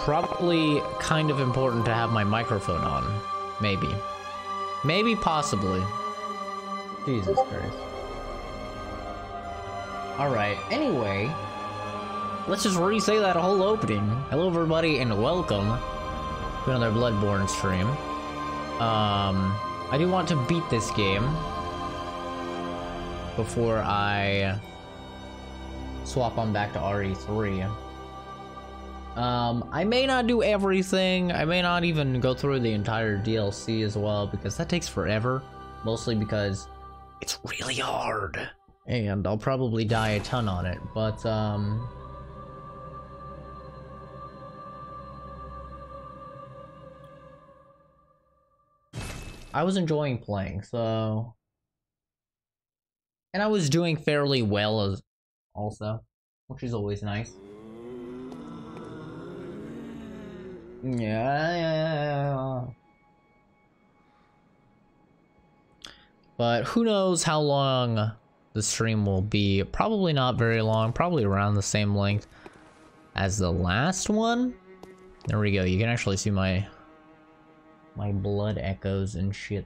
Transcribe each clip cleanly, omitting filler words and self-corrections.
probably kind of important to have my microphone on. Maybe. Maybe, possibly. Jesus Christ. Alright, anyway. Let's just re-say that whole opening. Hello everybody and welcome to another Bloodborne stream. I do want to beat this game before I swap on back to RE3. I may not do everything. I may not even go through the entire DLC as well, because that takes forever. Mostly because it's really hard. And I'll probably die a ton on it, but, I was enjoying playing, so... And I was doing fairly well as also, which is always nice. Yeah. But who knows how long the stream will be. Probably not very long, probably around the same length as the last one. There we go, you can actually see my blood echoes and shit.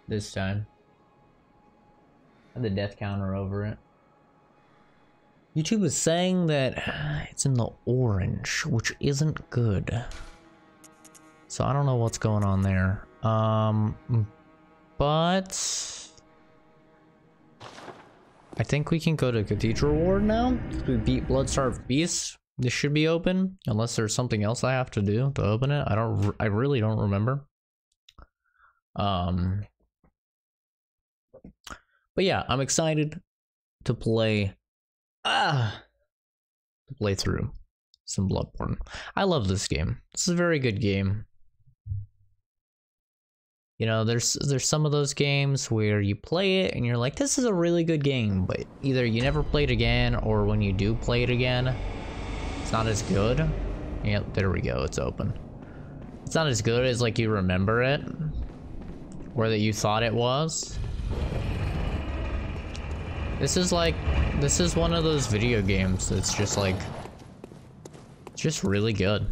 This time. And the death counter over it. YouTube is saying that it's in the orange, which isn't good. So I don't know what's going on there. But I think we can go to Cathedral Ward now. We beat Bloodstarved Beast. This should be open, unless there's something else I have to do to open it. I really don't remember. But yeah, I'm excited to play through some Bloodborne. I love this game. This is a very good game. You know, there's some of those games where you play it and you're like, this is a really good game, but either you never play it again, or when you do play it again, it's not as good. Yep, there we go, it's open. It's not as good as like you remember it, or that you thought it was. This is one of those video games that's just like, it's just really good.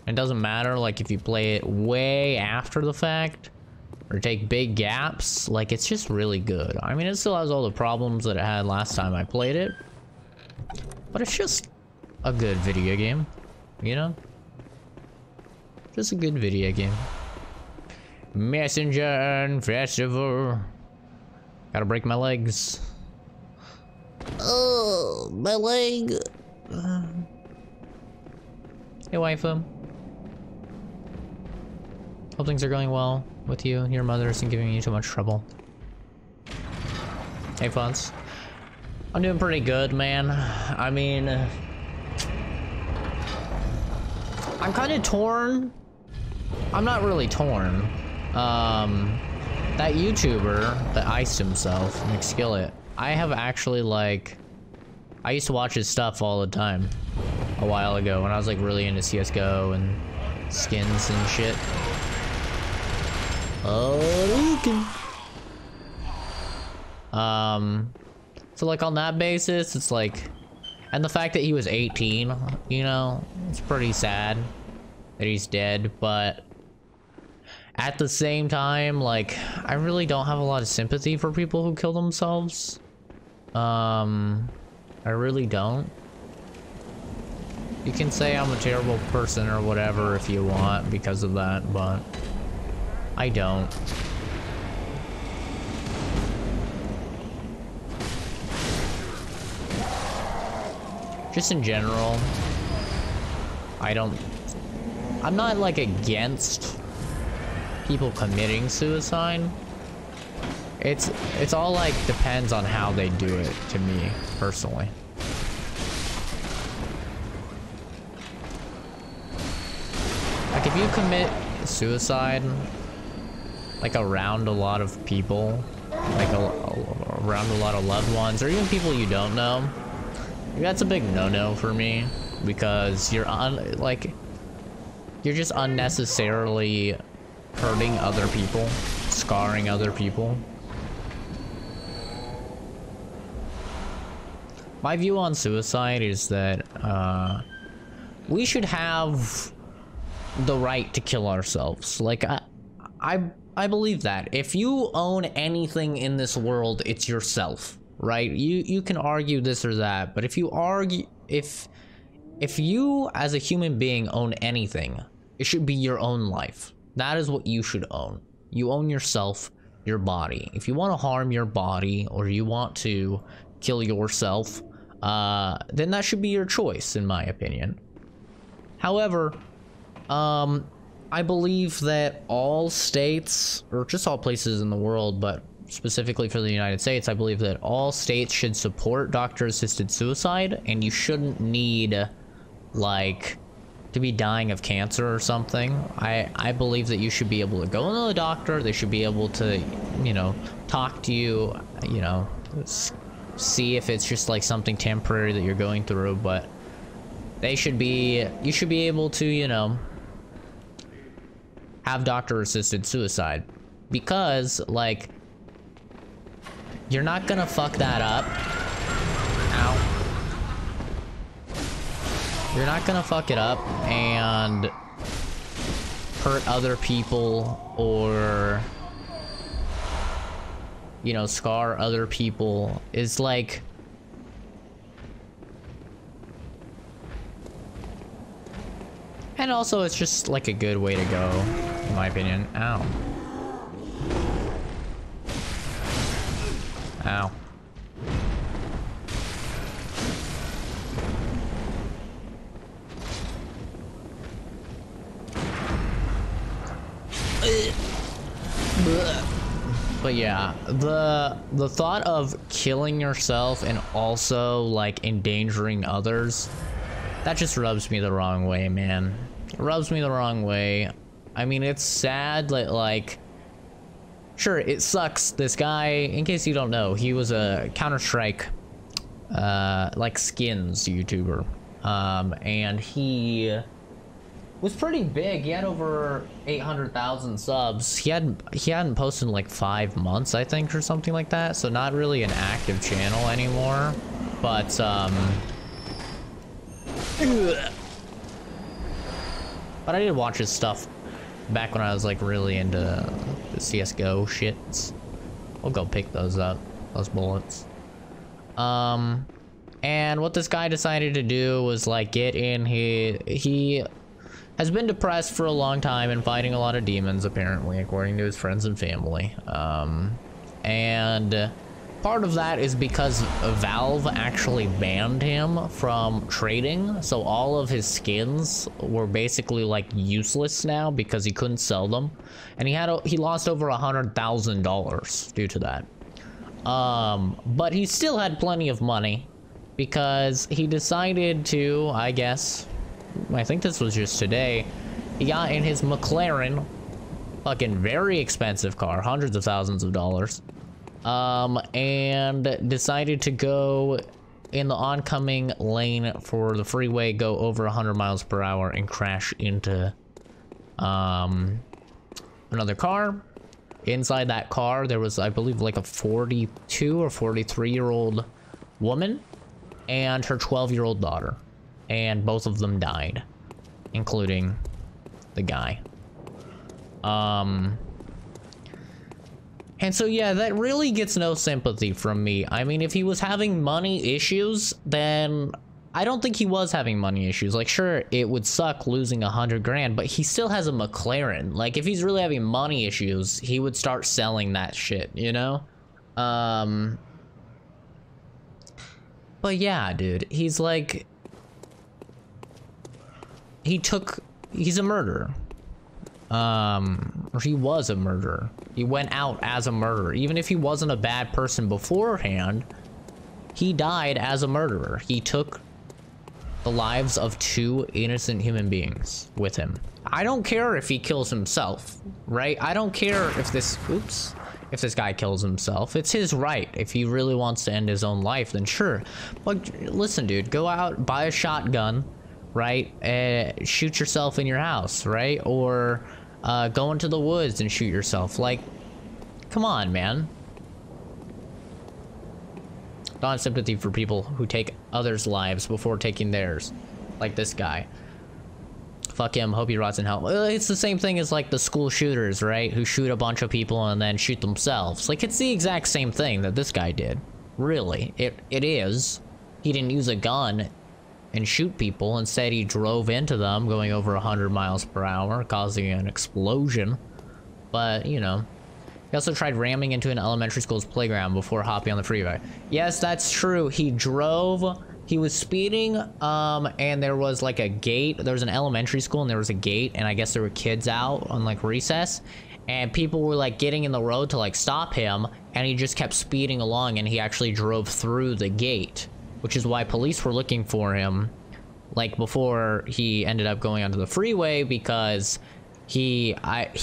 It doesn't matter, like, if you play it way after the fact, or take big gaps, like, it's just really good. I mean, it still has all the problems that it had last time I played it, but it's just a good video game, you know? Just a good video game. Messenger and Festival. Gotta break my legs. Oh, my leg. Hey, waifu. Hope things are going well with you. Your mother isn't giving you too much trouble. Hey, Fonz. I'm doing pretty good, man. I mean, I'm kind of torn. I'm not really torn. That YouTuber that iced himself, McSkillet, I have actually, like, I used to watch his stuff all the time a while ago when I was like really into CSGO and skins and shit. So like on that basis, it's like, and the fact that he was 18, you know, it's pretty sad that he's dead, but at the same time, like, I really don't have a lot of sympathy for people who kill themselves. I really don't. You can say I'm a terrible person or whatever if you want because of that, but I don't. Just in general, I'm not like against people committing suicide. It's all like depends on how they do it, to me personally. Like if you commit suicide like around a lot of people, like around a lot of loved ones, or even people you don't know, that's a big no-no for me, because you're just unnecessarily hurting other people, scarring other people. my view on suicide is that we should have the right to kill ourselves. Like I believe that if you own anything in this world, it's yourself, right? You can argue this or that, but if you argue, if you as a human being own anything, it should be your own life. That is what you should own. You own yourself, your body. If you want to harm your body or you want to kill yourself, then that should be your choice, in my opinion. However, I believe that all states, or just all places in the world, but specifically for the United States, I believe that all states should support doctor-assisted suicide, and you shouldn't need, like, to be dying of cancer or something. I believe that you should be able to go to the doctor, they should be able to, you know, talk to you, you know, see if it's just like something temporary that you're going through, but you should be able to, you know, have doctor-assisted suicide, because, like, you're not gonna fuck that up. Ow. You're not gonna fuck it up and hurt other people or, you know, scar other people. Is like, and also it's just like a good way to go, in my opinion. Ow. Ow. But yeah, the thought of killing yourself and also like endangering others, that just rubs me the wrong way, man. It rubs me the wrong way. I mean, it's sad that, like, sure, it sucks. This guy, in case you don't know, he was a Counter-Strike like skins YouTuber, and he was pretty big. He had over 800,000 subs. He hadn't posted in like 5 months, I think, or something like that. So not really an active channel anymore. But I did watch his stuff back when I was like really into the CS:GO shits. I'll go pick those up, those bullets. And what this guy decided to do was like get in. He has been depressed for a long time and fighting a lot of demons, apparently, according to his friends and family. And part of that is because Valve actually banned him from trading, so all of his skins were basically like useless now because he couldn't sell them, and he lost over $100,000 due to that. But he still had plenty of money because he decided to, I guess, I think this was just today, he got in his McLaren, fucking very expensive car, hundreds of thousands of dollars, and decided to go in the oncoming lane for the freeway, go over 100 miles per hour and crash into another car. Inside that car there was, I believe, like a 42 or 43-year-old woman and her 12-year-old daughter, and both of them died, including the guy. And so yeah, that really gets no sympathy from me. I mean, if he was having money issues, then I don't think he was having money issues. Like, sure, it would suck losing 100 grand, but he still has a McLaren. Like, if he's really having money issues, he would start selling that shit, you know? But yeah, dude, he's like, he's a murderer. Or he was a murderer. He went out as a murderer. Even if he wasn't a bad person beforehand, he died as a murderer. He took the lives of 2 innocent human beings with him. I don't care if he kills himself, right? I don't care if this guy kills himself. It's his right. If he really wants to end his own life, then sure. But listen, dude, go out, buy a shotgun, right? Shoot yourself in your house, right? Or go into the woods and shoot yourself. Like, come on, man. Don't have sympathy for people who take others' lives before taking theirs. Like this guy. Fuck him, hope he rots in hell. Well, it's the same thing as like the school shooters, right? Who shoot a bunch of people and then shoot themselves. Like, it's the exact same thing that this guy did. Really. It is. He didn't use a gun and shoot people. Instead, he drove into them, going over 100 miles per hour, causing an explosion. But, you know. He also tried ramming into an elementary school's playground before hopping on the freeway. Yes, that's true. He drove... He was speeding, and there was like a gate. There was an elementary school, and there was a gate, and I guess there were kids out on like recess, and people were like getting in the road to like stop him, and he just kept speeding along, and he actually drove through the gate, which is why police were looking for him, like before he ended up going onto the freeway, because he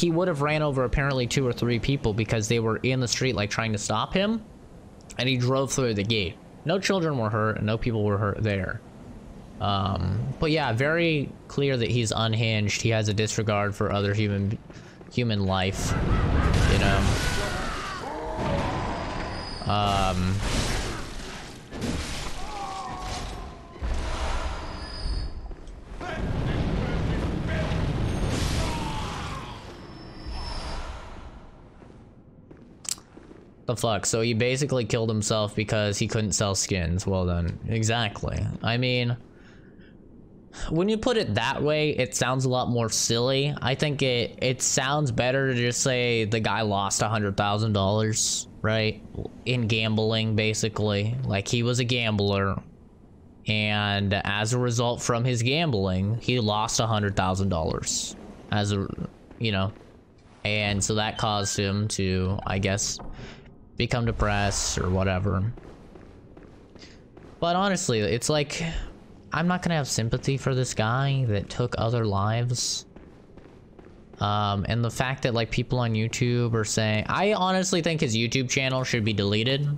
would have ran over apparently 2 or 3 people because they were in the street like trying to stop him, and he drove through the gate. No children were hurt, and no people were hurt there. But yeah, very clear that he's unhinged. He has a disregard for other human life, you know. The fuck? So he basically killed himself because he couldn't sell skins. Well then, exactly. I mean, when you put it that way, it sounds a lot more silly. I think it sounds better to just say the guy lost $100,000, right? In gambling, basically. Like, he was a gambler, and as a result from his gambling, he lost $100,000. As a, you know, and so that caused him to, I guess, become depressed or whatever. But honestly, it's like, I'm not gonna have sympathy for this guy that took other lives. And the fact that like people on YouTube are saying, I honestly think his YouTube channel should be deleted.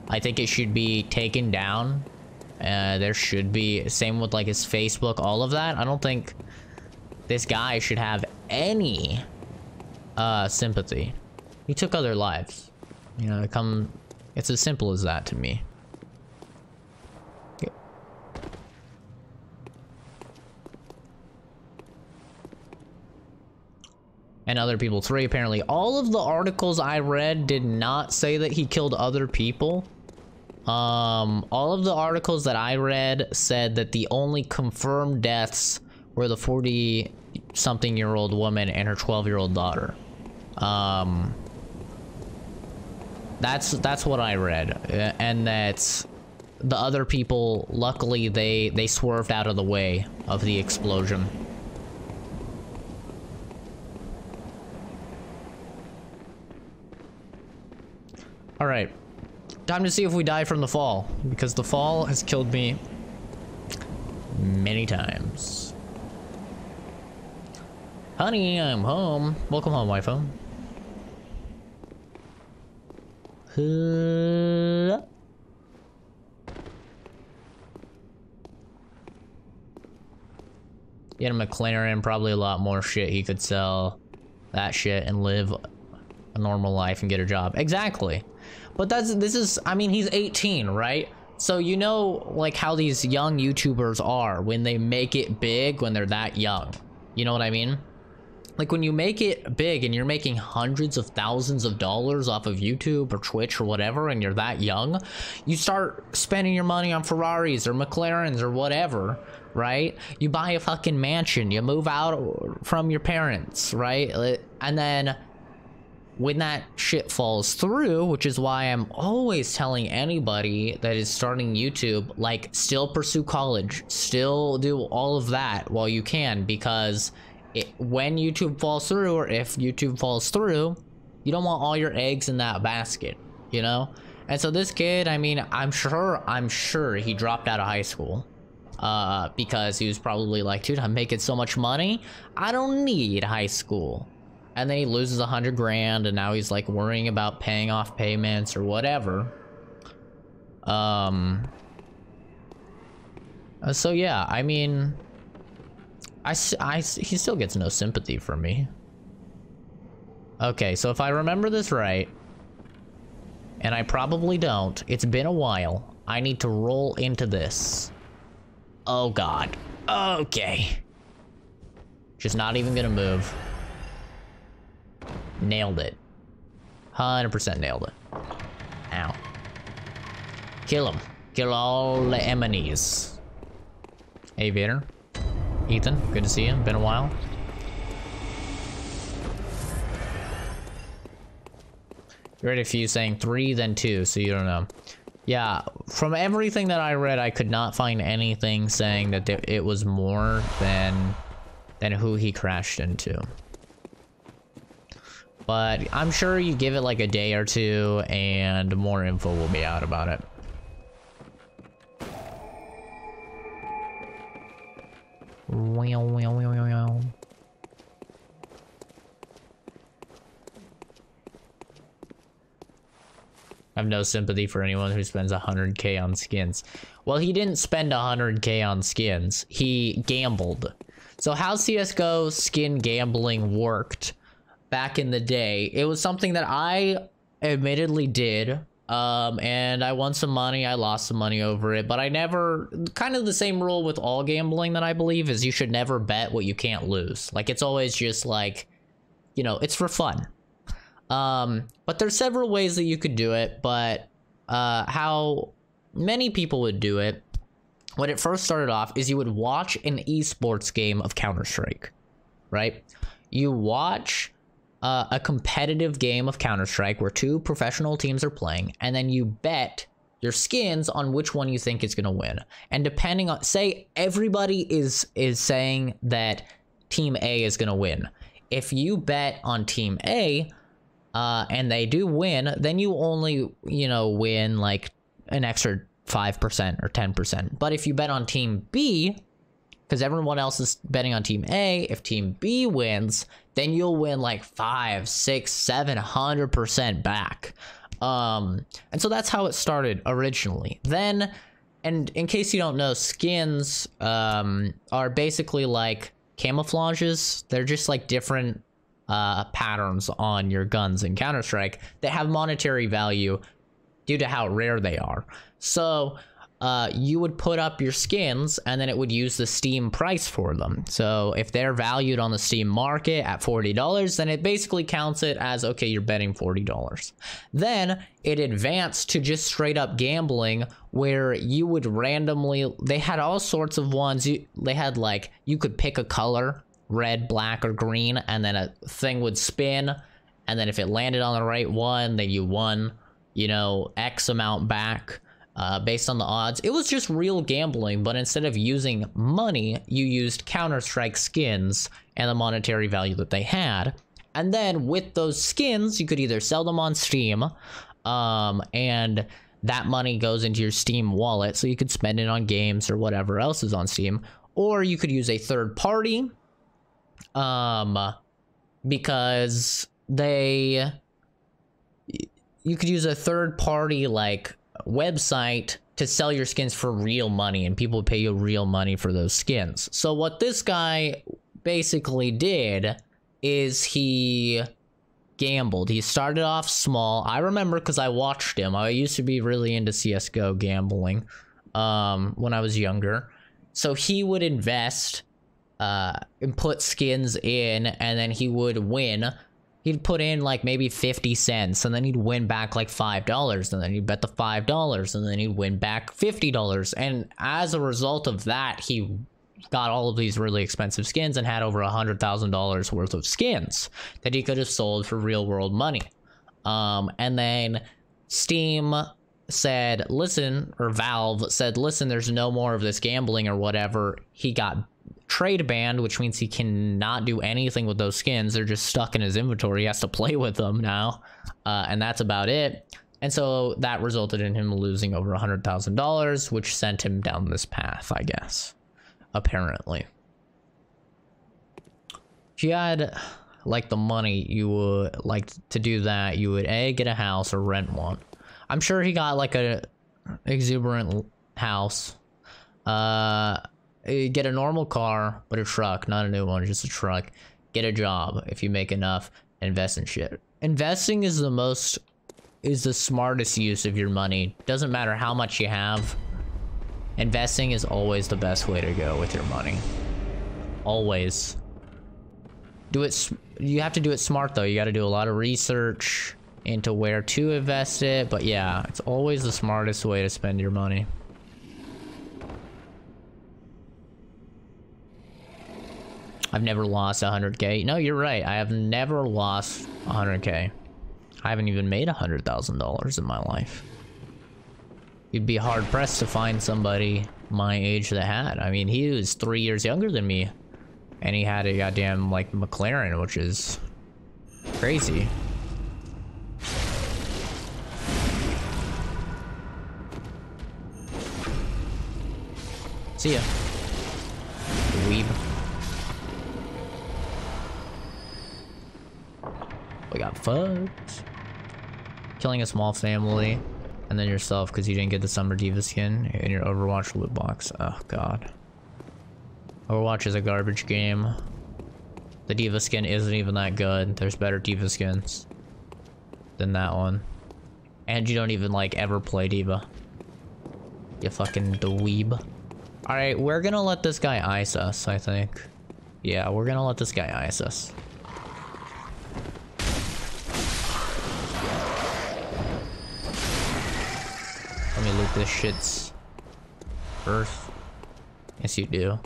I think it should be taken down. There should be, same with like his Facebook, all of that. I don't think this guy should have any sympathy. He took other lives. You know, it's as simple as that to me. Yeah. And other people, 3 apparently. All of the articles I read did not say that he killed other people. All of the articles that I read said that the only confirmed deaths were the 40-something-year-old woman and her 12-year-old daughter. That's what I read, and that the other people, luckily, they swerved out of the way of the explosion. All right, time to see if we die from the fall, because the fall has killed me many times. Honey, I'm home. Welcome home, waifu. He had a McLaren, probably a lot more shit he could sell that shit and live a normal life and get a job. Exactly. But I mean, he's 18, right? So you know, like, how these young YouTubers are when they make it big when they're that young. You know what I mean? Like, when you make it big and you're making hundreds of thousands of dollars off of YouTube or Twitch or whatever, and you're that young, you start spending your money on Ferraris or McLarens or whatever, right? You buy a fucking mansion, you move out from your parents, right? And then when that shit falls through, which is why I'm always telling anybody that is starting YouTube, like, still pursue college, still do all of that while you can, because when YouTube falls through, or if YouTube falls through, you don't want all your eggs in that basket, you know? And so this kid, I mean, I'm sure he dropped out of high school, because he was probably like, dude, I'm making so much money, I don't need high school. And then he loses 100 grand, and now he's like worrying about paying off payments or whatever. So yeah, I mean, he still gets no sympathy from me. Okay, so if I remember this right, And I probably don't. It's been a while. I need to roll into this. Oh god. Okay. Just not even gonna move. Nailed it. 100% nailed it. Ow. Kill him. Kill all the enemies. Aviator. Ethan, good to see you. Been a while. You read a few saying 3, then 2, so you don't know. Yeah, from everything that I read, I could not find anything saying that it was more than who he crashed into. But I'm sure you give it like a day or two and more info will be out about it. I have no sympathy for anyone who spends 100k on skins. Well, he didn't spend 100k on skins. He gambled. So how CSGO skin gambling worked back in the day, it was something that I admittedly did. And I won some money, I lost some money over it, but I never, kind of the same rule with all gambling that I believe is you should never bet what you can't lose. Like, it's always just like, you know, it's for fun. But there's several ways that you could do it, but how many people would do it when it first started off is you would watch an esports game of Counter-Strike, right? You watch a competitive game of Counter-Strike where 2 professional teams are playing, and then you bet your skins on which one you think is going to win. And depending on, say everybody is saying that Team A is going to win. If you bet on Team A, and they do win, then you only, you know, win like an extra 5% or 10%. But if you bet on Team B, because everyone else is betting on Team A, if Team B wins, then you'll win like 5, 6, 700% back. And so that's how it started originally. Then, and in case you don't know, skins are basically like camouflages. They're just like different patterns on your guns in Counter-Strike that have monetary value due to how rare they are. So you would put up your skins and then it would use the Steam price for them. So if they're valued on the Steam market at $40, then it basically counts it as, okay, you're betting $40. Then it advanced to just straight up gambling where you would randomly, they had all sorts of ones. They had like, you could pick a color, red, black, or green, and then a thing would spin, and then if it landed on the right one, then you won, you know, X amount back based on the odds. It was just real gambling, but instead of using money, you used Counter-Strike skins and the monetary value that they had. And then with those skins, you could either sell them on Steam, and that money goes into your Steam wallet, so you could spend it on games or whatever else is on Steam, or you could use a third party, because you could use a third party like website to sell your skins for real money, and people would pay you real money for those skins. So what this guy basically did is he gambled. He started off small. I remember because I watched him. I used to be really into CSGO gambling when I was younger. So he would invest and put skins in, and then he would win. He'd put in like maybe 50 cents, and then he'd win back like $5, and then he'd bet the $5, and then he'd win back $50. And as a result of that, he got all of these really expensive skins and had over $100,000 worth of skins that he could have sold for real world money. And then Steam said, listen, or Valve said, listen, there's no more of this gambling or whatever. He got trade banned, which means he cannot do anything with those skins. They're just stuck in his inventory. He has to play with them now, and that's about it. And so that resulted in him losing over $100,000, which sent him down this path, I guess, apparently. If you had like the money, you would like to do that, you would A, get a house or rent one. I'm sure he got like a exuberant house, get a normal car, but a truck, not a new one, just a truck. Get a job if you make enough. Invest in shit. Investing is the most is the smartest use of your money. Doesn't matter how much you have. Investing is always the best way to go with your money. Always. You have to do it smart though. You got to do a lot of research into where to invest it. But yeah, it's always the smartest way to spend your money. I've never lost 100K. No, you're right. I have never lost 100K. I haven't even made $100,000 in my life. You'd be hard pressed to find somebody my age that had. I mean, he was 3 years younger than me. And he had a goddamn, like, McLaren, which is crazy. See ya. Weeb. We got fucked. Killing a small family. And then yourself because you didn't get the Summer Diva skin in your Overwatch loot box. Oh, God. Overwatch is a garbage game. The Diva skin isn't even that good. There's better Diva skins than that one. And you don't even, like, ever play Diva. You fucking dweeb. Alright, we're gonna let this guy ice us, I think. Yeah, we're gonna let this guy ice us. Let me loot this shit's earth. Yes, you do.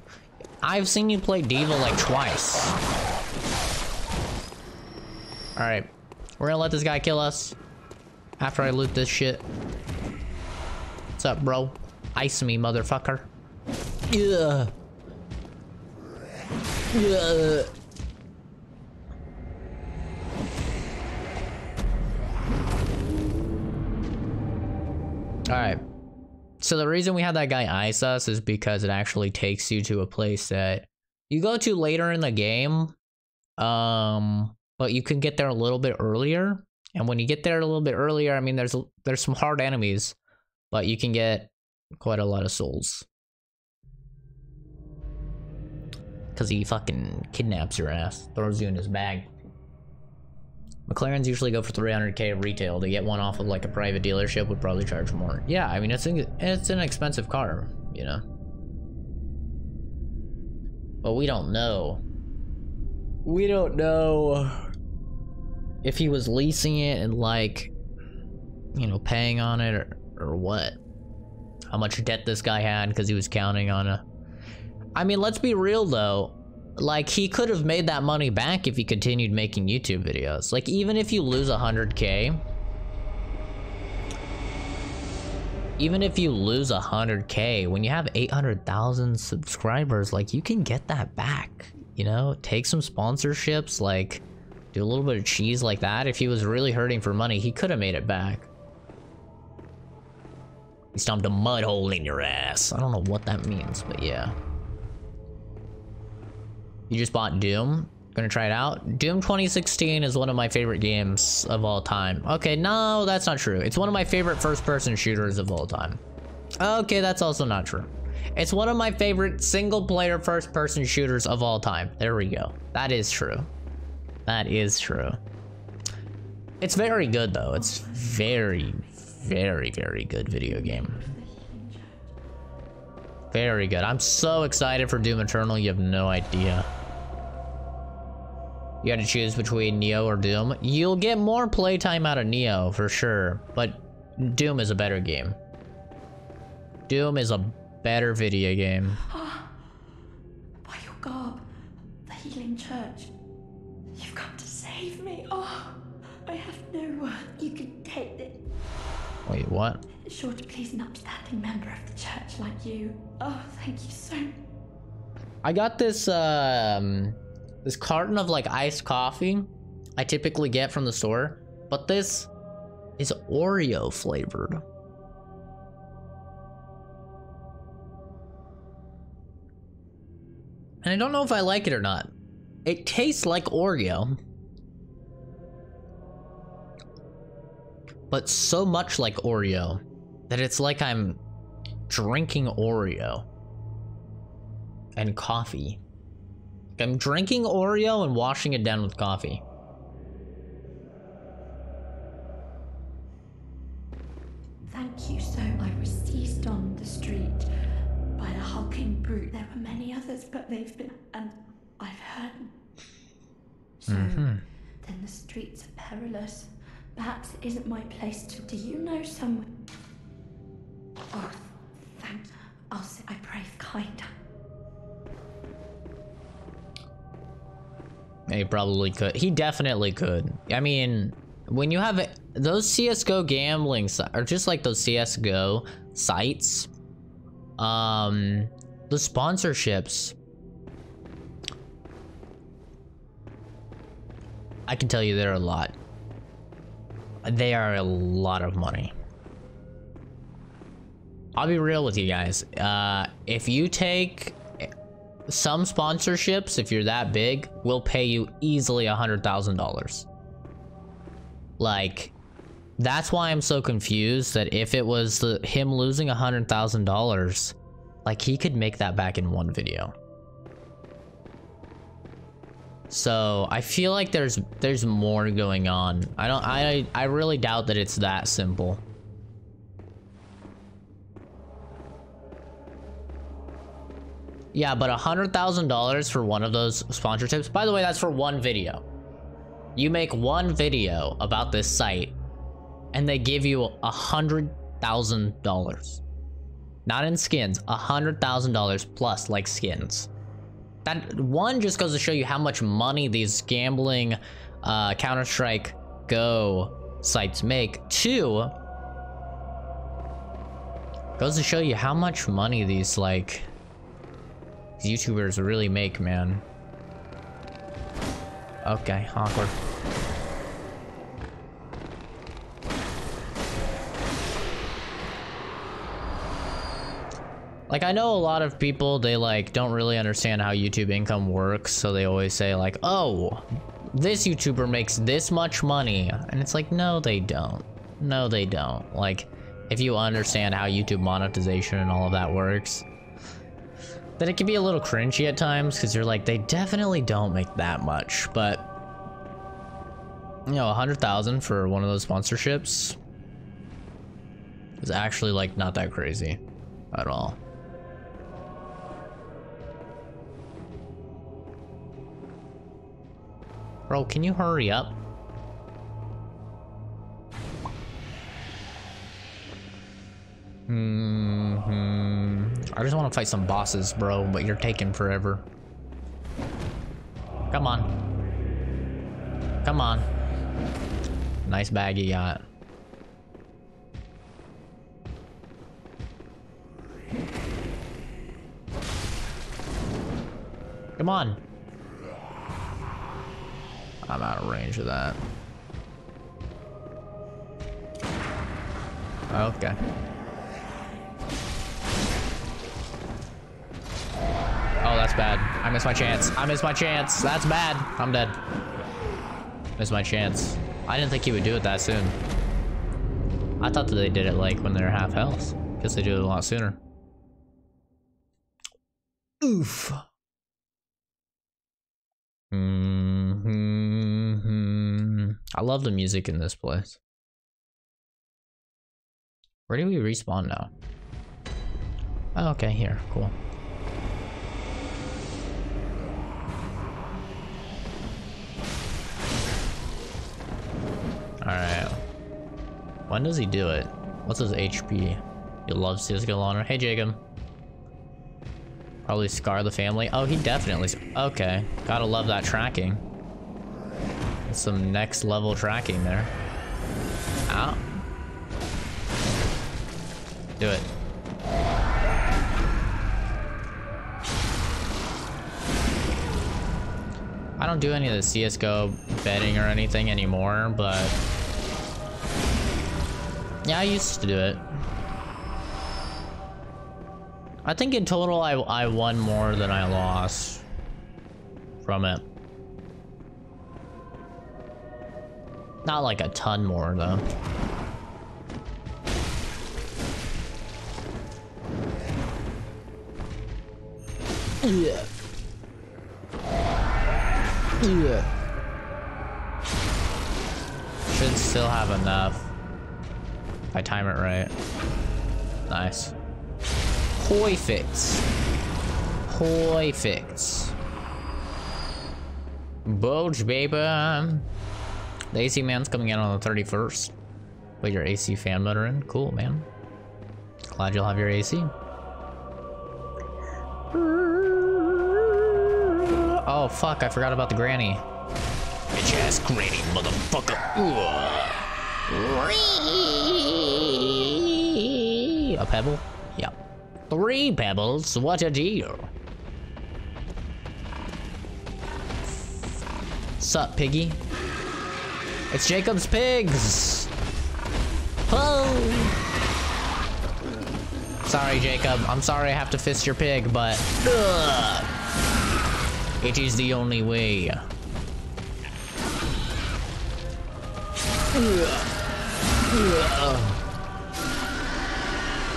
I've seen you play Diva like twice. Alright. We're gonna let this guy kill us. After I loot this shit. What's up, bro? Ice me, motherfucker. Yeah. Yeah. Alright. So the reason we had that guy ice us is because it actually takes you to a place that you go to later in the game. But you can get there a little bit earlier. And when you get there a little bit earlier, I mean, there's some hard enemies, but you can get quite a lot of souls. Because he fucking kidnaps your ass, throws you in his bag. McLarens usually go for 300K retail. To get one off of like a private dealership would probably charge more. Yeah, I mean, it's an expensive car, you know. But we don't know. We don't know if he was leasing it and like, you know, paying on it or what. How much debt this guy had because he was counting on a... I mean, let's be real though. Like, he could have made that money back if he continued making YouTube videos. Like, even if you lose 100K... Even if you lose 100K, when you have 800,000 subscribers, like, you can get that back. You know? Take some sponsorships, like, do a little bit of cheese like that. If he was really hurting for money, he could have made it back. He stomped a mud hole in your ass. I don't know what that means, but yeah. You just bought Doom? Gonna try it out? Doom 2016 is one of my favorite games of all time. Okay, no, that's not true. It's one of my favorite first-person shooters of all time. Okay, that's also not true. It's one of my favorite single-player first-person shooters of all time. There we go. That is true. That is true. It's very good, though. It's very, very, very good video game. Very good. I'm so excited for Doom Eternal, you have no idea. You gotta choose between Neo or Doom. You'll get more playtime out of Neo, for sure. But Doom is a better game. Doom is a better video game. By your garb, the healing church. You've come to save me. Oh, I have no word. You can take it. Wait, what? It's sure to please an upstanding member of the church like you. Oh, thank you so much. I got this, this carton of, like, iced coffee I typically get from the store, but this is Oreo flavored. And I don't know if I like it or not. It tastes like Oreo, but so much like Oreo that it's like I'm drinking Oreo and coffee. I'm drinking Oreo and washing it down with coffee. thank you so. I was seized on the street by the hulking brute. There were many others, but they've been, and I've heard. So, then the streets are perilous. Perhaps it isn't my place to. Do you know someone? Oh, thank you. I'll say I pray kind. He probably could. He definitely could. I mean, when you have those CSGO gambling or just like those CSGO sites, the sponsorships, I can tell you they're a lot. They are a lot of money. I'll be real with you guys. If you take some sponsorships, if you're that big, will pay you easily $100,000. Like, that's why I'm so confused that if it was him losing $100,000, like he could make that back in one video. So I feel like there's more going on. I really doubt that it's that simple. Yeah, but $100,000 for one of those sponsorships. By the way, that's for one video. You make one video about this site, and they give you $100,000. Not in skins, $100,000 plus like skins. That one just goes to show you how much money these gambling Counter-Strike Go sites make. Two, goes to show you how much money these like YouTubers really make, man. Okay, awkward. Like, I know a lot of people, they like don't really understand how YouTube income works, so they always say like, oh, this YouTuber makes this much money, and it's like, no, they don't. No, they don't. Like, if you understand how YouTube monetization and all of that works, then it can be a little cringy at times, because you're like, they definitely don't make that much. But you know, 100,000 for one of those sponsorships is actually like not that crazy at all. Bro, can you hurry up? I just want to fight some bosses, bro, but you're taking forever. Come on. Come on. Nice bag you got. Come on. I'm out of range of that. Okay. Oh, that's bad. I missed my chance. I missed my chance. That's bad. I'm dead. Missed my chance. I didn't think he would do it that soon. I thought that they did it like when they're half health. Guess they do it a lot sooner. Oof. I love the music in this place. Where do we respawn now? Oh, okay, here. Cool. Alright. When does he do it? What's his HP? He loves CSGO Launcher. Hey, Jacob. Probably scar the family. Oh, he definitely... Okay. Gotta love that tracking. That's some next level tracking there. Ow. Do it. I don't do any of the CSGO betting or anything anymore, but yeah, I used to do it. I think in total I won more than I lost from it. Not like a ton more though. Yeah. Yeah. Should still have enough. If I time it right. Nice. Perfect. Perfect. Bulge, baby. The AC man's coming in on the 31st. Put your AC fan motor in. Cool, man. Glad you'll have your AC. Oh, fuck. I forgot about the granny. Bitch ass granny, motherfucker. A pebble? Yep. 3 pebbles. What a deal. Sup, piggy? It's Jacob's pigs. Oh. Sorry, Jacob. I'm sorry I have to fist your pig, but it is the only way.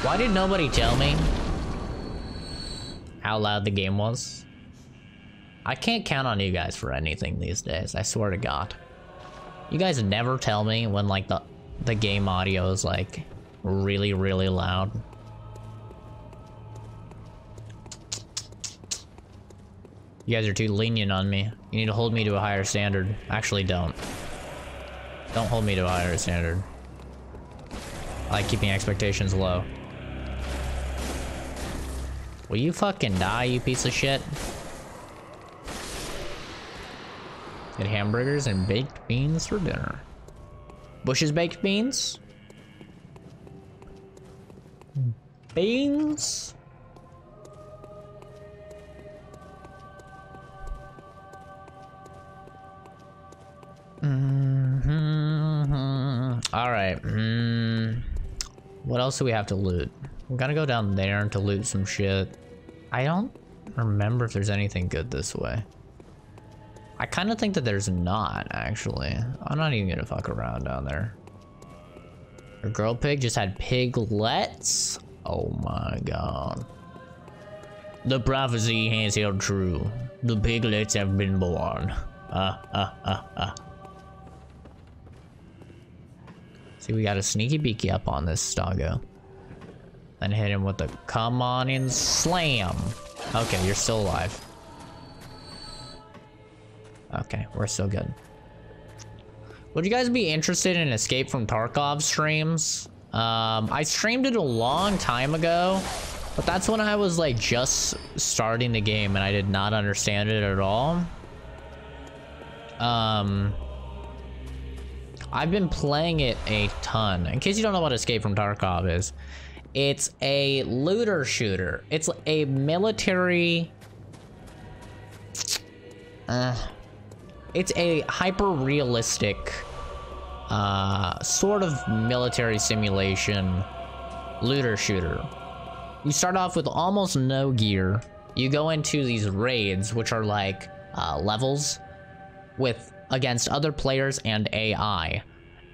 Why did nobody tell me how loud the game was? I can't count on you guys for anything these days, I swear to God. You guys never tell me when, like, the game audio is, like, really, really loud. You guys are too lenient on me. You need to hold me to a higher standard. Actually, don't. Don't hold me to a higher standard. I like keeping expectations low. Will you fucking die, you piece of shit? Get hamburgers and baked beans for dinner. Bush's baked beans? Beans? Alright. What else do we have to loot? We're gonna go down there to loot some shit. I don't remember if there's anything good this way. I kind of think that there's not, actually. I'm not even gonna fuck around down there. Your girl pig just had piglets? Oh my god. The prophecy has held true. The piglets have been born. See, we got a sneaky beaky up on this stoggo. Then hit him with the come on and slam. Okay, you're still alive. Okay, we're still good. Would you guys be interested in Escape from Tarkov streams? I streamed it a long time ago, but that's when I was like just starting the game and I did not understand it at all. I've been playing it a ton. In case you don't know what Escape from Tarkov is, it's a looter shooter. It's a military... it's a hyper-realistic, sort of military simulation looter shooter. You start off with almost no gear. You go into these raids, which are like levels against other players and AI.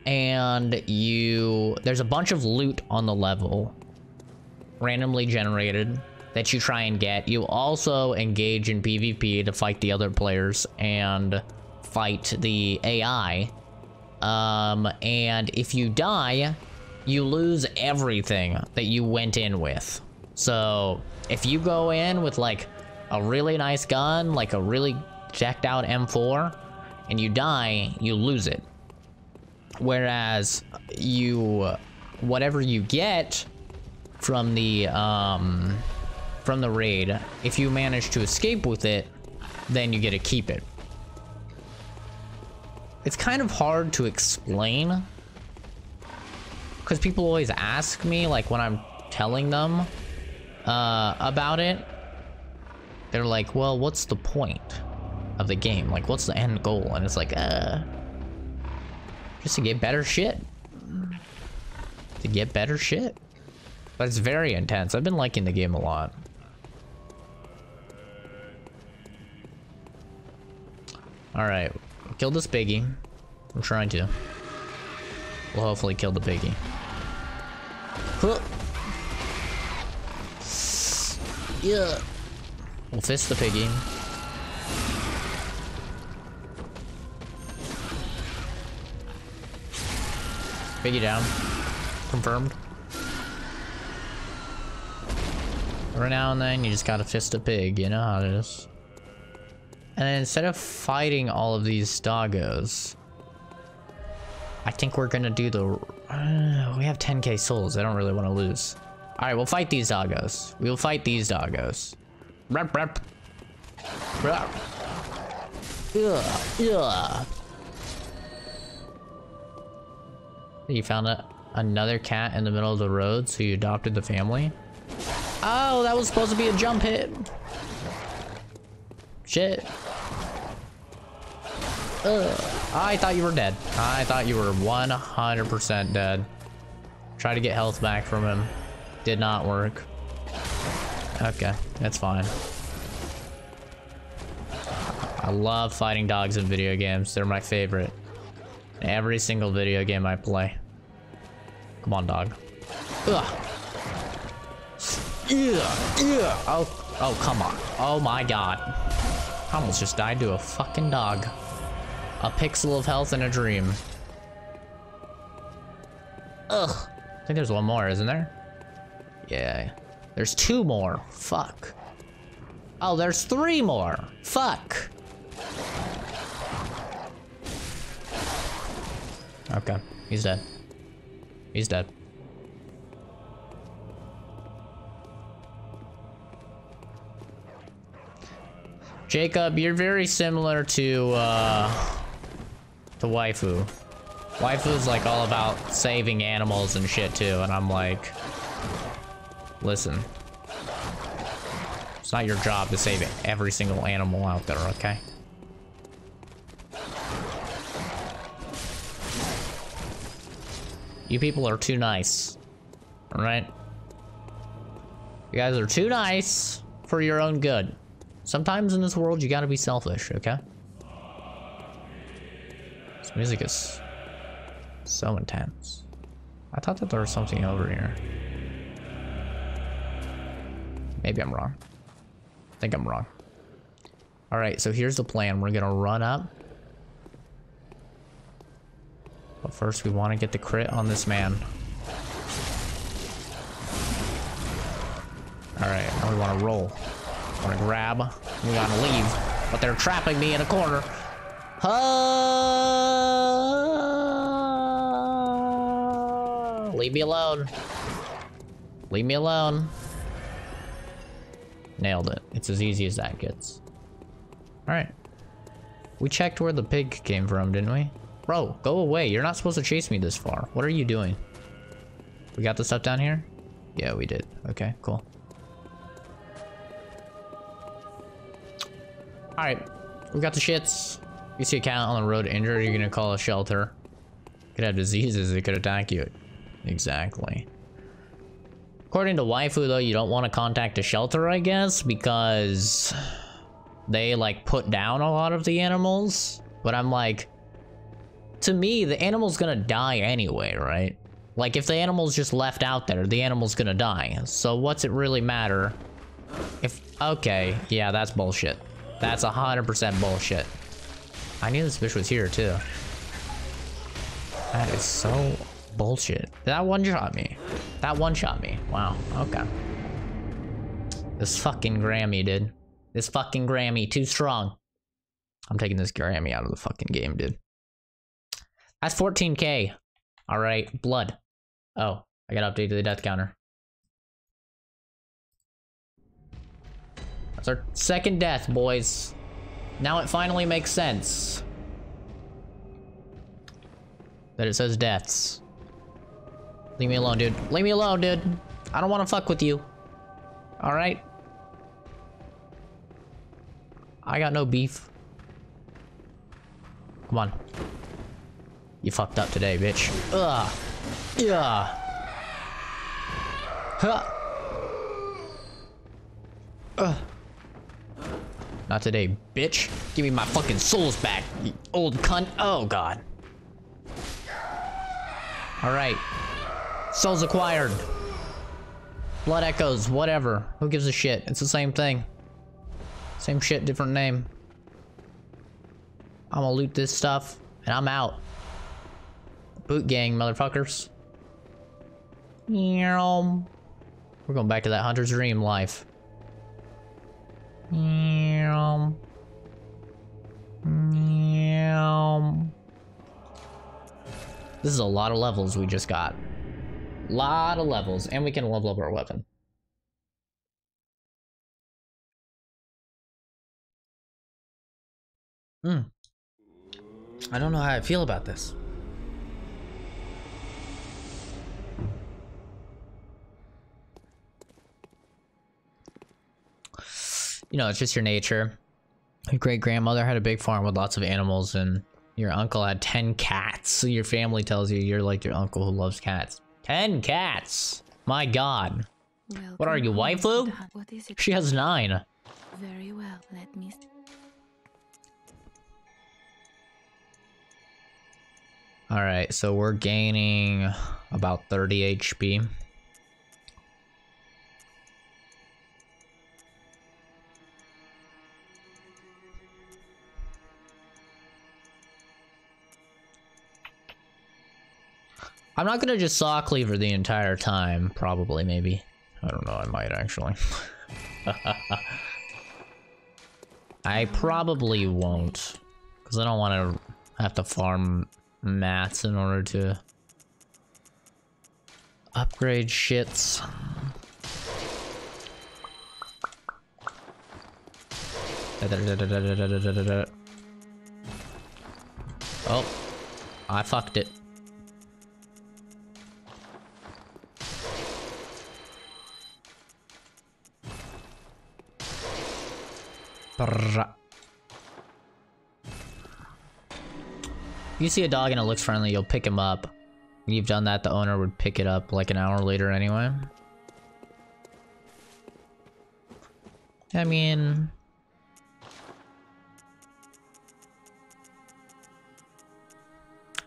And there's a bunch of loot on the level, randomly generated, that you try and get. You also engage in PvP to fight the other players and fight the AI. And if you die, you lose everything that you went in with. So if you go in with like a really nice gun, like a really decked out M4, and you die, you lose it. Whereas whatever you get from the raid, if you manage to escape with it, then you get to keep it. It's kind of hard to explain, because people always ask me, like when I'm telling them about it, they're like, well, what's the point of the game? Like, what's the end goal? And it's like, just to get better shit. To get better shit. But it's very intense. I've been liking the game a lot. Alright. Kill this piggy. I'm trying to. We'll hopefully kill the piggy. Huh. Yeah. We'll fist the piggy. Piggy down. Confirmed. Every now and then, you just gotta fist a pig, you know how it is. And then instead of fighting all of these doggos, I think we're gonna do the... we have 10k souls, I don't really want to lose. Alright, we'll fight these doggos. We'll fight these doggos. Rep, rep. Rep. Ugh. You found another cat in the middle of the road, so you adopted the family? Oh, that was supposed to be a jump hit. Shit. Ugh. I thought you were dead. I thought you were 100% dead. Try to get health back from him. Did not work. Okay, that's fine. I love fighting dogs in video games. They're my favorite. Every single video game I play. Come on, dog. Ugh. Oh, come on. Oh my god. I almost just died to a fucking dog. A pixel of health in a dream. Ugh. I think there's one more, isn't there? Yeah. There's 2 more. Fuck. Oh, there's 3 more. Fuck. Okay. He's dead. He's dead. Jacob, you're very similar to Waifu. Waifu's like all about saving animals and shit too, and I'm like, listen. It's not your job to save every single animal out there, okay? You people are too nice. Alright? You guys are too nice for your own good. Sometimes in this world, you gotta be selfish, okay? This music is so intense. I thought that there was something over here. Maybe I'm wrong. I think I'm wrong. Alright, so here's the plan. We're gonna run up. But first, we want to get the crit on this man. Alright, now we want to roll. We want to grab. We want to leave. But they're trapping me in a corner. Leave me alone. Leave me alone. Nailed it. It's as easy as that gets. Alright. We checked where the pig came from, didn't we? Bro, go away. You're not supposed to chase me this far. What are you doing? We got the stuff down here? Yeah, we did. Okay, cool. Alright. We got the shits. You see a cat on the road injured, you're gonna call a shelter. Could have diseases that could attack you. Exactly. According to Waifu, though, you don't want to contact a shelter, I guess, because they, like, put down a lot of the animals. But I'm like, to me, the animal's gonna die anyway, right? Like, if the animal's just left out there, the animal's gonna die. So what's it really matter if... Okay, yeah, that's bullshit. That's 100% bullshit. I knew this bitch was here, too. That is so bullshit. That one-shot me. That one-shot me. Wow, okay. This fucking Grammy, dude. This fucking Grammy, too strong. I'm taking this Grammy out of the fucking game, dude. That's 14k. Alright, blood. Oh, I gotta update the death counter. That's our second death, boys. Now it finally makes sense that it says deaths. Leave me alone, dude. Leave me alone, dude. I don't want to fuck with you. Alright? I got no beef. Come on. You fucked up today, bitch. Ugh. Yeah. Huh. Ugh. Not today, bitch. Give me my fucking souls back, you old cunt. Oh, God. Alright. Souls acquired. Blood echoes, whatever. Who gives a shit? It's the same thing. Same shit, different name. I'm gonna loot this stuff, and I'm out. Boot gang, motherfuckers. We're going back to that hunter's dream life. This is a lot of levels we just got. Lot of levels, and we can level up our weapon. I don't know how I feel about this. You know, it's just your nature. Your great-grandmother had a big farm with lots of animals, and your uncle had 10 cats. So your family tells you you're like your uncle who loves cats. 10 cats! My god. Welcome What are you, waifu? What is it? She has 9. Very well, let me... Alright, so we're gaining about 30 HP. I'm not gonna just saw cleaver the entire time, probably, maybe. I don't know, I might actually. I probably won't, because I don't want to have to farm mats in order to upgrade shits. Oh, I fucked it. You see a dog and it looks friendly, you'll pick him up. When you've done that, the owner would pick it up like an hour later anyway. I mean...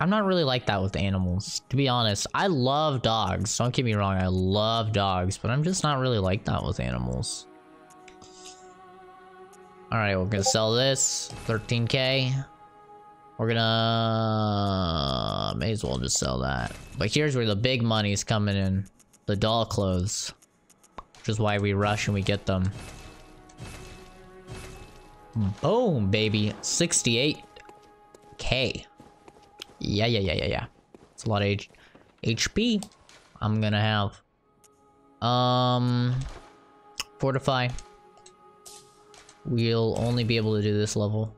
I'm not really like that with animals, to be honest. I love dogs, don't get me wrong, I love dogs, but I'm just not really like that with animals. Alright, we're gonna sell this, 13k. We're gonna... may as well just sell that. But here's where the big money's coming in. The doll clothes. Which is why we rush and we get them. Boom, baby. 68k. Yeah. It's a lot of HP I'm gonna have. Fortify. We'll only be able to do this level.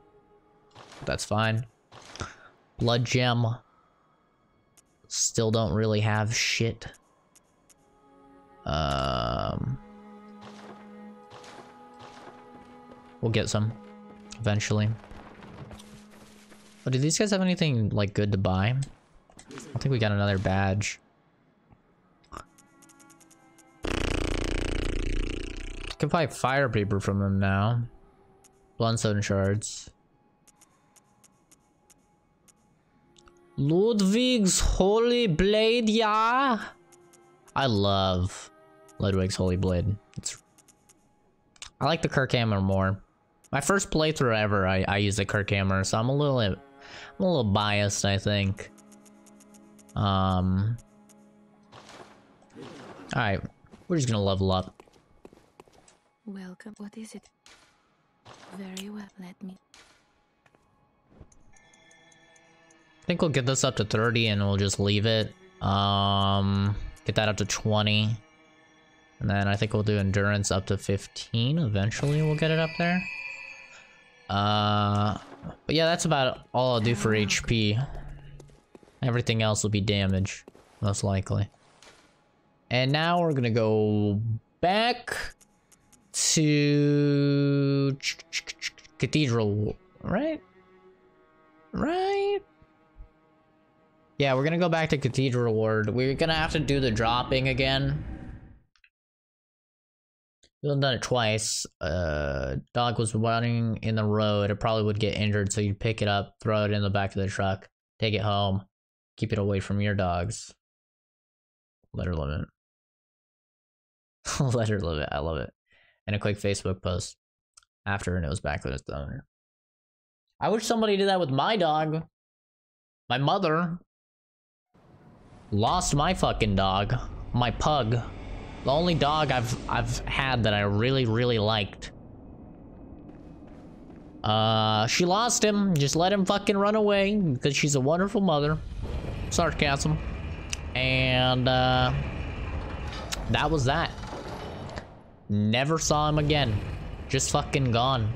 That's fine. Blood gem. Still don't really have shit. We'll get some eventually. Oh, do these guys have anything like good to buy? I think we got another badge. Can buy fire paper from them now. Bloodstone shards. Ludwig's Holy Blade, yeah! I love Ludwig's Holy Blade. I like the Kirk hammer more. My first playthrough ever, I used the Kirk hammer, so I'm a little biased, I think. Alright, we're just gonna level up. Welcome. What is it? Very well, let me... I think we'll get this up to 30 and we'll just leave it. Get that up to 20. And then I think we'll do endurance up to 15. Eventually we'll get it up there. But yeah, that's about all I'll do for HP. Everything else will be damage, most likely. And now we're gonna go back to Cathedral, right? Right? Yeah, we're gonna go back to Cathedral Ward. We're gonna have to do the dropping again. We've done it twice. Dog was running in the road. It probably would get injured, so you'd pick it up, throw it in the back of the truck, take it home, keep it away from your dogs. Letter limit. Letter limit, I love it. And a quick Facebook post after, and it was back with its owner. I wish somebody did that with my dog. My mother lost my fucking dog. my pug. The only dog I've had that I really liked. She lost him. Just let him fucking run away because she's a wonderful mother. Sarcasm. And that was that. Never saw him again. Just fucking gone.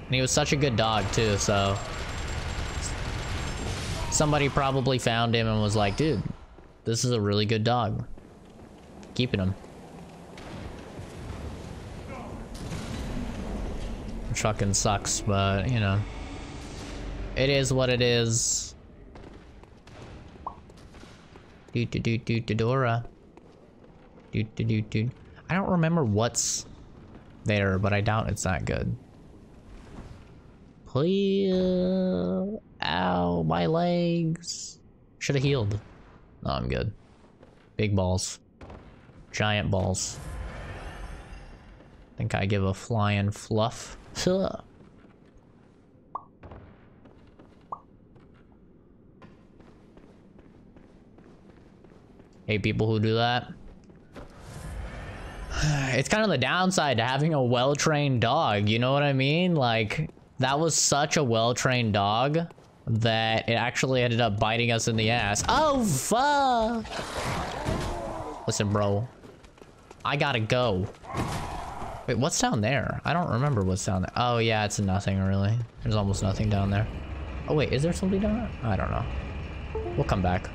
And he was such a good dog too, so somebody probably found him and was like, dude, this is a really good dog. Keeping him. Which fucking sucks, but you know. It is what it is. Dora. I don't remember what's there, but I doubt it's that good. Please. Ow, my legs. Should have healed. No, I'm good. Big balls. Giant balls. Think I give a flying fluff. Hate people who do that. It's kind of the downside to having a well-trained dog, you know what I mean? Like, that was such a well-trained dog that it actually ended up biting us in the ass. Oh, fuck! Listen, bro. I gotta go. Wait, what's down there? I don't remember what's down there. Oh, yeah, it's nothing, really. There's almost nothing down there. Oh, wait, is there something down there? I don't know. We'll come back.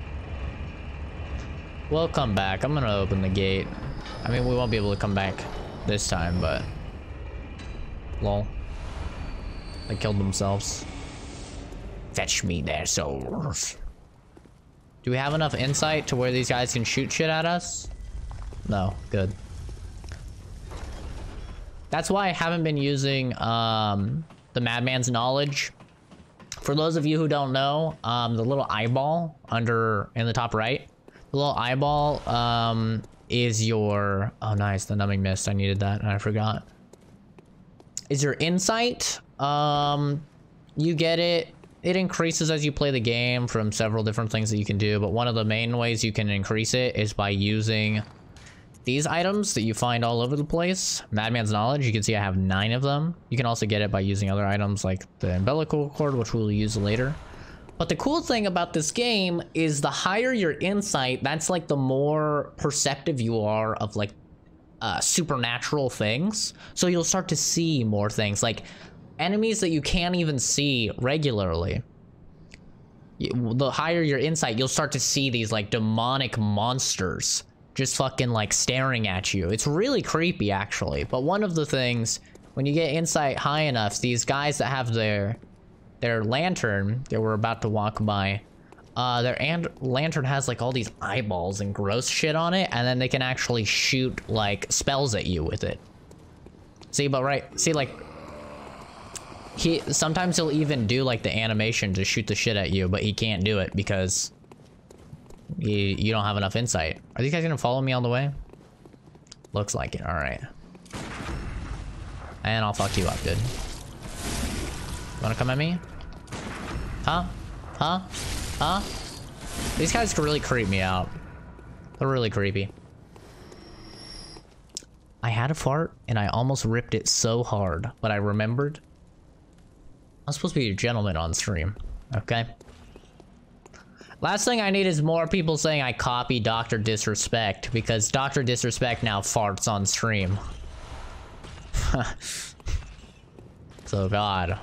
We'll come back. I'm gonna open the gate. I mean, we won't be able to come back this time, but... Lol. They killed themselves. Fetch me their souls. Do we have enough insight to where these guys can shoot shit at us? No. Good. That's why I haven't been using the Madman's Knowledge. For those of you who don't know, the little eyeball under in the top right, the little eyeball is your... Oh, nice. The numbing mist. I needed that and I forgot. Is your insight. You get it. It increases as you play the game from several different things that you can do, but one of the main ways you can increase it is by using these items that you find all over the place. Madman's Knowledge, you can see I have 9 of them. You can also get it by using other items like the umbilical cord, which we'll use later. But the cool thing about this game is the higher your insight, that's like the more perceptive you are of like supernatural things. So you'll start to see more things, like enemies that you can't even see regularly. The higher your insight, you'll start to see these like demonic monsters just fucking like staring at you. It's really creepy actually. But one of the things, when you get insight high enough, these guys that have their lantern that we're about to walk by, their lantern has like all these eyeballs and gross shit on it, and then they can actually shoot like spells at you with it. See, but right, see, like sometimes he'll even do like the animation to shoot the shit at you, but he can't do it because you don't have enough insight. Are these guys gonna follow me all the way? Looks like it. All right. And I'll fuck you up, dude. Wanna come at me? Huh? Huh? Huh? These guys can really creep me out. They're really creepy. I had a fart and I almost ripped it so hard, but I remembered I'm supposed to be a gentleman on stream, okay? Last thing I need is more people saying I copy Dr. Disrespect, because Dr. Disrespect now farts on stream. So God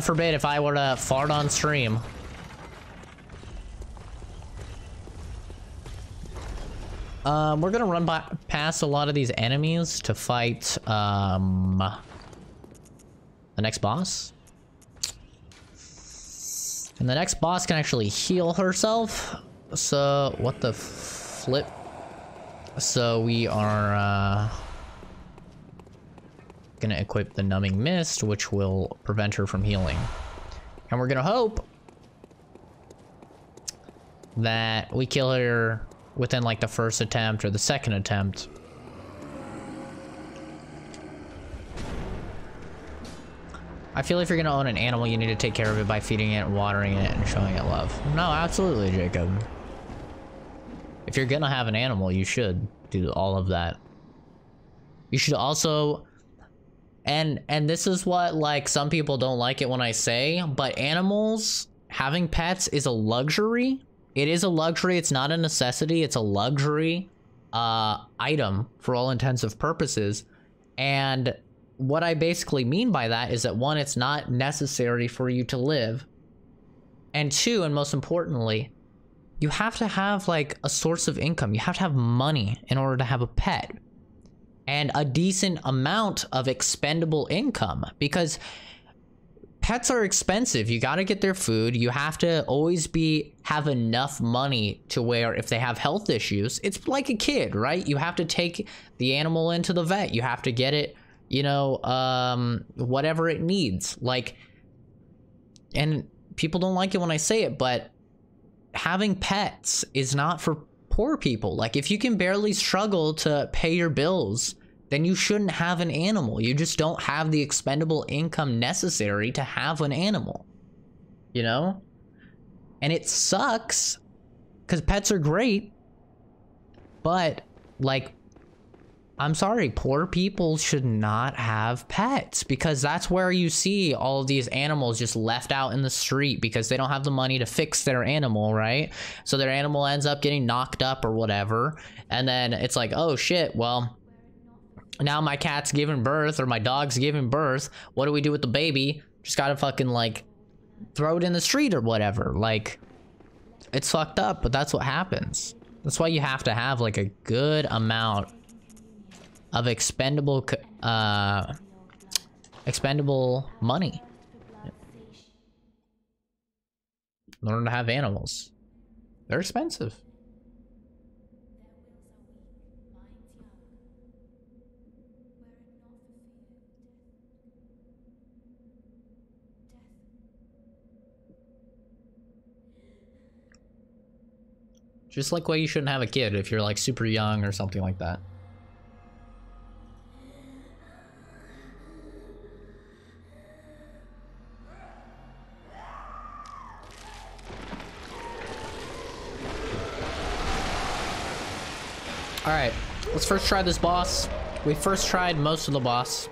forbid if I were to fart on stream. We're gonna run past a lot of these enemies to fight the next boss. And the next boss can actually heal herself. So, what the flip? So we are gonna equip the numbing mist, which will prevent her from healing. And we're gonna hope that we kill her within like the first attempt or the second attempt. I feel if you're gonna own an animal, you need to take care of it by feeding it, watering it, and showing it love. No, absolutely, Jacob. If you're gonna have an animal, you should do all of that. You should also, and this is what, like, some people don't like it when I say, but animals, having pets is a luxury. It is a luxury. It's not a necessity. It's a luxury item for all intensive purposes. And what I basically mean by that is that, one, it's not necessary for you to live. And two, and most importantly, you have to have like a source of income. You have to have money in order to have a pet. And a decent amount of expendable income, because pets are expensive. You got to get their food. You have to always have enough money to where if they have health issues, it's like a kid, right? You have to take the animal into the vet. You have to get it, you know, whatever it needs. Like, and people don't like it when I say it, but having pets is not for poor people. Like, if you can barely struggle to pay your bills, then you shouldn't have an animal. You just don't have the expendable income necessary to have an animal, you know? And it sucks because pets are great, but like, I'm sorry, poor people should not have pets, because that's where you see all of these animals just left out in the street because they don't have the money to fix their animal, right? So their animal ends up getting knocked up or whatever. And then it's like, oh shit, well, now my cat's giving birth or my dog's giving birth. What do we do with the baby? Just gotta fucking like throw it in the street or whatever. Like, it's fucked up, but that's what happens. That's why you have to have like a good amount of expendable money in order to have animals. They're expensive. Just like why you shouldn't have a kid if you're like super young or something like that. Alright, let's first try this boss. We first tried most of the boss.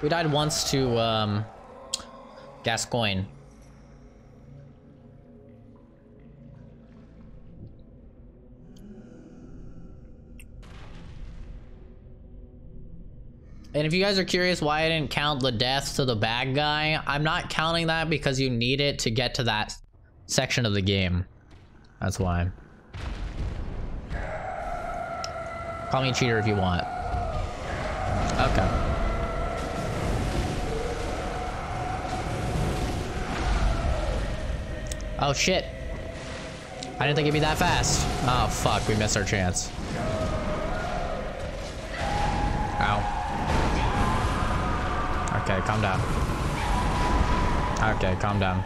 We died once to Gascoigne. And if you guys are curious why I didn't count the deaths to the bad guy, I'm not counting that because you need it to get to that section of the game. That's why. Call me a cheater if you want. Okay. Oh shit. I didn't think it'd be that fast. Oh fuck, we missed our chance. Ow. Okay, calm down. Okay, calm down.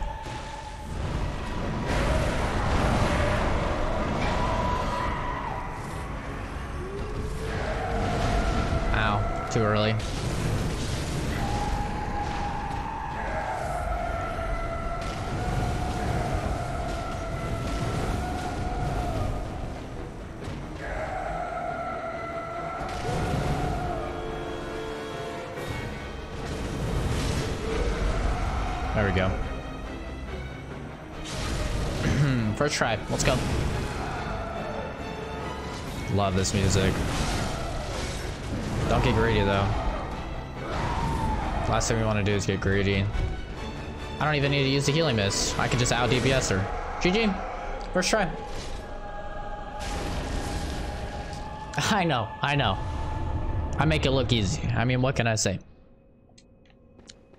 Ow, too early. There we go. First try. Let's go. Love this music. Don't get greedy though. Last thing we want to do is get greedy. I don't even need to use the healing mist. I can just out DPS her. GG. First try. I know. I know. I make it look easy. I mean, what can I say?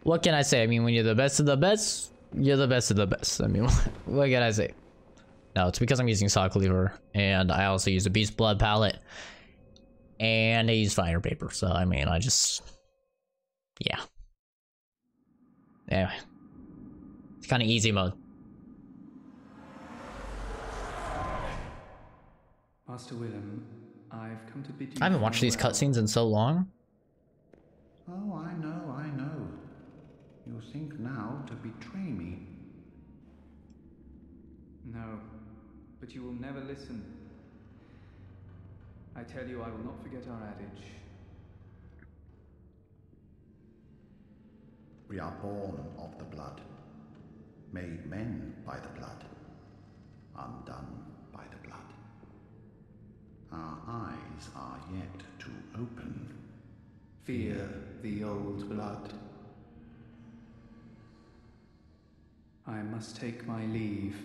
What can I say? I mean, when you're the best of the best, you're the best of the best. I mean, what can I say? No, it's because I'm using Saw Cleaver, and I also use a Beast Blood palette, and I use Fire Paper, so I mean, I just... yeah. Anyway. It's kind of easy mode. Master Willem, I've come to bid you I haven't watched these cutscenes in so long. Oh, I know. You think now to betray me. No, but you will never listen. I tell you, I will not forget our adage. We are born of the blood, made men by the blood, undone by the blood. Our eyes are yet to open. Fear the old blood. I must take my leave.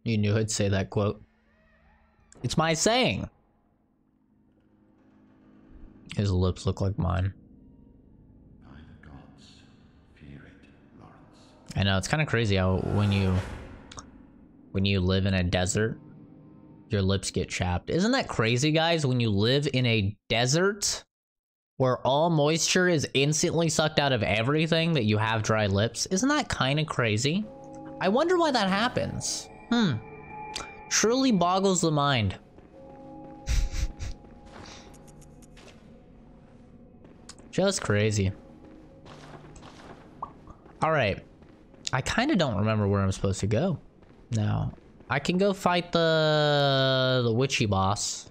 You knew I'd say that quote. It's my saying. His lips look like mine. By the gods, fear it, Lawrence. I know, it's kind of crazy how when you live in a desert, your lips get chapped. Isn't that crazy, guys? When you live in a desert where all moisture is instantly sucked out of everything, that you have dry lips. Isn't that kind of crazy? I wonder why that happens. Truly boggles the mind. Just crazy. Alright. I kind of don't remember where I'm supposed to go now. I can go fight the witchy boss.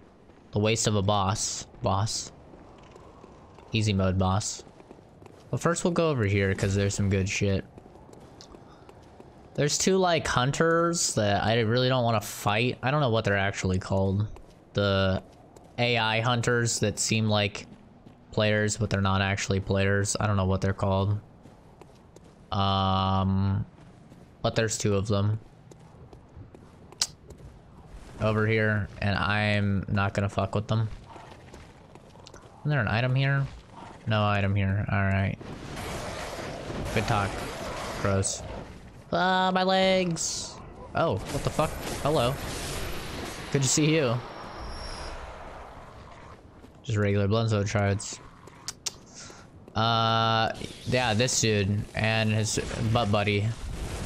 The waste of a boss. Easy mode boss. But first we'll go over here because there's some good shit. There's two like hunters that I really don't want to fight. I don't know what they're actually called. The AI hunters that seem like players, but they're not actually players. I don't know what they're called. But there's two of them over here, and I'm not gonna fuck with them. Isn't there an item here? No item here. Alright. Good talk. Gross. Ah, my legs! Oh, what the fuck? Hello. Good to see you. Just regular Bloodstone shards. Yeah, this dude and his butt buddy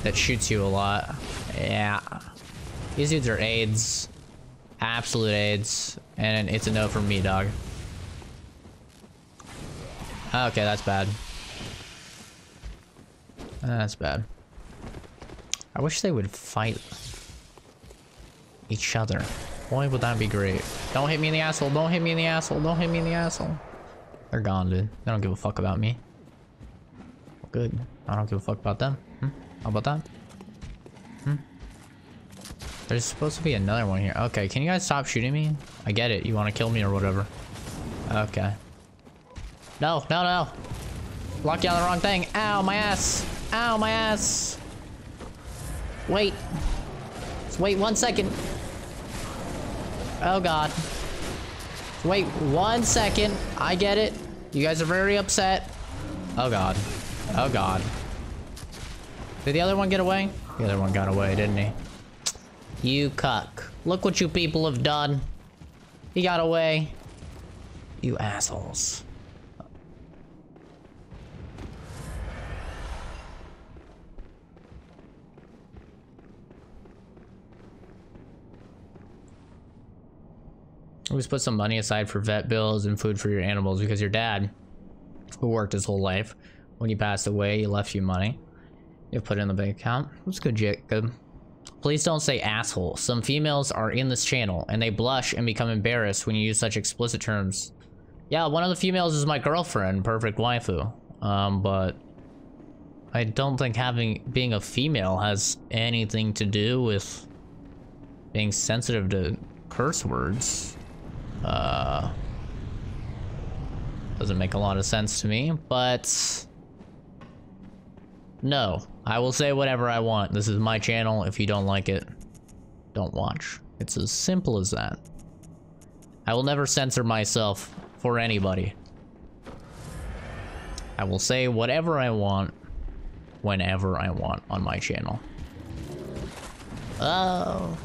that shoots you a lot. Yeah. These dudes are AIDS. Absolute AIDS. And it's a no from me, dog. Okay, that's bad. That's bad. I wish they would fight each other. Boy, would that be great. Don't hit me in the asshole. Don't hit me in the asshole. Don't hit me in the asshole. They're gone, dude. They don't give a fuck about me. Good. I don't give a fuck about them. How about that? There's supposed to be another one here. Okay, can you guys stop shooting me? I get it. You want to kill me or whatever. Okay. No, no, no. Lock you on the wrong thing. Ow, my ass. Ow, my ass. Wait. Just wait 1 second. Oh, God. Wait 1 second. I get it. You guys are very upset. Oh, God. Oh, God. Did the other one get away? The other one got away, didn't he? You cuck. Look what you people have done. He got away. You assholes. Always put some money aside for vet bills and food for your animals because your dad, who worked his whole life, when he passed away, he left you money. You put it in the bank account. That's good, Jacob. Please don't say asshole. Some females are in this channel and they blush and become embarrassed when you use such explicit terms. Yeah, one of the females is my girlfriend, perfect waifu. But I don't think being a female has anything to do with being sensitive to curse words. Doesn't make a lot of sense to me, but no, I will say whatever I want. This is my channel. If you don't like it, don't watch. It's as simple as that. I will never censor myself for anybody. I will say whatever I want, whenever I want on my channel. Oh,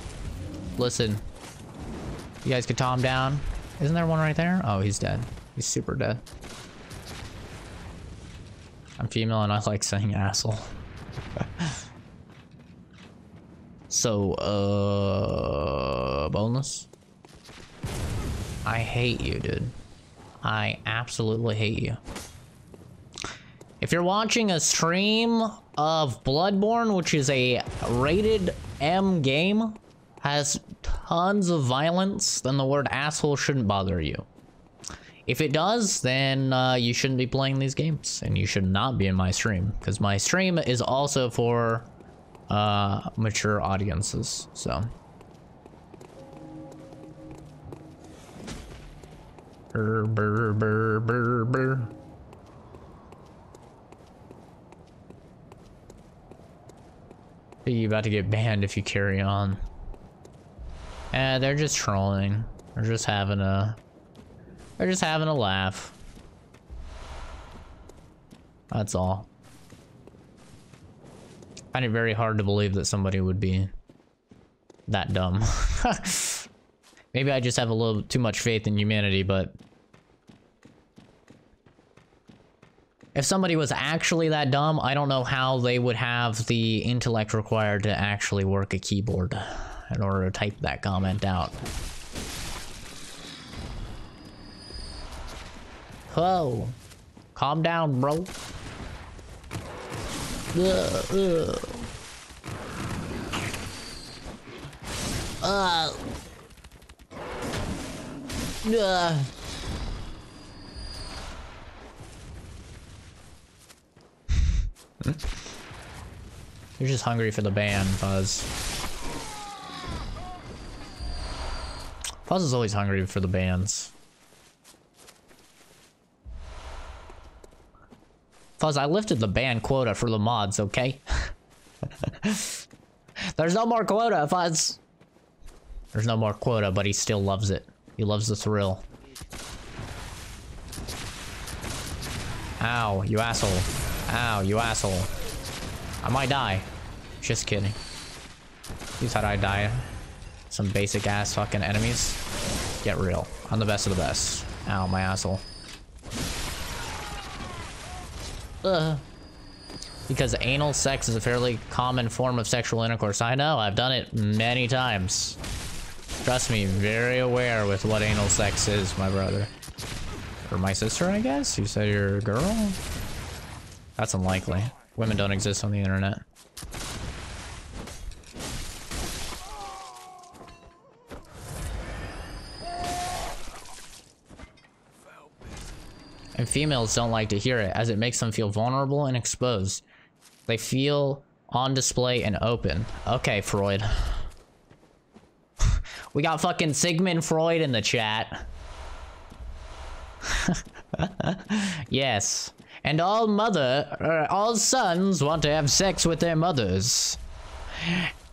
listen. You guys could calm down. Isn't there one right there? Oh, he's dead. He's super dead. I'm female and I like saying asshole. So, boneless? I hate you, dude. I absolutely hate you. If you're watching a stream of Bloodborne, which is a rated M game, has tons of violence, then the word asshole shouldn't bother you. If it does, then you shouldn't be playing these games, and you should not be in my stream, because my stream is also for mature audiences, so. Brr, brr, brr, brr, brr. You're about to get banned if you carry on. They're just trolling. They're just having a laugh. That's all. I find it very hard to believe that somebody would be that dumb. Maybe I just have a little too much faith in humanity, but if somebody was actually that dumb, I don't know how they would have the intellect required to actually work a keyboard in order to type that comment out. Whoa. Calm down, bro. You're just hungry for the ban, Fuzz. Fuzz is always hungry for the bans. Fuzz, I lifted the ban quota for the mods, okay? There's no more quota, Fuzz. There's no more quota, but he still loves it. He loves the thrill. Ow, you asshole. Ow, you asshole. I might die. Just kidding. You thought I'd die. Some basic ass fucking enemies. Get real. I'm the best of the best. Ow, my asshole. Because anal sex is a fairly common form of sexual intercourse. I know, I've done it many times. Trust me, very aware with what anal sex is, my brother. Or my sister, I guess? You said you're a girl? That's unlikely. Women don't exist on the internet. And females don't like to hear it, as it makes them feel vulnerable and exposed. They feel on display and open. Okay, Freud. We got fucking Sigmund Freud in the chat. Yes. And all sons want to have sex with their mothers.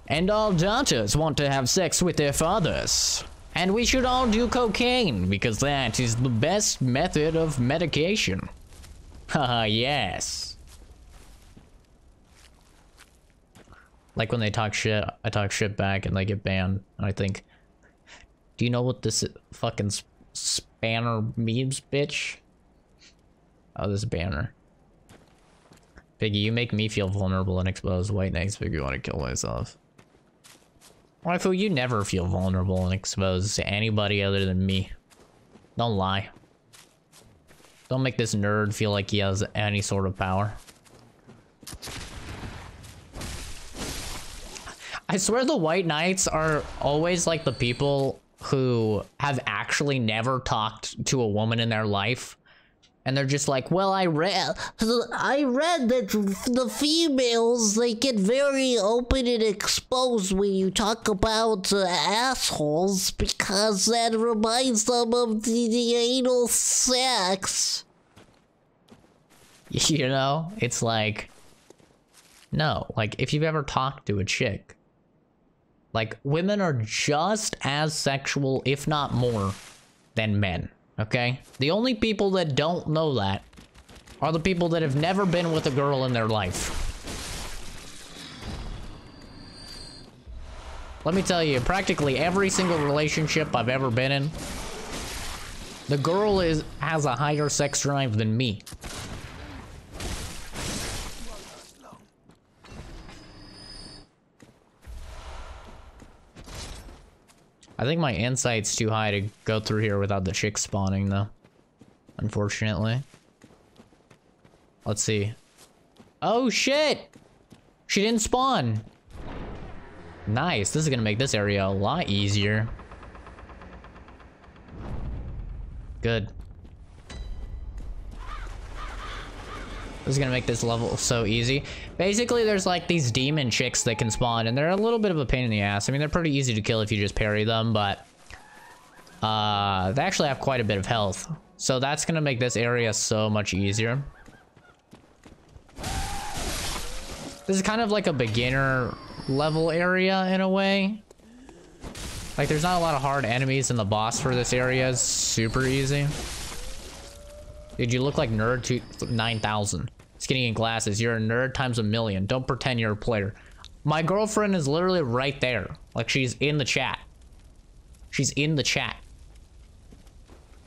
And all daughters want to have sex with their fathers. And we should all do cocaine, because that is the best method of medication. Haha, yes. Like when they talk shit, I talk shit back and they get banned. And I think, do you know what this fucking spanner means, bitch? Oh, this banner. Piggy, you make me feel vulnerable and exposed. White next, Piggy, want to kill myself. Waifu, you never feel vulnerable and exposed to anybody other than me. Don't lie. Don't make this nerd feel like he has any sort of power. I swear the White Knights are always like the people who have actually never talked to a woman in their life. And they're just like, well, I read that the females, they get very open and exposed when you talk about assholes, because that reminds them of the anal sex. You know? It's like, no. Like, if you've ever talked to a chick, like, women are just as sexual, if not more, than men. Okay? The only people that don't know that are the people that have never been with a girl in their life. Let me tell you, practically every single relationship I've ever been in, the girl has a higher sex drive than me. I think my insight's too high to go through here without the chick spawning, though. Unfortunately. Let's see. Oh, shit! She didn't spawn. Nice. This is gonna make this area a lot easier. Good. This is gonna make this level so easy. Basically, there's like these demon chicks that can spawn, and they're a little bit of a pain in the ass. I mean, they're pretty easy to kill if you just parry them, but they actually have quite a bit of health. So that's gonna make this area so much easier. This is kind of like a beginner level area in a way. Like, there's not a lot of hard enemies, and the boss for this area is super easy. Dude, you look like nerd to 9,000. Skinny and glasses. You're a nerd times a million. Don't pretend you're a player. My girlfriend is literally right there. Like, she's in the chat. She's in the chat.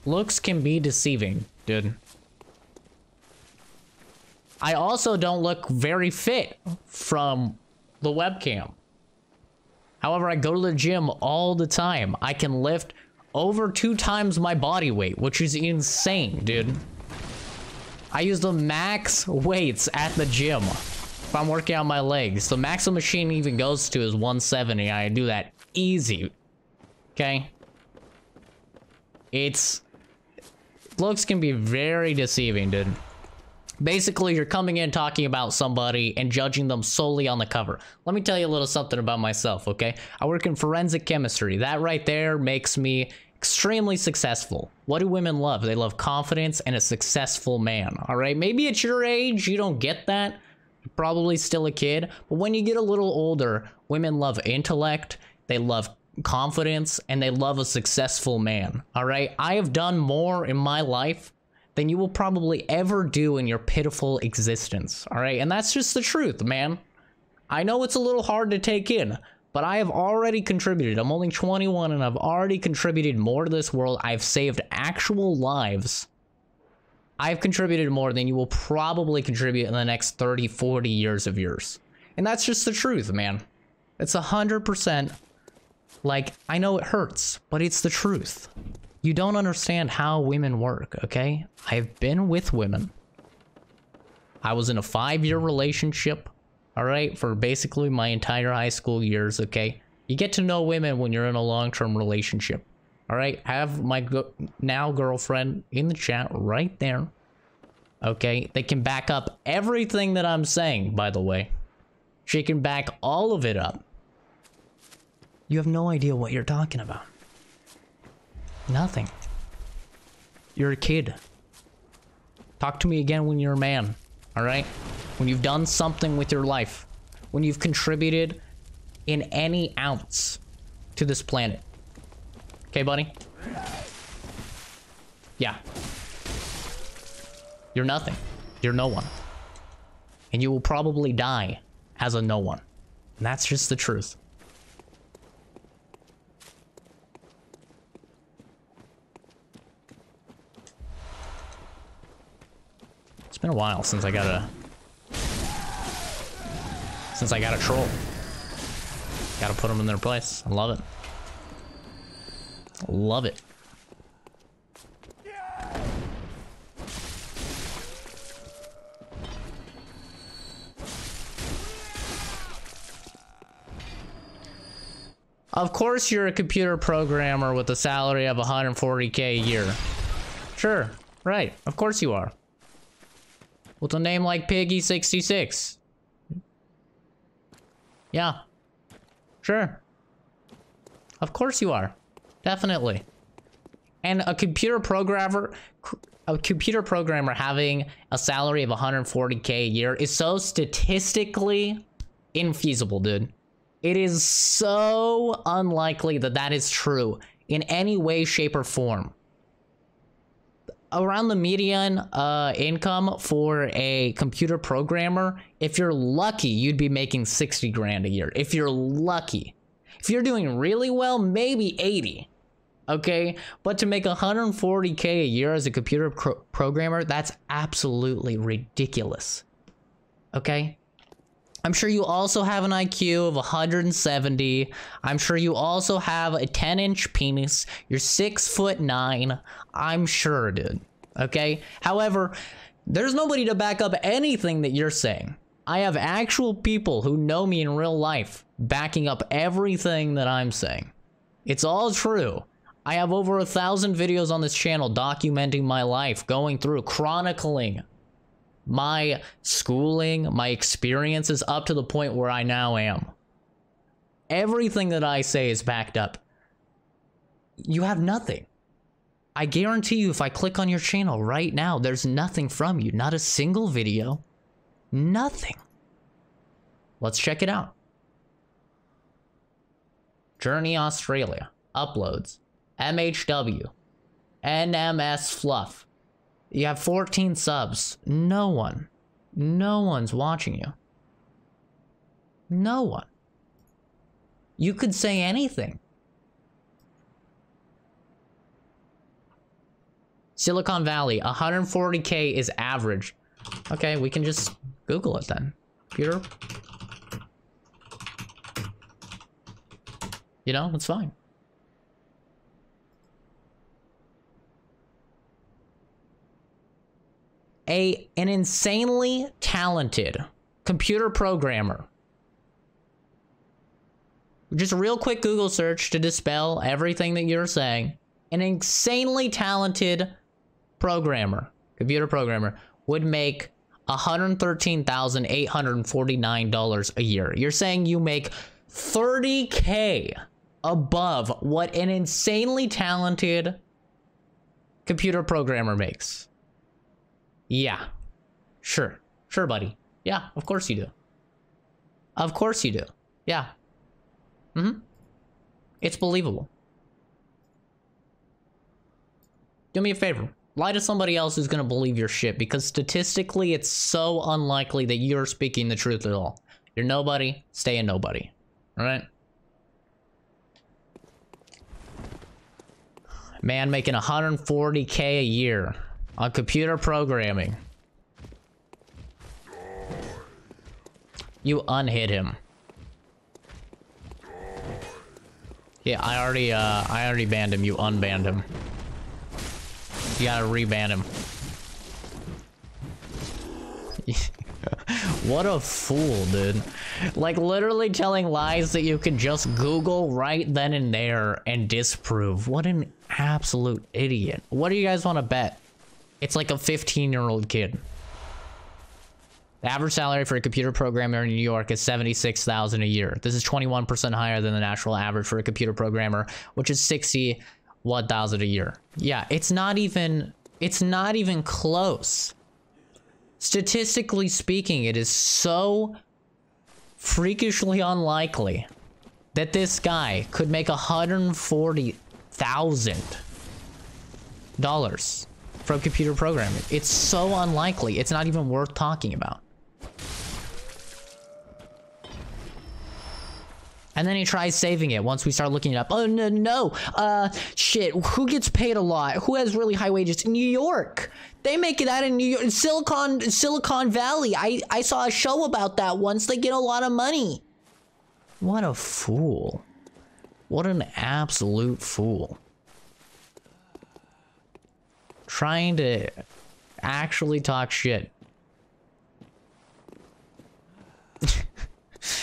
Looks can be deceiving, dude. I also don't look very fit from the webcam. However, I go to the gym all the time. I can lift over 2 times my body weight, which is insane, dude. I use the max weights at the gym if I'm working on my legs. The max the machine even goes to is 170. I do that easy. Okay? Looks can be very deceiving, dude. Basically, you're coming in talking about somebody and judging them solely on the cover. Let me tell you a little something about myself, okay? I work in forensic chemistry. That right there makes me extremely successful. What do women love? They love confidence and a successful man, all right? Maybe at your age, you don't get that. You're probably still a kid. But when you get a little older, women love intellect, they love confidence, and they love a successful man, all right? I have done more in my life than you will probably ever do in your pitiful existence, all right? And that's just the truth, man. I know it's a little hard to take in, but I have already contributed. I'm only 21 and I've already contributed more to this world. I've saved actual lives. I've contributed more than you will probably contribute in the next 30, 40 years of yours. And that's just the truth, man. It's 100%. Like, I know it hurts, but it's the truth. You don't understand how women work, okay? I've been with women. I was in a 5-year relationship, all right, for basically my entire high school years, okay? You get to know women when you're in a long-term relationship, all right? I have my now girlfriend in the chat right there, okay? They can back up everything that I'm saying, by the way. She can back all of it up. You have no idea what you're talking about. Nothing. You're a kid. Talk to me again when you're a man, all right? When you've done something with your life. When you've contributed in any ounce to this planet. Okay, buddy? Yeah. You're nothing. You're no one. And you will probably die as a no one. And that's just the truth. It's been a while since I got a troll. Gotta put them in their place. I love it. Love it. Of course you're a computer programmer with a salary of 140K a year. Sure, right. Of course you are. With a name like Piggy66. Yeah. Sure. Of course you are. Definitely. And a computer programmer having a salary of 140K a year is so statistically infeasible, dude. It is so unlikely that that is true in any way, shape, or form. Around the median income for a computer programmer, if you're lucky, you'd be making 60 grand a year. If you're lucky. If you're doing really well, maybe 80. Okay? But to make 140K a year as a computer programmer, that's absolutely ridiculous. Okay? I'm sure you also have an IQ of 170. I'm sure you also have a 10-inch penis. You're 6'9". I'm sure, dude. Okay? However, there's nobody to back up anything that you're saying. I have actual people who know me in real life backing up everything that I'm saying. It's all true. I have over 1,000 videos on this channel documenting my life, going through, chronicling my schooling, my experiences up to the point where I now am. Everything that I say is backed up. You have nothing. I guarantee you if I click on your channel right now, there's nothing from you. Not a single video. Nothing. Let's check it out. Journey Australia. Uploads. MHW. NMS Fluff. You have 14 subs. No one's watching you. No one. You could say anything. Silicon Valley, 140K is average. Okay, we can just Google it then. Computer. You know, it's fine. An insanely talented computer programmer. Just a real quick Google search to dispel everything that you're saying. An insanely talented programmer, computer programmer, would make $113,849 a year. You're saying you make 30K above what an insanely talented computer programmer makes. Yeah. Sure. Sure, buddy. Yeah, of course you do. Of course you do. Yeah. Mm-hmm. It's believable. Do me a favor. Lie to somebody else who's gonna believe your shit, because statistically it's so unlikely that you're speaking the truth at all. You're nobody, stay a nobody. Alright? Man making 140K a year on computer programming. You unhit him. Yeah, I already banned him. You unbanned him. You gotta reban him. What a fool, dude. Like, literally telling lies that you can just Google right then and there and disprove. What an absolute idiot. What do you guys want to bet? It's like a 15-year-old kid. The average salary for a computer programmer in New York is $76,000 a year. This is 21% higher than the national average for a computer programmer, which is $61,000 a year. Yeah, it's not even close. Statistically speaking, it is so freakishly unlikely that this guy could make $140,000 from computer programming. It's so unlikely. It's not even worth talking about. And then he tries saving it once we start looking it up. Oh, no. Shit. Who gets paid a lot? Who has really high wages? New York. They make it out in New York. Silicon Valley. I saw a show about that once. They get a lot of money. What a fool. What an absolute fool. Trying to actually talk shit.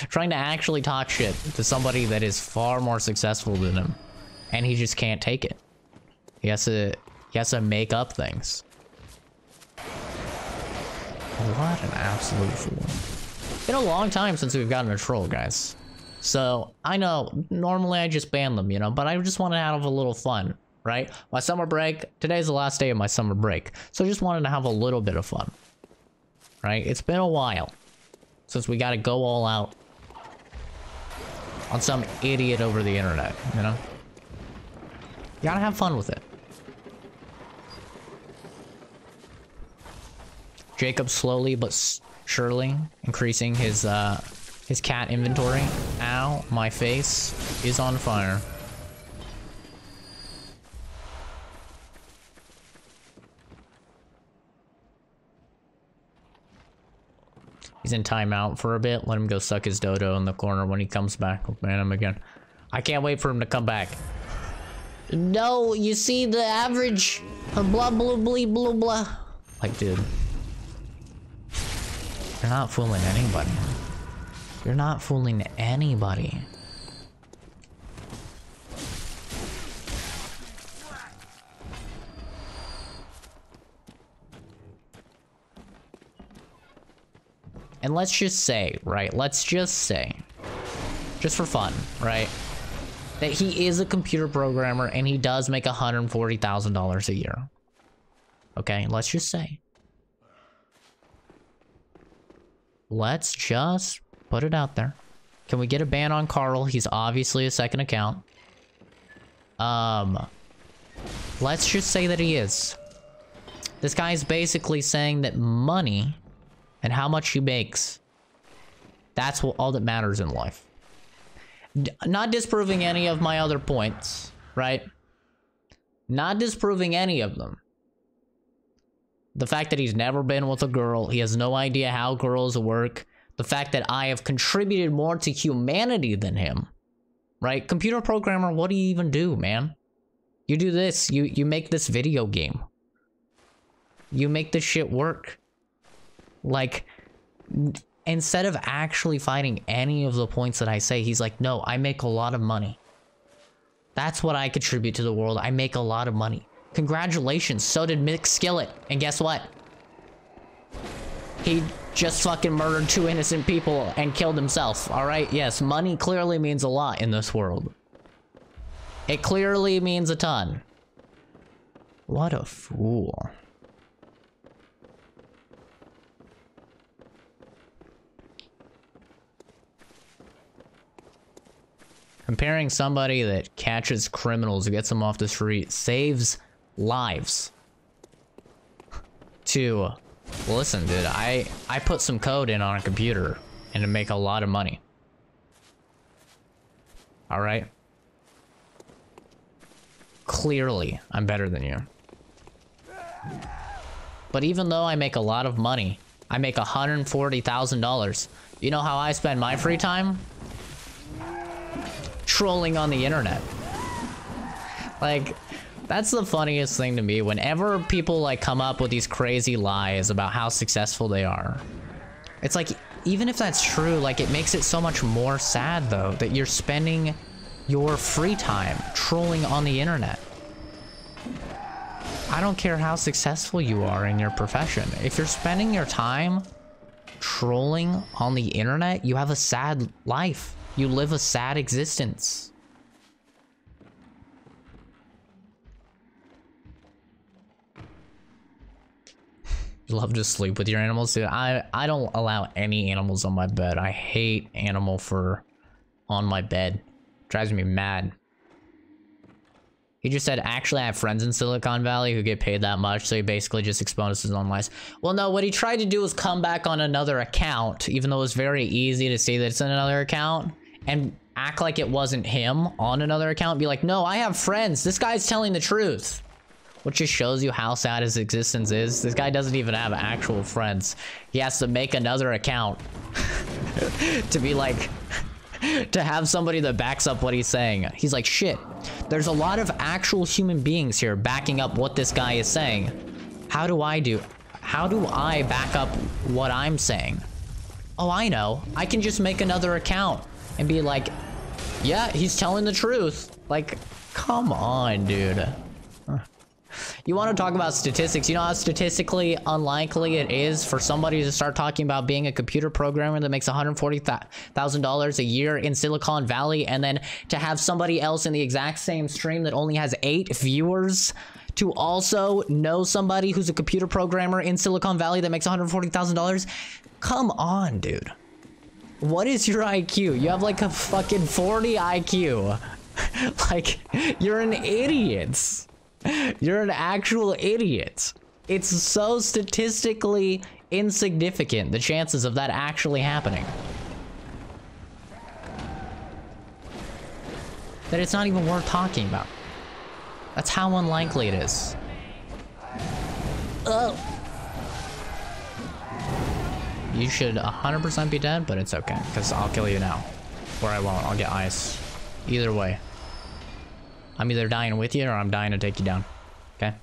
Trying to actually talk shit to somebody that is far more successful than him. And he just can't take it. He has to make up things. What an absolute fool. Been a long time since we've gotten a troll, guys. So, I know, normally I just ban them, you know, but I just want to have a little fun, right? My summer break, today's the last day of my summer break. So I just wanted to have a little bit of fun. Right? It's been a while since we gotta go all out on some idiot over the internet, you know? You gotta have fun with it. Jacob slowly but surely increasing his cat inventory. Ow, my face is on fire. He's in timeout for a bit. Let him go suck his dodo in the corner. When he comes back, we'll ban him again. I can't wait for him to come back. No, you see the average. Blah, blah, blah, blah, blah. Like, dude. You're not fooling anybody. You're not fooling anybody. And let's just say, right? Let's just say, just for fun, right? That he is a computer programmer and he does make $140,000 a year. Okay, let's just say. Let's just put it out there. Can we get a ban on Carl? He's obviously a second account. Let's just say that he is. This guy's basically saying that money and how much he makes, that's all that matters in life. Not disproving any of my other points, right? Not disproving any of them. The fact that he's never been with a girl, he has no idea how girls work. The fact that I have contributed more to humanity than him, right? Computer programmer, what do you even do, man? You do this, you make this video game. You make this shit work. Like, instead of actually fighting any of the points that I say, he's like, no, I make a lot of money. That's what I contribute to the world. I make a lot of money. Congratulations, so did Mick Skillet. And guess what? He just fucking murdered 2 innocent people and killed himself, alright? Yes, money clearly means a lot in this world. It clearly means a ton. What a fool. Comparing somebody that catches criminals, gets them off the street, saves lives to, well, listen, dude, I put some code in on a computer and to make a lot of money. All right? Clearly, I'm better than you. But even though I make a lot of money, I make $140,000. You know how I spend my free time? Trolling on the internet. Like, that's the funniest thing to me. Whenever people like come up with these crazy lies about how successful they are, it's like, even if that's true, like, it makes it so much more sad though that you're spending your free time trolling on the internet. I don't care how successful you are in your profession. If you're spending your time trolling on the internet, you have a sad life. You live a sad existence. You love to sleep with your animals, dude. I don't allow any animals on my bed. I hate animal fur on my bed. Drives me mad. He just said, actually, I have friends in Silicon Valley who get paid that much, so he basically just exposes his own lies. Well, no, what he tried to do was come back on another account, even though it was very easy to say that it's in another account, and act like it wasn't him on another account. Be like, no, I have friends. This guy's telling the truth. Which just shows you how sad his existence is. This guy doesn't even have actual friends. He has to make another account to be like, to have somebody that backs up what he's saying. He's like, shit, there's a lot of actual human beings here backing up what this guy is saying. How do I back up what I'm saying? Oh, I know. I can just make another account and be like, yeah, he's telling the truth. Like, come on, dude. You want to talk about statistics? You know how statistically unlikely it is for somebody to start talking about being a computer programmer that makes $140,000 a year in Silicon Valley, and then to have somebody else in the exact same stream that only has 8 viewers to also know somebody who's a computer programmer in Silicon Valley that makes $140,000? Come on, dude. What is your IQ? You have like a fucking 40 IQ. Like, you're an idiot. You're an actual idiot. It's so statistically insignificant, the chances of that actually happening, that it's not even worth talking about. That's how unlikely it is. Oh. You should 100% be dead, but it's okay, because I'll kill you now. Or I won't, I'll get ice. Either way. I'm either dying with you or I'm dying to take you down. Okay?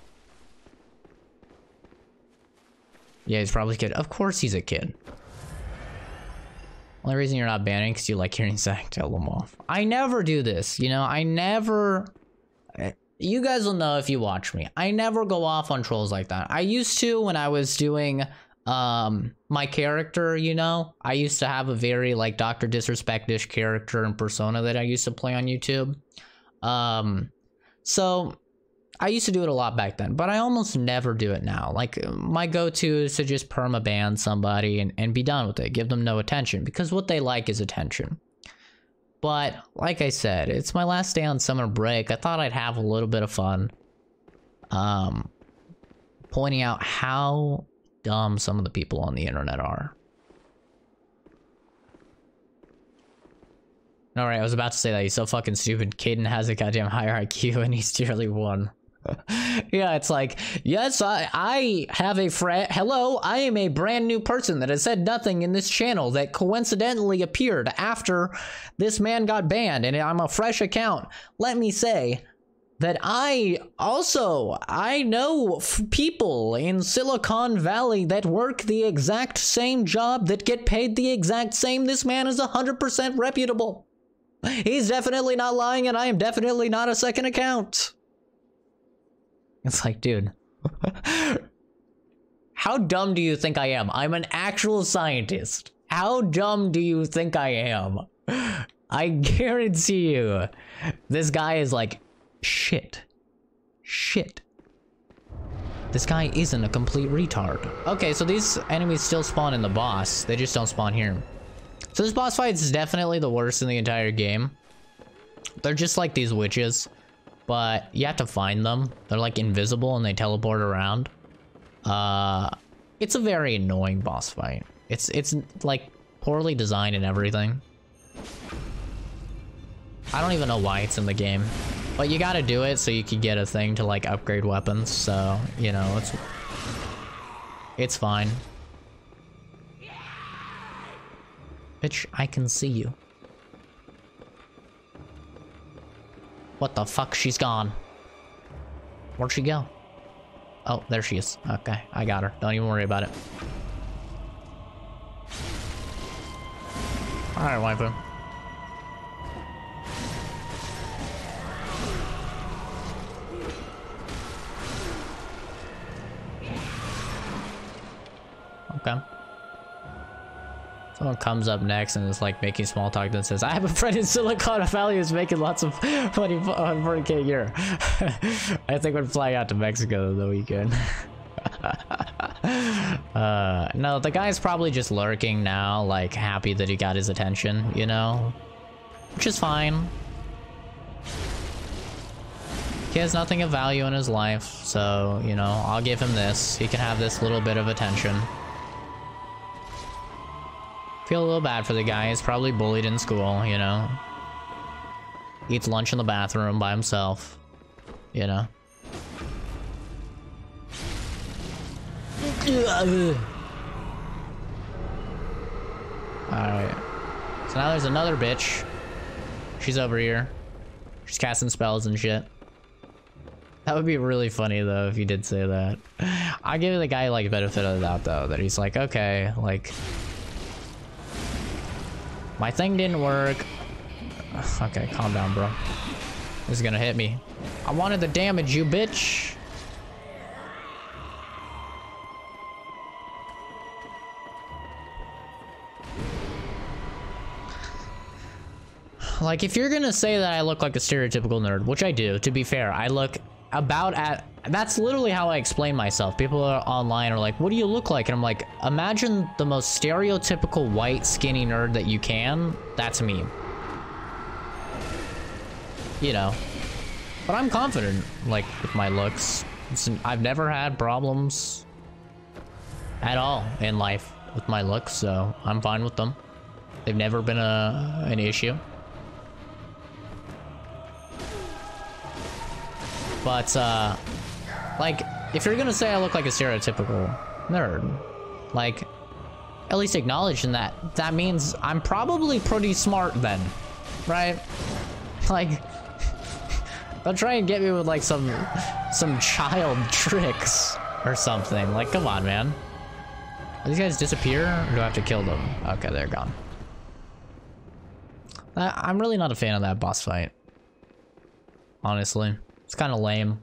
Yeah, he's probably a kid. Of course he's a kid. Only reason you're not banning because you like hearing Zach tell them off. I never do this, you know. I never. You guys will know if you watch me. I never go off on trolls like that. I used to when I was doing my character, you know. I used to have a very like Dr. Disrespect-ish character and persona that I used to play on YouTube. So I used to do it a lot back then, but I almost never do it now. Like my go-to is to just perma-ban somebody and be done with it. Give them no attention because what they like is attention. But like I said, it's my last day on summer break. I thought I'd have a little bit of fun pointing out how dumb some of the people on the internet are. Alright, I was about to say that he's so fucking stupid. Caden has a goddamn higher IQ and he's tier 1. Yeah, it's like, yes, I have a friend. Hello, I am a brand new person that has said nothing in this channel that coincidentally appeared after this man got banned, and I'm a fresh account. Let me say that I know people in Silicon Valley that work the exact same job that get paid the exact same. This man is 100% reputable. He's definitely not lying, and I am definitely not a second account. It's like, dude, how dumb do you think I am? I'm an actual scientist. How dumb do you think I am? I guarantee you, this guy is like, shit. This guy isn't a complete retard. Okay, so these enemies still spawn in the boss. They just don't spawn here. So this boss fight is definitely the worst in the entire game. They're just like these witches. But you have to find them. They're like invisible and they teleport around. It's a very annoying boss fight. It's like poorly designed and everything. I don't even know why it's in the game. But you gotta do it so you can get a thing to like upgrade weapons. So, you know, it's fine. Bitch, I can see you. What the fuck? She's gone. Where'd she go? Oh, there she is. Okay, I got her. Don't even worry about it. Alright, waifu. Okay. Someone comes up next and is like making small talk and says, I have a friend in Silicon Valley who's making lots of money on 40K a year. I think we're flying out to Mexico the weekend. No, the guy's probably just lurking now, like happy that he got his attention, you know? Which is fine. He has nothing of value in his life, so, you know, I'll give him this. He can have this little bit of attention. Feel a little bad for the guy. He's probably bullied in school, you know. Eats lunch in the bathroom by himself, you know. Alright. So now there's another bitch. She's over here. She's casting spells and shit. That would be really funny though if you did say that. I give the guy like benefit of the doubt though, that he's like, okay, like my thing didn't work. Okay, calm down, bro. This is gonna hit me. I wanted to damage you, bitch. Like, if you're gonna say that I look like a stereotypical nerd, which I do, to be fair, I look about at... That's literally how I explain myself. People are online are like, what do you look like? And I'm like, imagine the most stereotypical white skinny nerd that you can. That's me. You know. But I'm confident, like, with my looks. I've never had problems at all in life with my looks, so I'm fine with them. They've never been an issue. But, like, if you're gonna say I look like a stereotypical nerd, like, at least acknowledge in that. That means I'm probably pretty smart then, right? Like, don't try and get me with, like, some child tricks or something. Like, come on, man. Do these guys disappear, or do I have to kill them? Okay, they're gone. I'm really not a fan of that boss fight. Honestly. It's kind of lame.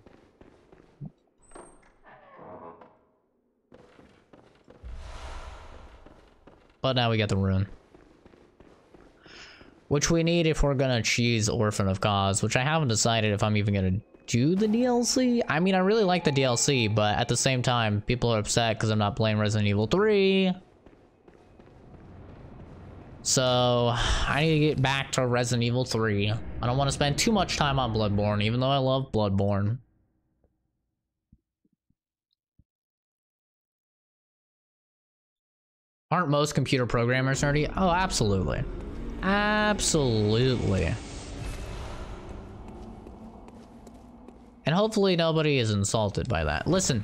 But now we got the rune. Which we need if we're gonna cheese Orphan of Cause, which I haven't decided if I'm even gonna do the DLC. I mean, I really like the DLC, but at the same time, people are upset because I'm not playing Resident Evil 3. So, I need to get back to Resident Evil 3. I don't want to spend too much time on Bloodborne, even though I love Bloodborne. Aren't most computer programmers nerdy? Oh, absolutely. Absolutely. And hopefully nobody is insulted by that. Listen,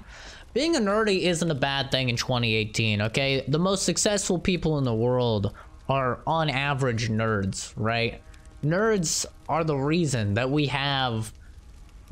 being a nerdy isn't a bad thing in 2018, okay? The most successful people in the world are on average nerds, right? Nerds are the reason that we have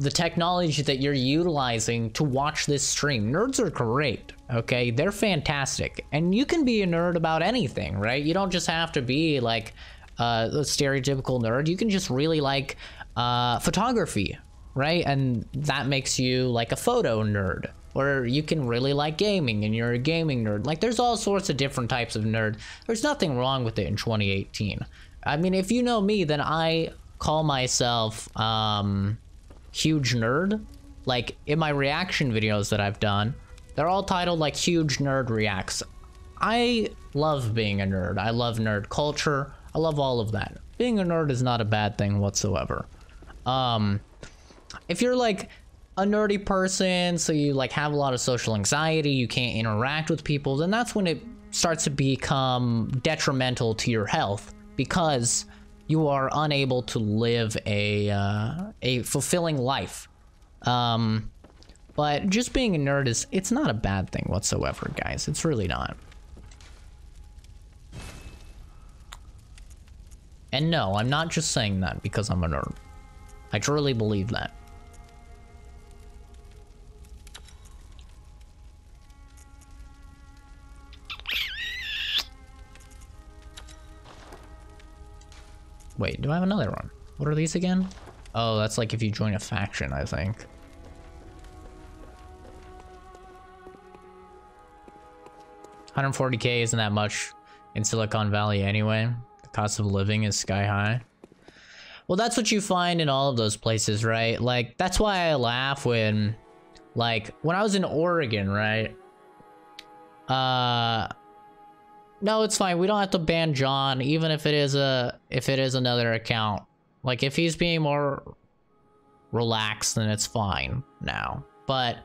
the technology that you're utilizing to watch this stream. Nerds are great, okay? They're fantastic. And you can be a nerd about anything, right? You don't just have to be like a stereotypical nerd. You can just really like photography, right? And that makes you like a photo nerd. Or you can really like gaming and you're a gaming nerd. Like, there's all sorts of different types of nerd. There's nothing wrong with it in 2018. I mean, if you know me, then I call myself huge nerd. Like, in my reaction videos that I've done, they're all titled like huge nerd reacts. I love being a nerd. I love nerd culture. I love all of that. Being a nerd is not a bad thing whatsoever. If you're like a nerdy person, so you like have a lot of social anxiety, you can't interact with people, then that's when it starts to become detrimental to your health, because you are unable to live a fulfilling life. But just being a nerd it's not a bad thing whatsoever, guys. It's really not. And no, I'm not just saying that because I'm a nerd. I truly believe that. Wait, do I have another one? What are these again? Oh, that's like if you join a faction, I think. $140K isn't that much in Silicon Valley anyway. The cost of living is sky high. Well, that's what you find in all of those places, right? Like, that's why I laugh when, like, when I was in Oregon, right? No, it's fine. We don't have to ban John, even if it is another account. Like, if he's being more relaxed, then it's fine now. But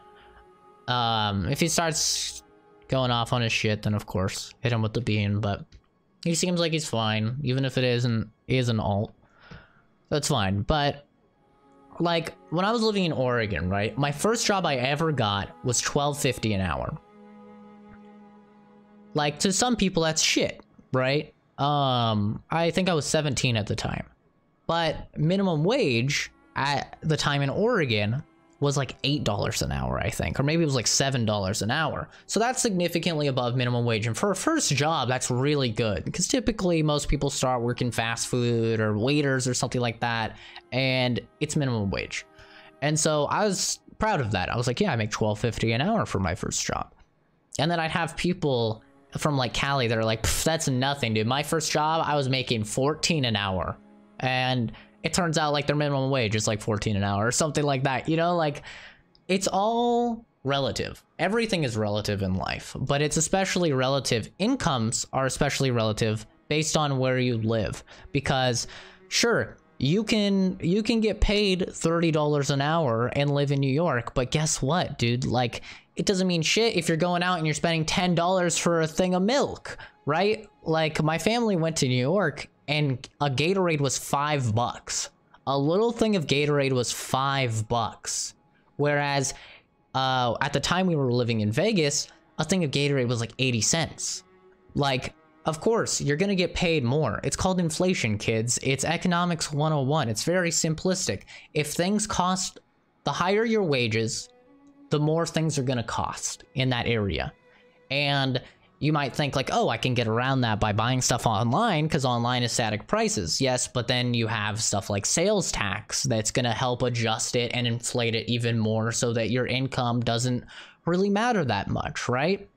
if he starts going off on his shit, then of course hit him with the bean. But he seems like he's fine, even if it is an alt. That's fine. But like, when I was living in Oregon, right? My first job I ever got was $12.50 an hour. Like, to some people, that's shit, right? I think I was 17 at the time. But minimum wage at the time in Oregon was like $8 an hour, I think. Or maybe it was like $7 an hour. So that's significantly above minimum wage. And for a first job, that's really good. Because typically, most people start working fast food or waiters or something like that. And it's minimum wage. And so I was proud of that. I was like, yeah, I make $12.50 an hour for my first job. And then I'd have people from like Cali that are like, that's nothing, dude. My first job, I was making $14 an hour. And it turns out like their minimum wage is like $14 an hour or something like that. You know, like, it's all relative. Everything is relative in life, but it's especially relative. Incomes are especially relative based on where you live, because sure, you can get paid $30 an hour and live in New York, but guess what, dude? Like, it doesn't mean shit if you're going out and you're spending $10 for a thing of milk, right? Like, my family went to New York and a Gatorade was $5. A little thing of Gatorade was $5. Whereas, at the time we were living in Vegas, a thing of Gatorade was like 80 cents. Like, of course, you're gonna get paid more. It's called inflation, kids. It's economics 101. It's very simplistic. If things cost, the higher your wages, the more things are gonna cost in that area. And You might think like, oh, I can get around that by buying stuff online because online is static prices. Yes, but then you have stuff like sales tax that's going to help adjust it and inflate it even more so that your income doesn't really matter that much, right?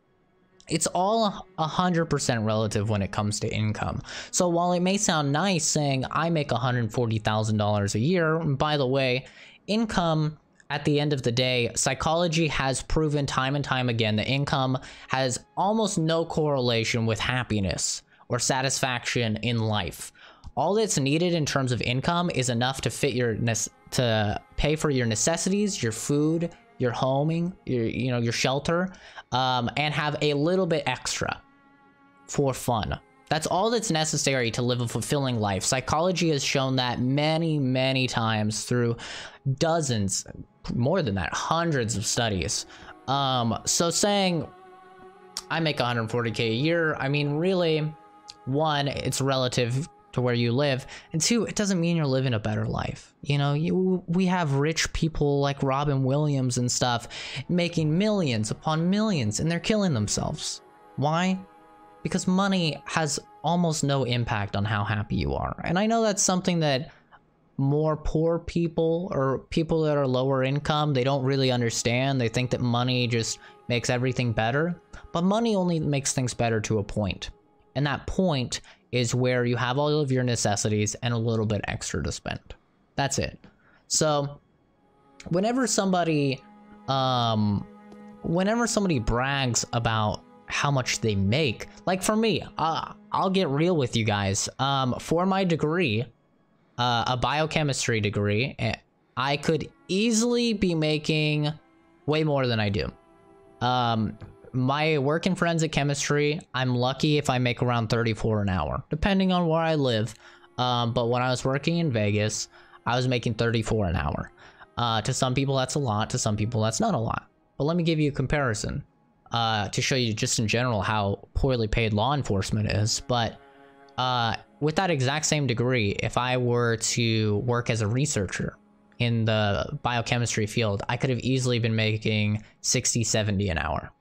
It's all 100% relative when it comes to income. So while it may sound nice saying I make $140,000 a year, and by the way, income at the end of the day, psychology has proven time and time again that income has almost no correlation with happiness or satisfaction in life. All that's needed in terms of income is enough to to pay for your necessities, your food, your homing, your shelter, and have a little bit extra for fun. That's all that's necessary to live a fulfilling life. Psychology has shown that many, many times through dozens, more than that, hundreds of studies. So saying I make 140K a year, I mean, really, one, it's relative to where you live, and two, it doesn't mean you're living a better life. We have rich people like Robin Williams and stuff making millions upon millions, and they're killing themselves. Why? Because money has almost no impact on how happy you are. And I know that's something that more poor people or people that are lower income, they don't really understand. They think that money just makes everything better, but money only makes things better to a point. And that point is where you have all of your necessities and a little bit extra to spend. That's it. So whenever somebody brags about how much they make, like for me, I'll get real with you guys. For my degree, a biochemistry degree, I could easily be making way more than I do. My work in forensic chemistry, I'm lucky if I make around 34 an hour, depending on where I live. But when I was working in Vegas, I was making 34 an hour. To some people, that's a lot. To some people, that's not a lot. But let me give you a comparison to show you just in general how poorly paid law enforcement is. But with that exact same degree, if I were to work as a researcher in the biochemistry field, I could have easily been making 60, 70 an hour.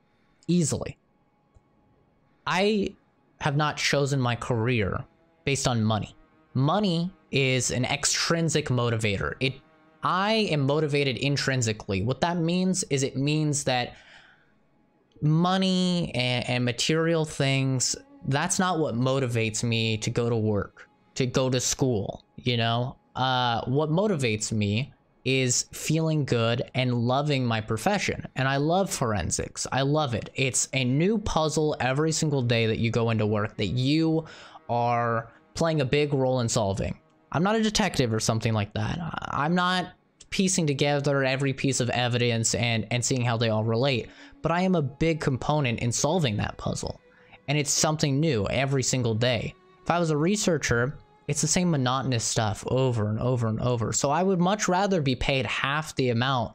Easily. I have not chosen my career based on money. Money is an extrinsic motivator. I am motivated intrinsically. What that means is it means that money and material things, that's not what motivates me to go to work, to go to school, What motivates me is feeling good and loving my profession. And I love forensics. I love it. It's a new puzzle every single day that you go into work that you are playing a big role in solving. I'm not a detective or something like that. I'm not piecing together every piece of evidence and seeing how they all relate, but I am a big component in solving that puzzle. And it's something new every single day. If I was a researcher, it's the same monotonous stuff over and over and over. So I would much rather be paid half the amount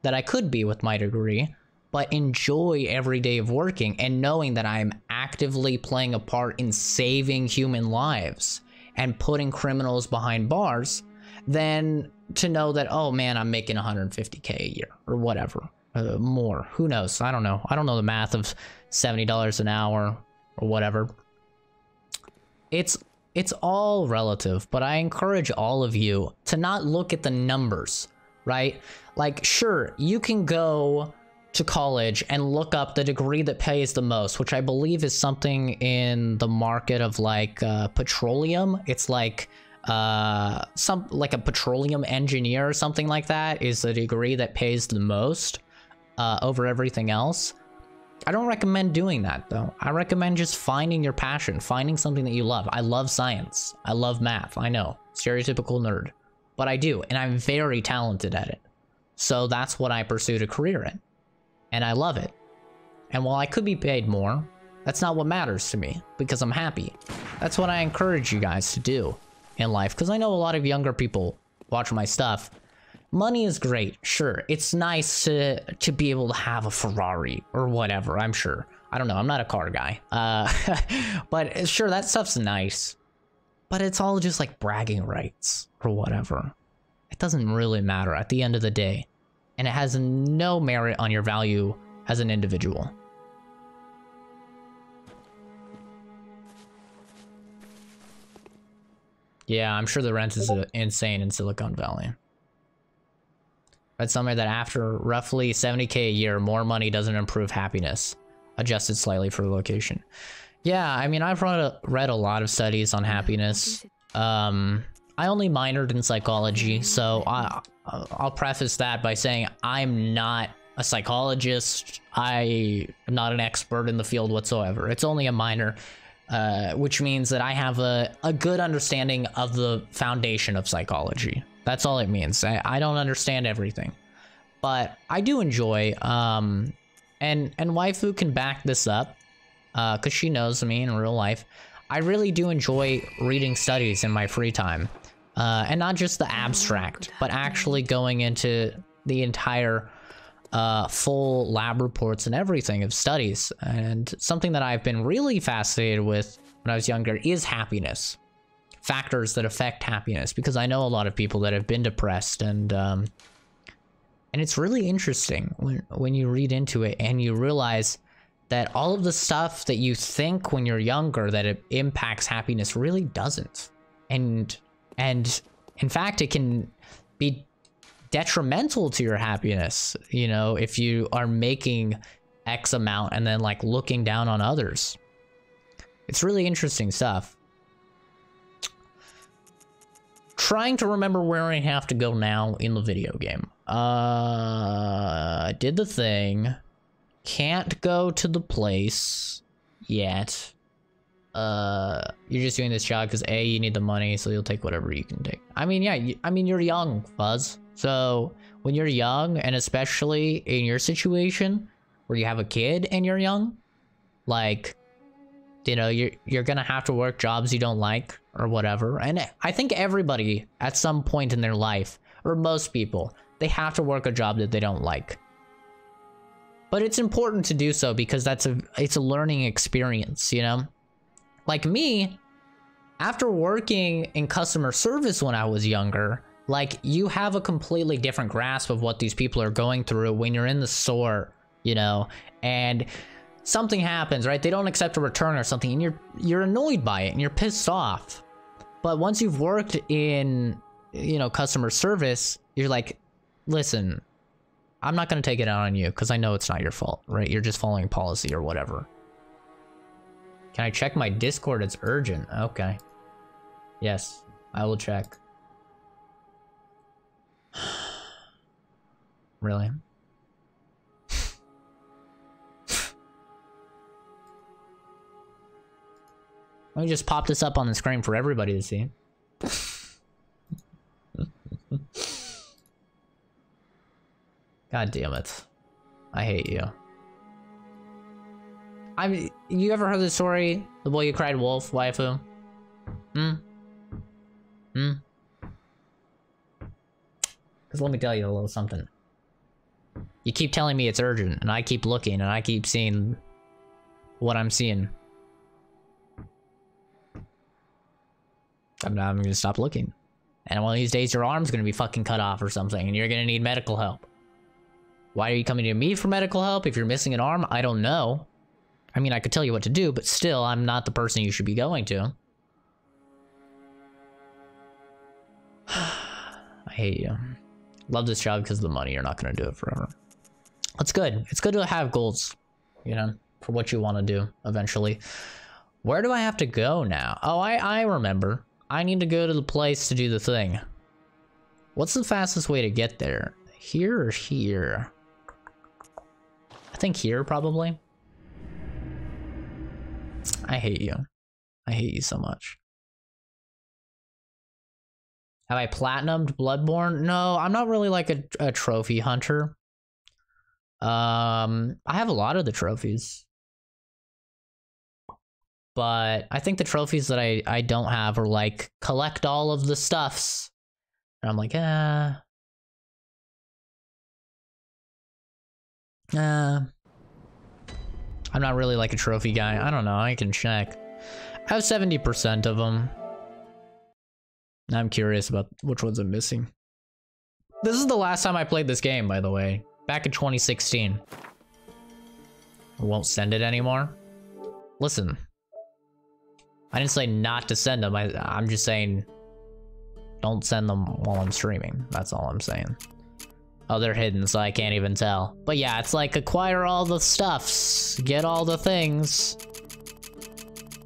that I could be with my degree, but enjoy every day of working and knowing that I'm actively playing a part in saving human lives and putting criminals behind bars, than to know that, oh man, I'm making 150K a year or whatever, more. Who knows? I don't know. I don't know the math of $70 an hour or whatever. It's all relative, but I encourage all of you to not look at the numbers, right? Like, sure, you can go to college and look up the degree that pays the most, which I believe is something in the market of like petroleum. It's like a petroleum engineer or something like that is the degree that pays the most over everything else. I don't recommend doing that though. I recommend just finding your passion, finding something that you love. I love science. I love math. I know, stereotypical nerd, but I do, and I'm very talented at it. So that's what I pursued a career in, and I love it. And while I could be paid more, that's not what matters to me because I'm happy. That's what I encourage you guys to do in life, because I know a lot of younger people watch my stuff. Money is great, sure. It's nice to be able to have a Ferrari or whatever, I'm sure. I don't know, I'm not a car guy. But sure, that stuff's nice. But it's all just like bragging rights or whatever. It doesn't really matter at the end of the day. And it has no merit on your value as an individual. Yeah, I'm sure the rent is insane in Silicon Valley. Read somewhere that after roughly 70K a year, more money doesn't improve happiness. Adjusted slightly for the location. Yeah, I mean, I've read a lot of studies on happiness. I only minored in psychology, so I'll preface that by saying I'm not a psychologist. I am not an expert in the field whatsoever. It's only a minor, which means that I have a good understanding of the foundation of psychology. That's all it means. I don't understand everything, but I do enjoy, and waifu can back this up, because she knows me in real life. I really do enjoy reading studies in my free time, and not just the abstract, but actually going into the entire full lab reports and everything of studies. And something that I've been really fascinated with when I was younger is happiness. Factors that affect happiness, because I know a lot of people that have been depressed, and it's really interesting when you read into it and you realize that all of the stuff that you think when you're younger that it impacts happiness really doesn't. And in fact, it can be detrimental to your happiness, you know, if you are making X amount and then like looking down on others. It's really interesting stuff. Trying to remember where I have to go now in the video game. I did the thing. Can't go to the place yet. You're just doing this job because A, you need the money, so you'll take whatever you can take. I mean, yeah, I mean, you're young, Fuzz. So when you're young, and especially in your situation where you have a kid and you're young, like, you know, you're gonna have to work jobs you don't like or whatever. And I think everybody at some point in their life, or most people, they have to work a job that they don't like. But it's important to do so because it's a learning experience, you know? Like me, after working in customer service when I was younger, like, you have a completely different grasp of what these people are going through when you're in the store, you know, and something happens, right? They don't accept a return or something, and you're annoyed by it and you're pissed off. But once you've worked in, you know, customer service, you're like, listen, I'm not going to take it out on you because I know it's not your fault, right? You're just following policy or whatever. Can I check my Discord? It's urgent. Okay. Yes, I will check. Really? Let me just pop this up on the screen for everybody to see. God damn it. I hate you. You ever heard the story? The boy who cried wolf, waifu? Because let me tell you a little something. You keep telling me it's urgent, and I keep looking, and I keep seeing what I'm seeing. I'm gonna stop looking. And one of these days, your arm's gonna be fucking cut off or something, and you're gonna need medical help. Why are you coming to me for medical help if you're missing an arm? I don't know. I mean, I could tell you what to do, but still, I'm not the person you should be going to. I hate you. Love this job because of the money. You're not going to do it forever. That's good. It's good to have goals, you know, for what you want to do eventually. Where do I have to go now? Oh, I remember. I need to go to the place to do the thing. What's the fastest way to get there? Here or here? I think here, probably. I hate you. I hate you so much. Have I platinumed Bloodborne? No, I'm not really like a trophy hunter. I have a lot of the trophies. But I think the trophies that I don't have are like, collect all of the stuffs. And I'm like, I'm not really like a trophy guy. I don't know, I can check. I have 70% of them. I'm curious about which ones I'm missing. This is the last time I played this game, by the way. Back in 2016. I won't send it anymore. Listen. I didn't say not to send them. I'm just saying Don't send them while I'm streaming. That's all I'm saying. Oh, they're hidden, so I can't even tell. But yeah, it's like acquire all the stuffs, get all the things.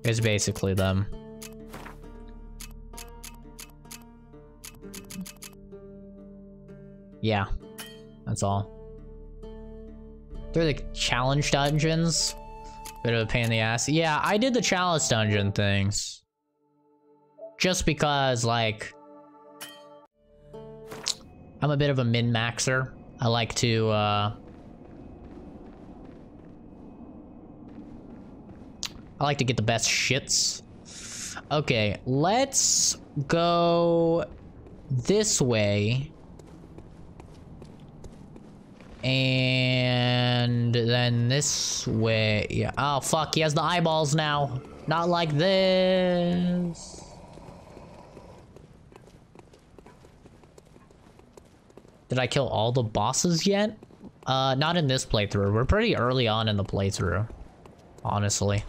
It's basically them. Yeah, that's all. They're the challenge dungeons. Bit of a pain in the ass. Yeah, I did the chalice dungeon things. Just because, like, I'm a bit of a min-maxer. I like to, I like to get the best shits. Okay, let's go this way. And then this way. Yeah. Oh, fuck. He has the eyeballs now. Not like this. Did I kill all the bosses yet? Not in this playthrough. We're pretty early on in the playthrough. Honestly.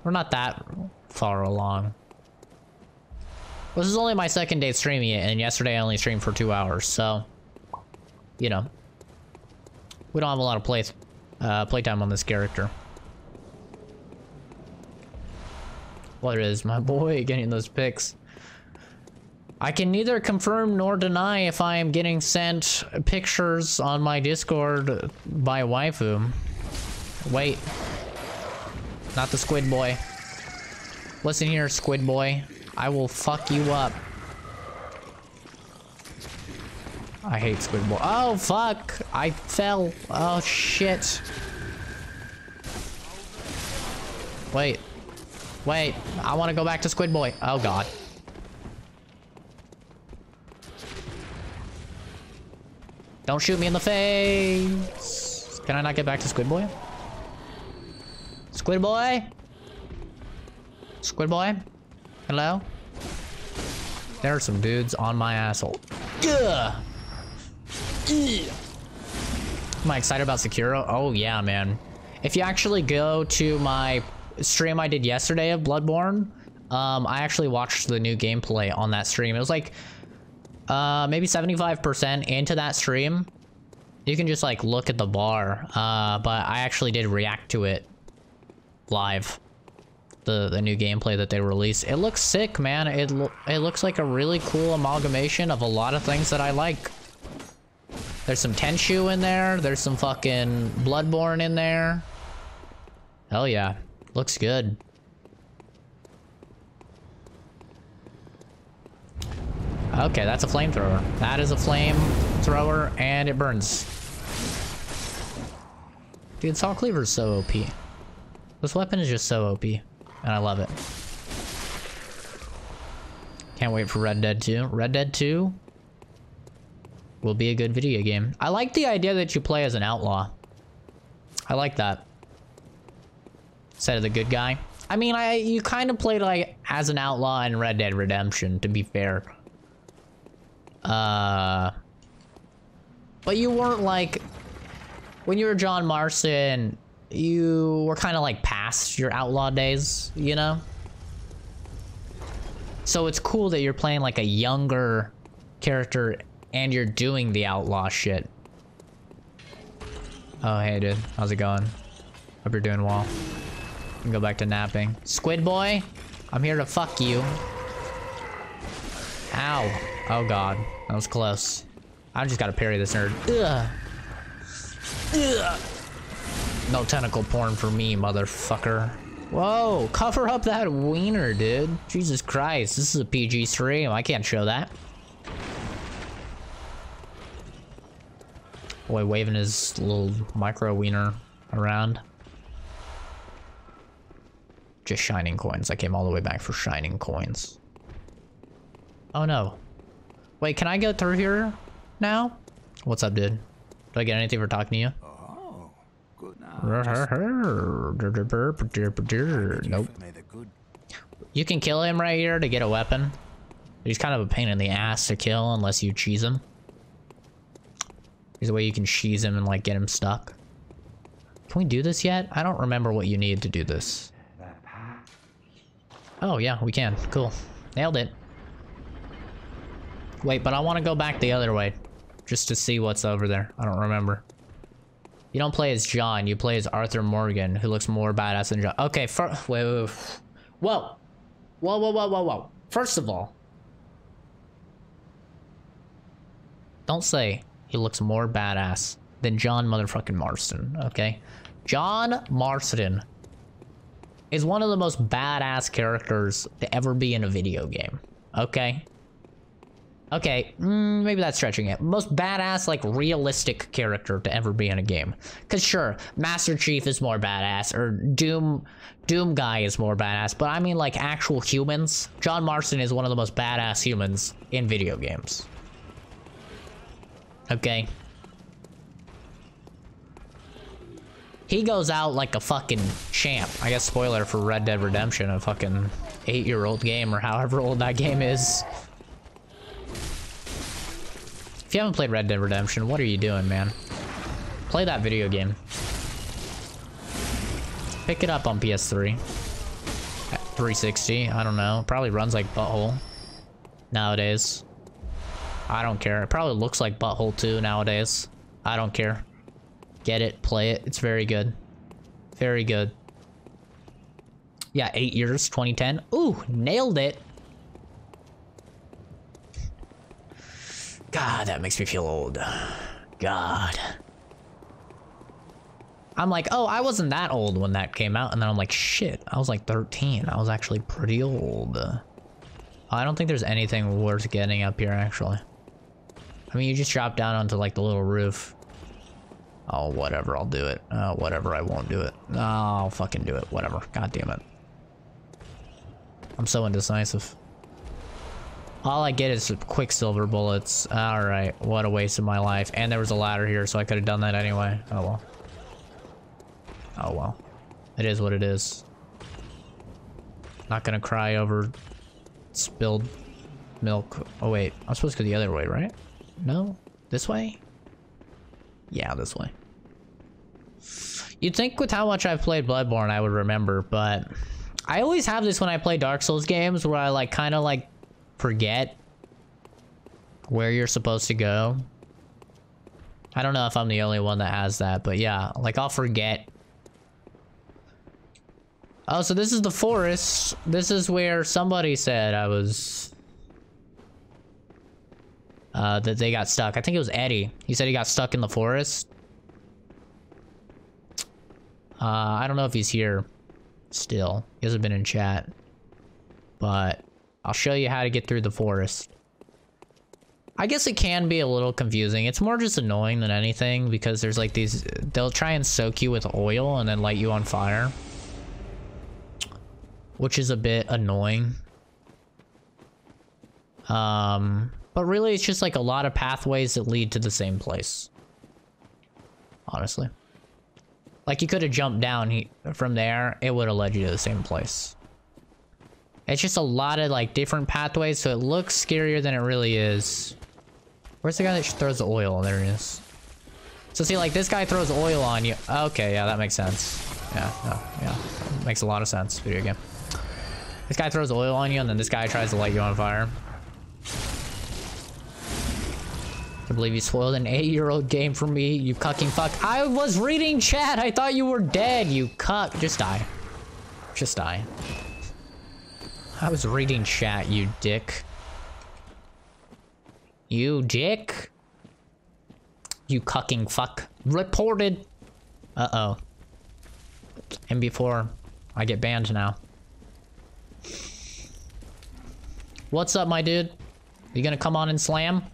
We're not that far along. This is only my second day streaming it, and yesterday I only streamed for 2 hours, so... You know. We don't have a lot of playtime on this character. What is my boy getting those pics? I can neither confirm nor deny if I am getting sent pictures on my Discord by waifu. Wait. Not the squid boy. Listen here, squid boy. I will fuck you up. I hate squid boy. Oh, fuck. I fell. Oh, shit. Wait. Wait. I want to go back to squid boy. Oh, God. Don't shoot me in the face. Can I not get back to squid boy? Squid boy? Squid boy? Hello? There are some dudes on my asshole. Ugh. Am I excited about Sekiro? Oh yeah, man. If you actually go to my stream I did yesterday of Bloodborne, I actually watched the new gameplay on that stream. It was like, maybe 75% into that stream. You can just like look at the bar, but I actually did react to it live. The new gameplay that they released. It looks sick, man. It looks like a really cool amalgamation of a lot of things that I like. There's some Tenchu in there. There's some fucking Bloodborne in there. Hell yeah. Looks good. Okay, that's a flamethrower. That is a flamethrower, and it burns. Dude, Saw Cleaver is so OP. This weapon is just so OP, and I love it. Can't wait for Red Dead 2. Red Dead 2 will be a good video game. I like the idea that you play as an outlaw. I like that. Instead of the good guy. I mean, you kind of played like as an outlaw in Red Dead Redemption, to be fair. But you weren't like... When you were John Marston, you were kind of like past your outlaw days, you know? So it's cool that you're playing like a younger character and you're doing the outlaw shit. Oh, hey, dude. How's it going? Hope you're doing well. You can go back to napping. Squid boy, I'm here to fuck you. Ow. Oh, God. That was close. I just gotta parry this nerd. Ugh. Ugh. No tentacle porn for me, motherfucker. Whoa, cover up that wiener, dude. Jesus Christ, this is a PG stream. I can't show that. Boy waving his little micro wiener around. Just shining coins. I came all the way back for shining coins. Oh no. Wait, can I go through here now? What's up, dude? Do I get anything for talking to you? Oh, good now. Nope. You can kill him right here to get a weapon. He's kind of a pain in the ass to kill unless you cheese him. There's a way you can cheese him and like get him stuck. Can we do this yet? I don't remember what you need to do this. Oh yeah, we can. Cool. Nailed it. Wait, but I want to go back the other way. Just to see what's over there. I don't remember. You don't play as John, you play as Arthur Morgan, who looks more badass than John. Okay, wait. Whoa. Whoa. First of all, don't say he looks more badass than John motherfucking Marston, okay? John Marston is one of the most badass characters to ever be in a video game, okay? Okay, maybe that's stretching it. Most badass, like, realistic character to ever be in a game. Cause sure, Master Chief is more badass, or Doom Guy is more badass, but I mean, like, actual humans. John Marston is one of the most badass humans in video games. Okay? He goes out like a fucking champ. I guess spoiler for Red Dead Redemption, a fucking 8-year-old game, or however old that game is. If you haven't played Red Dead Redemption, what are you doing, man? Play that video game. Pick it up on PS3. At 360, I don't know. Probably runs like butthole nowadays. I don't care. It probably looks like butthole too nowadays. I don't care. Get it, play it. It's very good. Very good. Yeah, 8 years, 2010. Ooh, nailed it. God, that makes me feel old. God. I'm like, oh, I wasn't that old when that came out. And then I'm like, shit, I was like 13. I was actually pretty old. I don't think there's anything worth getting up here, actually. I mean, you just drop down onto like the little roof. Oh, whatever, I'll do it. Whatever, I won't do it. Oh, I'll fucking do it. Whatever. God damn it. I'm so indecisive. All I get is quicksilver bullets. Alright, what a waste of my life. And there was a ladder here, so I could have done that anyway. Oh well. Oh well. It is what it is. Not gonna cry over spilled milk. Oh wait, I'm supposed to go the other way, right? No? This way? Yeah, this way. You'd think with how much I've played Bloodborne I would remember, but I always have this when I play Dark Souls games where I like kind of like forget where you're supposed to go. I don't know if I'm the only one that has that, but yeah, like I'll forget. Oh, so this is the forest. This is where somebody said I was... that they got stuck. I think it was Eddie. He said he got stuck in the forest. I don't know if he's here still. He hasn't been in chat. But I'll show you how to get through the forest. I guess it can be a little confusing. It's more just annoying than anything because there's like these... They'll try and soak you with oil and then light you on fire. Which is a bit annoying. But really it's just like a lot of pathways that lead to the same place. Honestly. Like you could have jumped down from there, it would have led you to the same place. It's just a lot of like different pathways, so it looks scarier than it really is. Where's the guy that throws the oil? There he is. So see, like this guy throws oil on you. Okay, yeah, that makes sense. Yeah, no, yeah, makes a lot of sense. Video game. This guy throws oil on you, and then this guy tries to light you on fire. I believe you spoiled an 8-year-old game for me, you cucking fuck. I was reading chat. I thought you were dead, you cuck. Just die. Just die. I was reading chat, you dick. You dick. You cucking fuck. Reported. Uh-oh. And before I get banned now. What's up, my dude? You gonna come on and slam?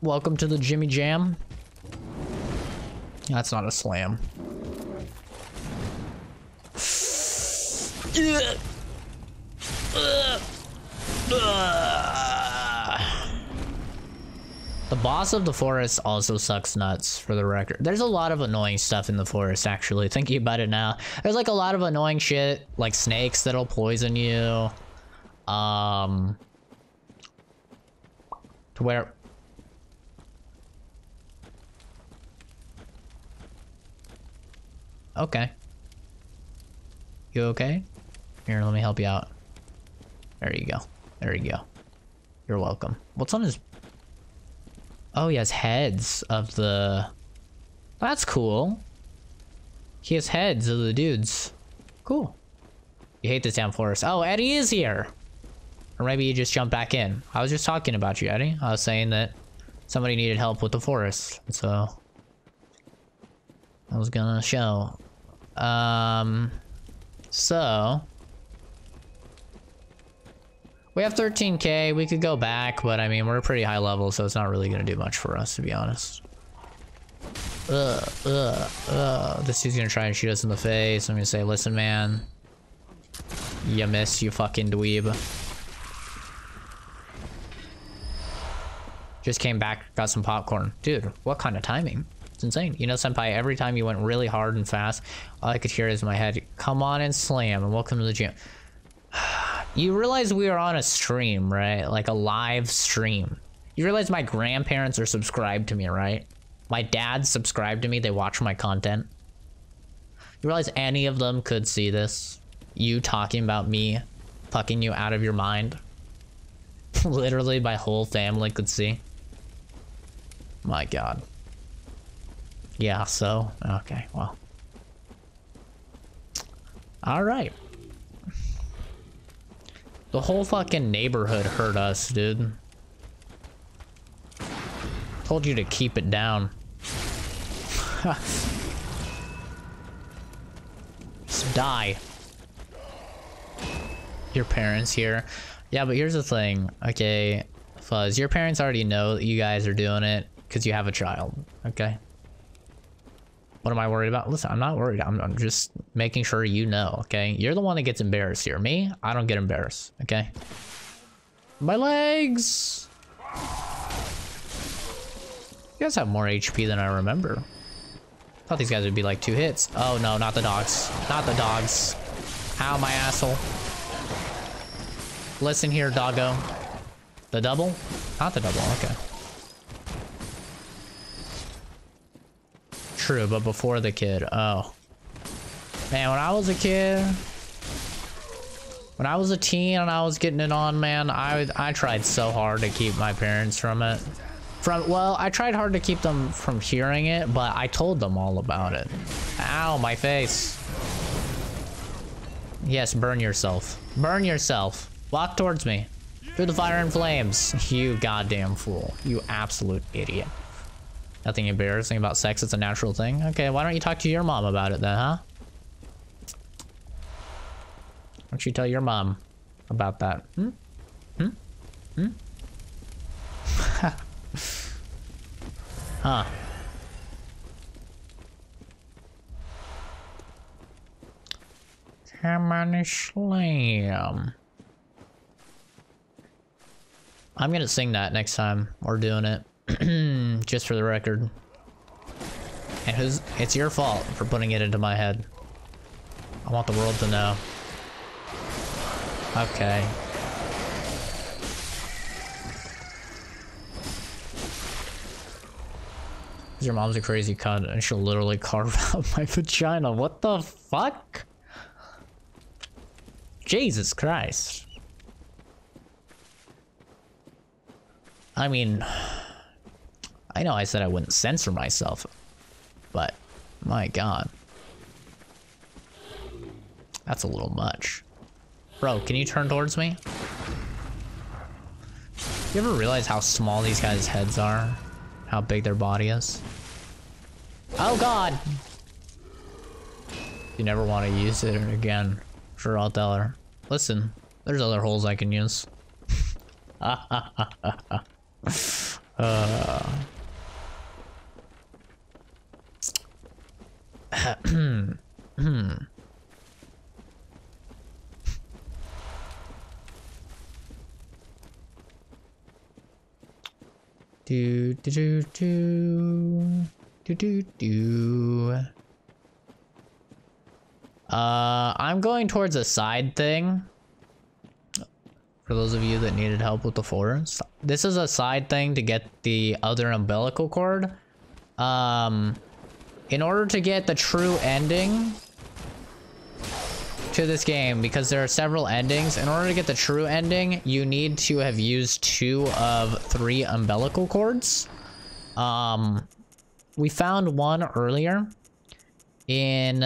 Welcome to the Jimmy Jam. That's not a slam. The boss of the forest also sucks nuts, for the record. There's a lot of annoying stuff in the forest, actually, thinking about it now. There's like a lot of annoying shit, like snakes that'll poison you. To where... Okay. You okay? Here, let me help you out. There you go. There you go. You're welcome. What's on his... Oh, he has heads of the... That's cool. He has heads of the dudes. Cool. You hate this damn forest. Oh, Eddie is here. Or maybe you just jumped back in. I was just talking about you, Eddie. I was saying that somebody needed help with the forest. So I was gonna show. So we have 13k. We could go back, but I mean, we're pretty high level, so it's not really gonna do much for us, to be honest. This dude's gonna try and shoot us in the face. I'm gonna say, listen, man. You missed, you fucking dweeb. Just came back, got some popcorn. Dude, what kind of timing? It's insane. You know, Senpai, every time you went really hard and fast, all I could hear is in my head, come on and slam, and welcome to the gym. You realize we are on a stream, right? Like a live stream. You realize my grandparents are subscribed to me, right? My dad's subscribed to me, they watch my content. You realize any of them could see this? You talking about me, fucking you out of your mind. Literally, my whole family could see. My God. Yeah, so, okay, well. Alright. The whole fucking neighborhood heard us, dude. Told you to keep it down. Just die. Your parents here. Yeah, but here's the thing. Okay, Fuzz, your parents already know that you guys are doing it because you have a child, okay? What am I worried about? Listen, I'm not worried. I'm just making sure you know, okay? You're the one that gets embarrassed here. Me, I don't get embarrassed, okay? My legs! You guys have more HP than I remember. Thought these guys would be like 2 hits. Oh no, not the dogs. Not the dogs. Ow, my asshole. Listen here, doggo. The double? Not the double, okay. True, but before the kid. Oh. Man, when I was a kid... When I was a teen and I was getting it on, man, I tried so hard to keep my parents from it. Well, I tried hard to keep them from hearing it, but I told them all about it. Ow, my face. Yes, burn yourself. Burn yourself. Walk towards me. Through the fire and flames. You goddamn fool. You absolute idiot. Nothing embarrassing about sex. It's a natural thing. Okay, why don't you talk to your mom about it then, huh? Why don't you tell your mom about that? Hmm? Hmm? Hmm? Huh. Come on, slam. I'm gonna sing that next time we're doing it. Just for the record. And it's your fault for putting it into my head. I want the world to know. Okay. Your mom's a crazy cunt and she'll literally carve out my vagina. What the fuck? Jesus Christ. I mean, I know I said I wouldn't censor myself, but my God. That's a little much. Bro, can you turn towards me? You ever realize how small these guys' heads are? How big their body is? Oh God! You never want to use it again. Sure, I'll tell her. Listen, there's other holes I can use. Do do do do do do do. I'm going towards a side thing. For those of you that needed help with the forest, this is a side thing to get the other umbilical cord. In order to get the true ending, to this game, because there are several endings, in order to get the true ending, you need to have used 2 of 3 umbilical cords. We found one earlier in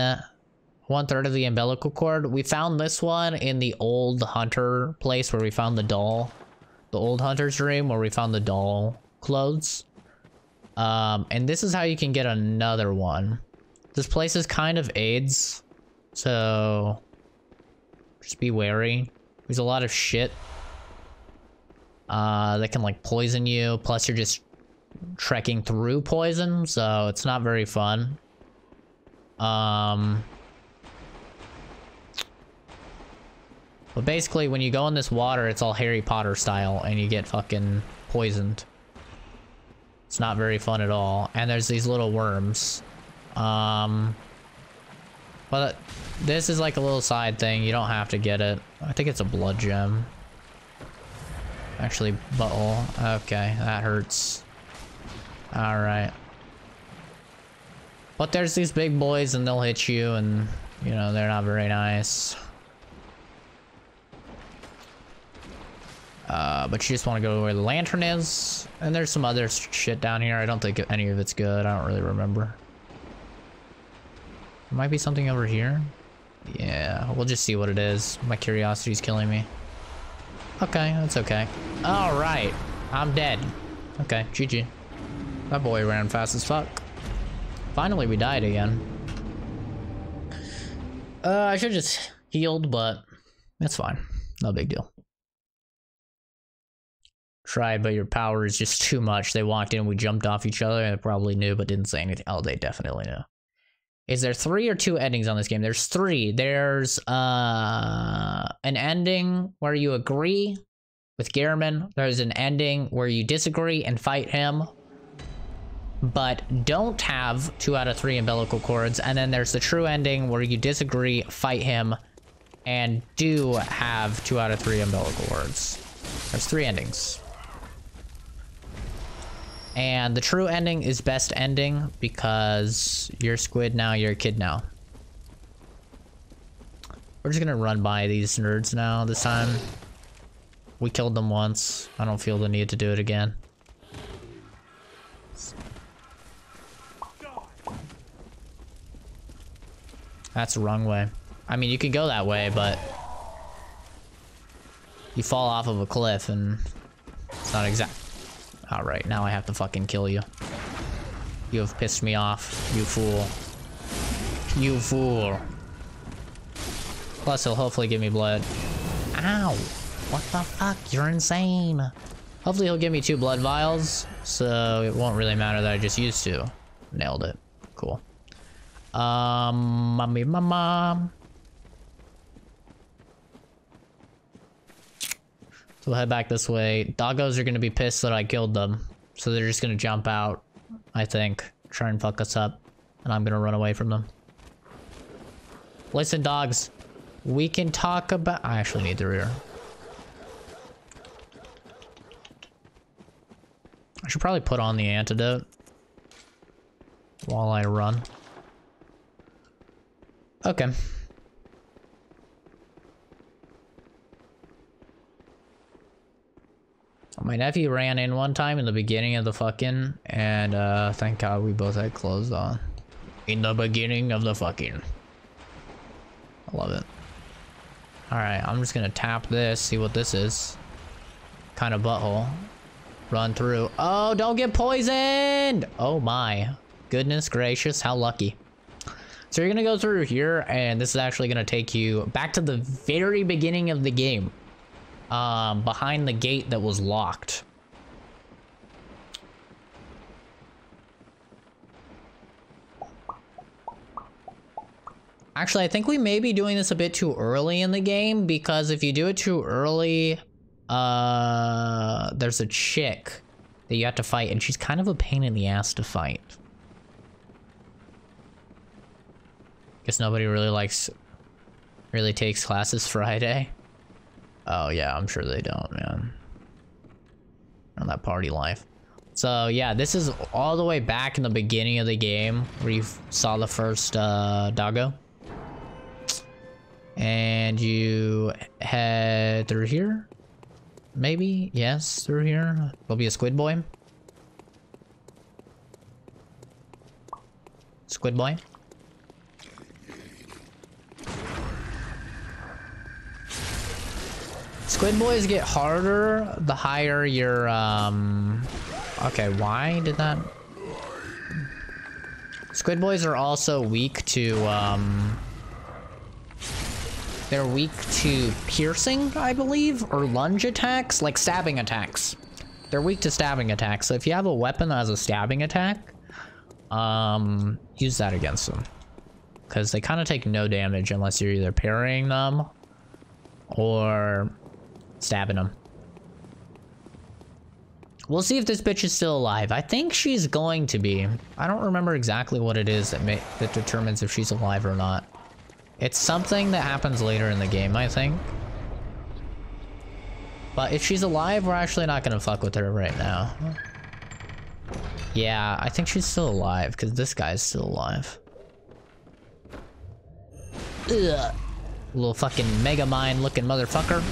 1/3 of the umbilical cord. We found this one in the old hunter place where we found the doll. The old hunter's dream where we found the doll clothes. And this is how you can get another one. This place is kind of AIDS, so just be wary. There's a lot of shit that can like poison you, plus you're just trekking through poison, so it's not very fun. But basically, when you go in this water, it's all Harry Potter style, and you get fucking poisoned. It's not very fun at all. And there's these little worms. But this is like a little side thing. You don't have to get it. I think it's a blood gem. Actually, butthole. Okay, that hurts. Alright. But there's these big boys, and they'll hit you, and, you know, they're not very nice. But you just want to go where the lantern is. And there's some other shit down here. I don't think any of it's good. I don't really remember. There might be something over here. Yeah, we'll just see what it is. My curiosity's killing me. Okay, that's okay. Alright, I'm dead. Okay, GG. That boy ran fast as fuck. Finally, we died again. I should've just healed, but that's fine. No big deal. Tried, but your power is just too much. They walked in, we jumped off each other, and they probably knew, but didn't say anything. Oh, they definitely knew. Is there 3 or 2 endings on this game? There's 3. There's an ending where you agree with Gehrman. There's an ending where you disagree and fight him, but don't have 2 out of 3 umbilical cords. And then there's the true ending where you disagree, fight him, and do have 2 out of 3 umbilical cords. There's 3 endings. And the true ending is best ending because you're squid now, you're a kid now. We're just gonna run by these nerds now this time. We killed them once. I don't feel the need to do it again. That's the wrong way. I mean, you can go that way, but you fall off of a cliff and it's not exact. Alright, now I have to fucking kill you. You have pissed me off, you fool. You fool. Plus, he'll hopefully give me blood. Ow! What the fuck? You're insane. Hopefully he'll give me 2 blood vials, so it won't really matter that I just used 2. Nailed it. Cool. Mommy, mama. So we'll head back this way. Doggos are gonna be pissed that I killed them. So they're just gonna jump out, I think. Try and fuck us up. And I'm gonna run away from them. Listen, dogs. We can talk about... I actually need the rear. I should probably put on the antidote while I run. Okay. My nephew ran in one time in the beginning of the fucking, and thank God we both had clothes on. In the beginning of the fucking. I love it. Alright, I'm just gonna tap this, see what this is. Kind of butthole. Run through. Oh, don't get poisoned! Oh my. Goodness gracious, how lucky. So you're gonna go through here, and this is actually gonna take you back to the very beginning of the game. Behind the gate that was locked. Actually, I think we may be doing this a bit too early in the game, because if you do it too early, there's a chick that you have to fight, and she's kind of a pain in the ass to fight. Guess nobody really takes classes Friday. Oh yeah, I'm sure they don't, man. On that party life. So yeah, this is all the way back in the beginning of the game where you saw the first doggo. And you head through here? Maybe? Yes, through here. There'll be a squid boy. Squid boy. Squid boys get harder the higher your, Okay, why did that... Squid boys are also weak to, They're weak to piercing, I believe, or lunge attacks, like stabbing attacks. They're weak to stabbing attacks, so if you have a weapon that has a stabbing attack, use that against them. Because they kind of take no damage unless you're either parrying them or stabbing them. We'll see if this bitch is still alive. I think she's going to be. I don't remember exactly what it is that determines if she's alive or not. It's something that happens later in the game, I think. But if she's alive, we're actually not gonna fuck with her right now. Yeah, I think she's still alive, because this guy's still alive. Ugh. Little fucking Mega Mind looking motherfucker.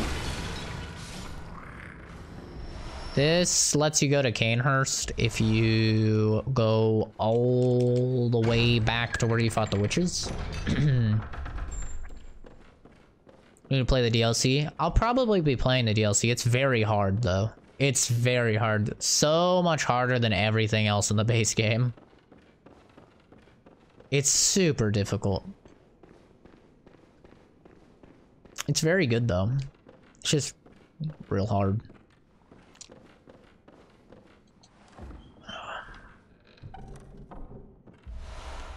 This lets you go to Canehurst if you go all the way back to where you fought the witches. You need to play the DLC. I'll probably be playing the DLC. It's very hard though. It's very hard. So much harder than everything else in the base game. It's super difficult. It's very good though. It's just real hard.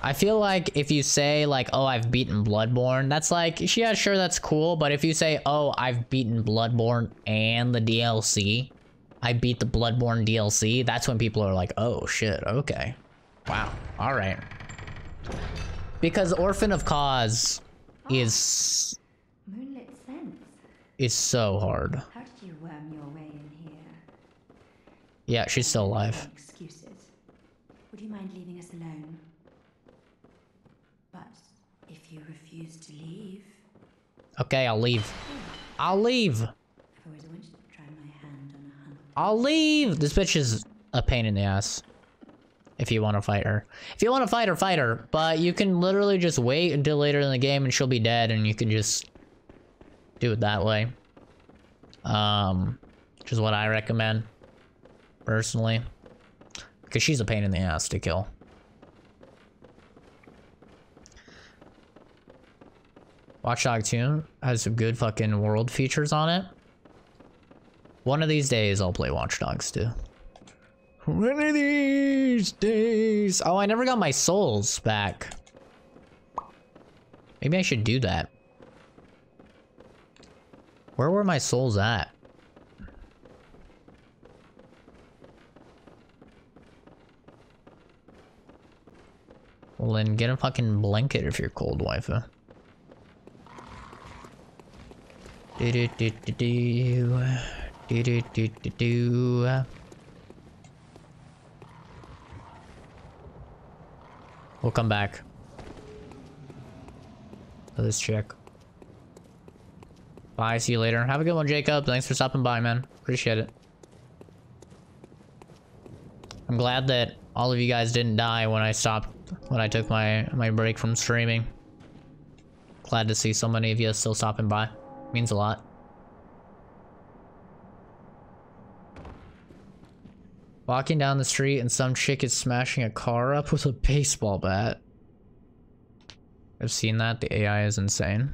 I feel like if you say like, oh, I've beaten Bloodborne, that's like, yeah, sure, that's cool. But if you say, oh, I've beaten Bloodborne and the DLC, I beat the Bloodborne DLC, that's when people are like, oh shit, okay. Wow, all right. Because Orphan of Cause is Moonlit Sense. Is so hard. How did you worm your way in here? Yeah, she's still alive. Excuses. Would you mind leaving us alone? But if you refuse to leave... Okay, I'll leave. I'll leave. I've always wanted to try my hand on a hunt. I'll leave. This bitch is a pain in the ass. If you want to fight her. If you want to fight her, fight her. But you can literally just wait until later in the game and she'll be dead and you can just do it that way. Which is what I recommend. Personally. Because she's a pain in the ass to kill. Watch Dogs 2 has some good fucking world features on it. One of these days I'll play Watch Dogs 2. One of these days. Oh, I never got my souls back. Maybe I should do that. Where were my souls at? Well then get a fucking blanket if you're cold, waifu. Do do do do do. Do do do do do. We'll come back. Let's check. Bye, see you later. Have a good one, Jacob. Thanks for stopping by, man. Appreciate it. I'm glad that all of you guys didn't die when I took my break from streaming. Glad to see so many of you still stopping by. Means a lot. Walking down the street and some chick is smashing a car up with a baseball bat. I've seen that. The AI is insane.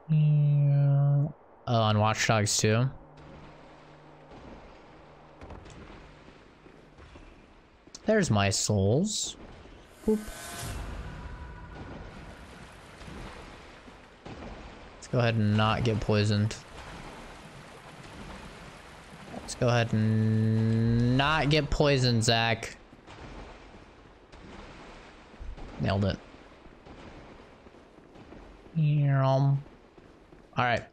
Yeah. Oh, on Watch Dogs 2. There's my souls. Boop. Let's go ahead and not get poisoned. Let's go ahead and not get poisoned, Zach. Nailed it. Alright.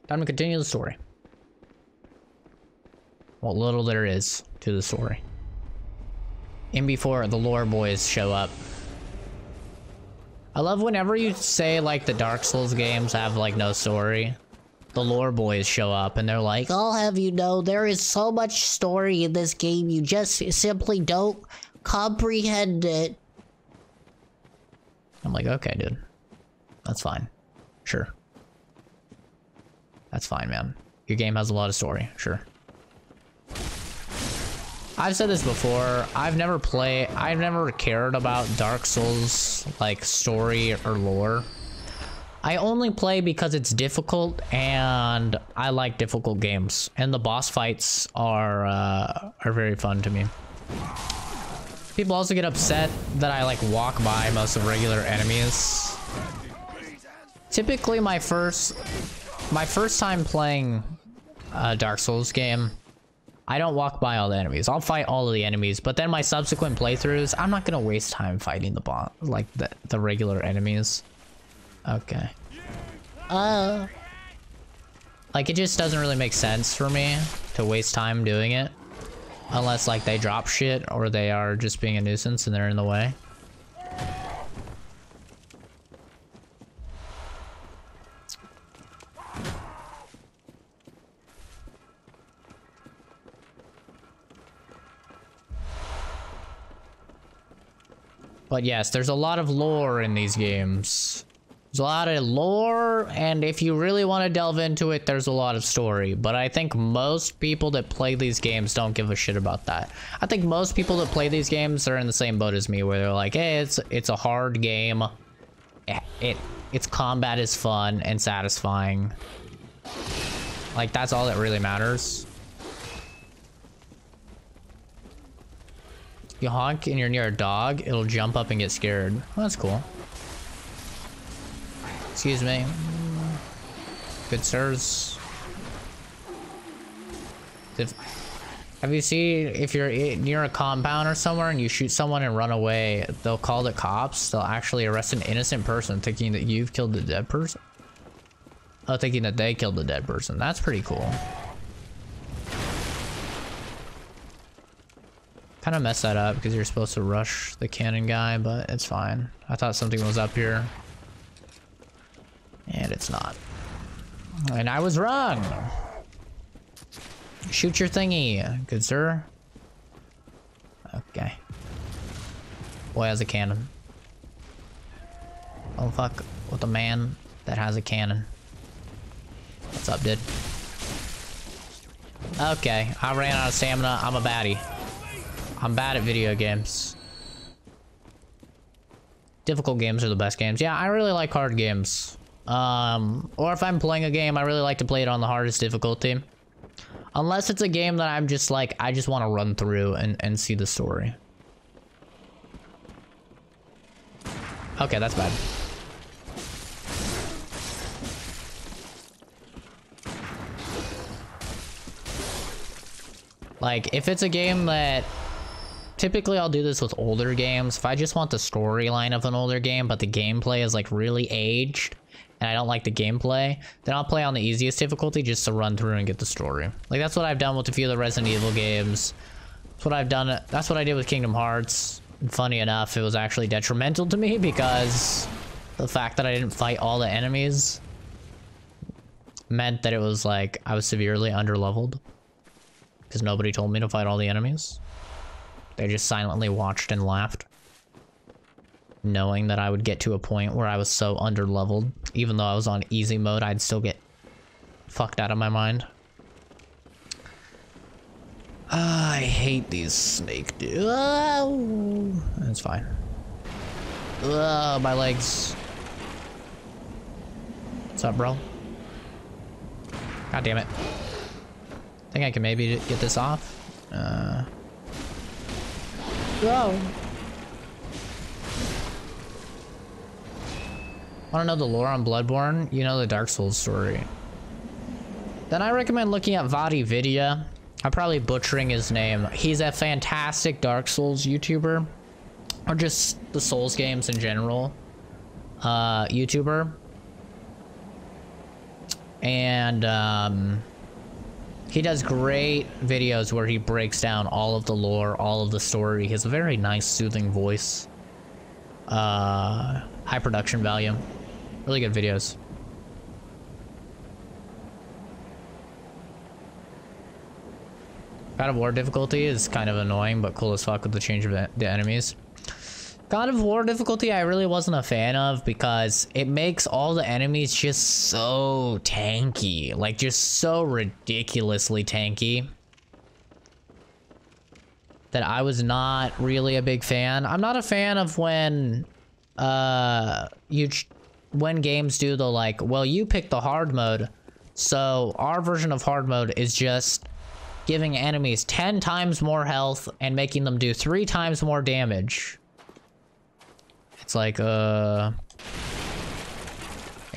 Time to continue the story. What little there is to the story. And before the lore boys show up. I love whenever you say like the Dark Souls games have like no story. The lore boys show up and they're like, I'll have you know there is so much story in this game, you just simply don't comprehend it. I'm like, okay, dude. That's fine. Sure. That's fine, man. Your game has a lot of story. Sure. I've said this before. I've never cared about Dark Souls, like, story or lore. I only play because it's difficult, and I like difficult games. And the boss fights are very fun to me. People also get upset that I, like, walk by most of regular enemies. Typically, my first time playing a Dark Souls game, I don't walk by all the enemies. I'll fight all of the enemies, but then my subsequent playthroughs, I'm not gonna waste time fighting the boss, like the regular enemies. Okay. Like, it just doesn't really make sense for me to waste time doing it. Unless, like, they drop shit or they are just being a nuisance and they're in the way. But yes, there's a lot of lore in these games. There's a lot of lore, and if you really want to delve into it, there's a lot of story. But I think most people that play these games don't give a shit about that. I think most people that play these games are in the same boat as me, where they're like, hey, it's a hard game. Its combat is fun and satisfying. Like, that's all that really matters. You honk and you're near a dog, it'll jump up and get scared. Well, that's cool. Excuse me. Good sirs. Have you seen, if you're near a compound or somewhere and you shoot someone and run away, they'll call the cops. They'll actually arrest an innocent person thinking that you've killed the dead person. Oh, thinking that they killed the dead person. That's pretty cool. Kind of messed that up because you're supposed to rush the cannon guy, but it's fine. I thought something was up here. And it's not. And I was wrong. Shoot your thingy, good sir. Okay. Boy has a cannon. Oh fuck with a man that has a cannon. What's up, dude? Okay, I ran out of stamina. I'm a baddie. I'm bad at video games. Difficult games are the best games. Yeah, I really like hard games. Or if I'm playing a game, I really like to play it on the hardest difficulty. Unless it's a game that I'm just like, I just want to run through and see the story. Okay, that's bad. Like, if it's a game that... Typically, I'll do this with older games. If I just want the storyline of an older game, but the gameplay is, like, really aged, and I don't like the gameplay, then I'll play on the easiest difficulty just to run through and get the story. Like, that's what I've done with a few of the Resident Evil games. That's what I've done. That's what I did with Kingdom Hearts. And funny enough, it was actually detrimental to me because the fact that I didn't fight all the enemies meant that it was, like, I was severely underleveled. Because nobody told me to fight all the enemies. They just silently watched and laughed, knowing that I would get to a point where I was so underleveled, even though I was on easy mode, I'd still get fucked out of my mind. I hate these snake dudes. Oh, that's fine. My legs. What's up, bro? God damn it. I think I can maybe get this off. Whoa. Want to know the lore on Bloodborne? You know the Dark Souls story. Then I recommend looking at Vadi Vidya. I'm probably butchering his name. He's a fantastic Dark Souls YouTuber. Or just the Souls games in general. YouTuber. And, he does great videos where he breaks down all of the lore, all of the story. He has a very nice, soothing voice. I high production value. Really good videos. God of War difficulty is kind of annoying, but cool as fuck with the change of the enemies. God of War difficulty I really wasn't a fan of because it makes all the enemies just so tanky. Like, just so ridiculously tanky. That I was not really a big fan. I'm not a fan of when when games do the like, well, you pick the hard mode, so our version of hard mode is just giving enemies 10 times more health and making them do 3 times more damage. It's like, hey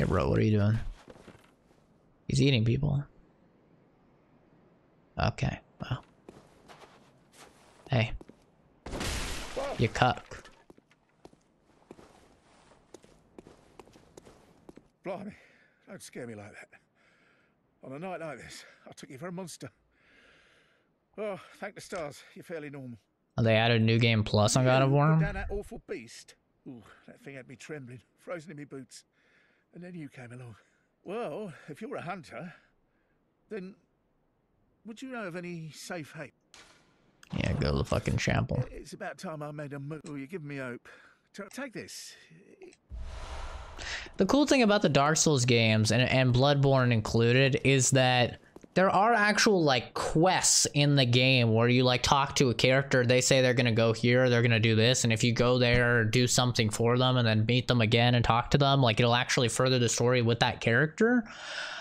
bro, what are you doing? He's eating people. Okay, well. Hey. You cuck. Blimey, don't scare me like that. On a night like this, I took you for a monster. Oh, thank the stars, you're fairly normal. Oh, they added New Game Plus on God of War? Down that awful beast. Ooh, that thing had me trembling, frozen in my boots. And then you came along. Well, if you're a hunter, then would you know of any safe haven? Yeah, go to the fucking chapel. It's about time I made a move. Oh, you're giving me hope. Take this. The cool thing about the Dark Souls games, and Bloodborne included, is that there are actual, like, quests in the game where you, like, talk to a character, they say they're gonna go here, they're gonna do this, and if you go there, do something for them, and then meet them again and talk to them, like, it'll actually further the story with that character.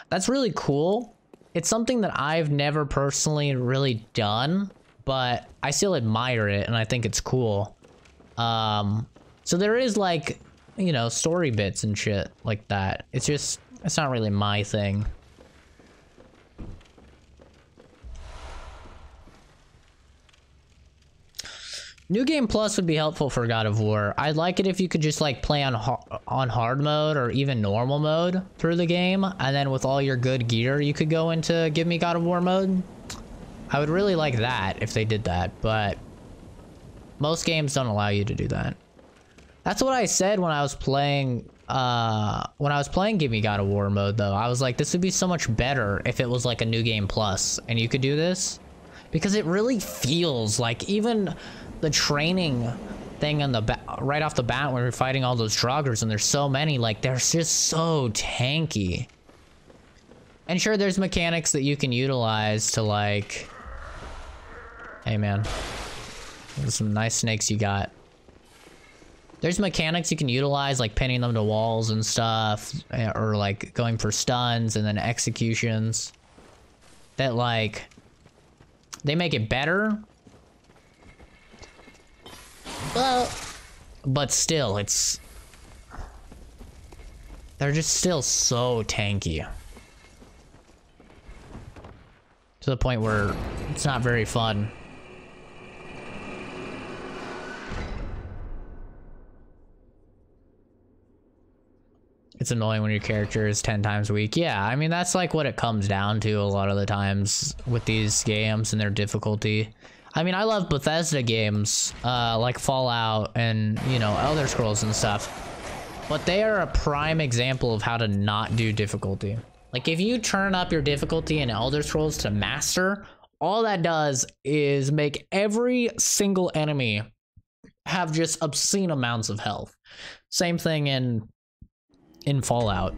That's really cool. It's something that I've never personally really done, but I still admire it, and I think it's cool. So there is, like, you know, story bits and shit like that. It's just, it's not really my thing. New Game Plus would be helpful for God of War. I'd like it if you could just like play on hard mode or even normal mode through the game, and then with all your good gear you could go into Give Me God of War mode. I would really like that if they did that, but most games don't allow you to do that. That's what I said when I was playing Give Me God of War mode though. I was like, this would be so much better if it was like a New Game Plus and you could do this, because it really feels like even the training thing on the right off the bat when we're fighting all those Draugrs, and there's so many, like, they're just so tanky. And sure, there's mechanics that you can utilize to, like, hey man, there's some nice snakes you got. There's mechanics you can utilize, like pinning them to walls and stuff, or like going for stuns and then executions, that like they make it better. Well, but still, they're just still so tanky. To the point where it's not very fun. It's annoying when your character is 10 times weak. Yeah, I mean, that's like what it comes down to a lot of the times with these games and their difficulty. I mean, I love Bethesda games, like Fallout and, you know, Elder Scrolls and stuff. But they are a prime example of how to not do difficulty. Like, if you turn up your difficulty in Elder Scrolls to Master, all that does is make every single enemy have just obscene amounts of health. Same thing in Fallout.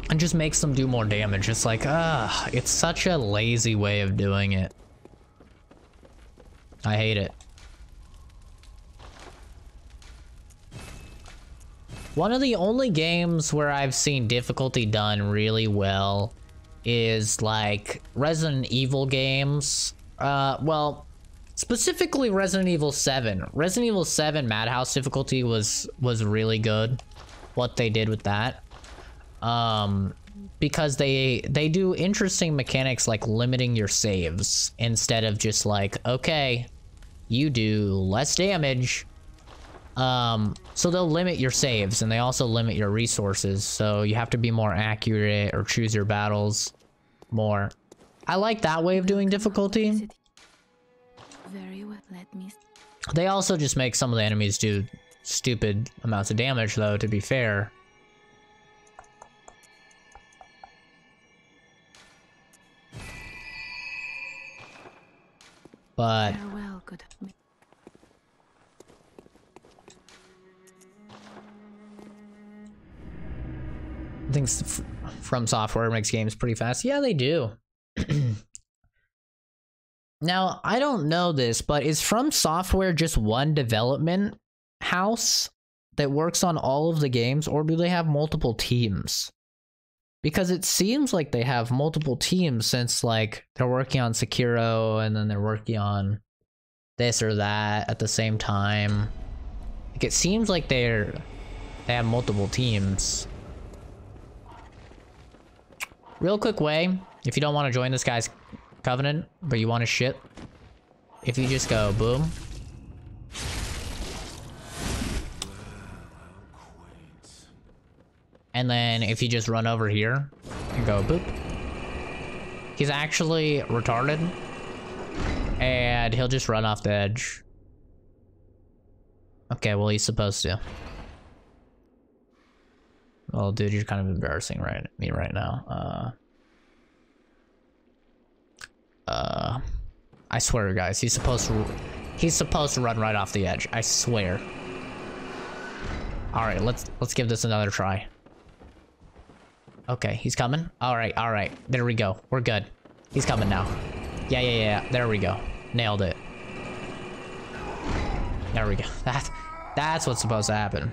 And just makes them do more damage. It's like, it's such a lazy way of doing it. I hate it. One of the only games where I've seen difficulty done really well is like Resident Evil games. Well, specifically Resident Evil 7. Resident Evil 7 Madhouse difficulty was really good. What they did with that. Because they do interesting mechanics like limiting your saves instead of just like, okay, you do less damage. So they'll limit your saves, and they also limit your resources, so you have to be more accurate or choose your battles more. I like that way of doing difficulty. Very well, let me. They also just make some of the enemies do stupid amounts of damage, though, to be fair. But Farewell, good. I think From Software makes games pretty fast. Yeah, they do. Now, I don't know this, but is From Software just one development house that works on all of the games, or do they have multiple teams? Because it seems like they have multiple teams, since like they're working on Sekiro and then they're working on this or that at the same time. Like, it seems like they have multiple teams. Real quick way, if you don't want to join this guy's covenant, but you want to shit, if you just go boom. And then if you just run over here and go boop. He's actually retarded. And he'll just run off the edge. Okay, well, he's supposed to. Well, dude, you're kind of embarrassing me right now. I swear, guys, he's supposed to run right off the edge. I swear. All right, let's give this another try. Okay, he's coming. All right. There we go. We're good. He's coming now. Yeah. There we go. Nailed it. There we go. That's what's supposed to happen.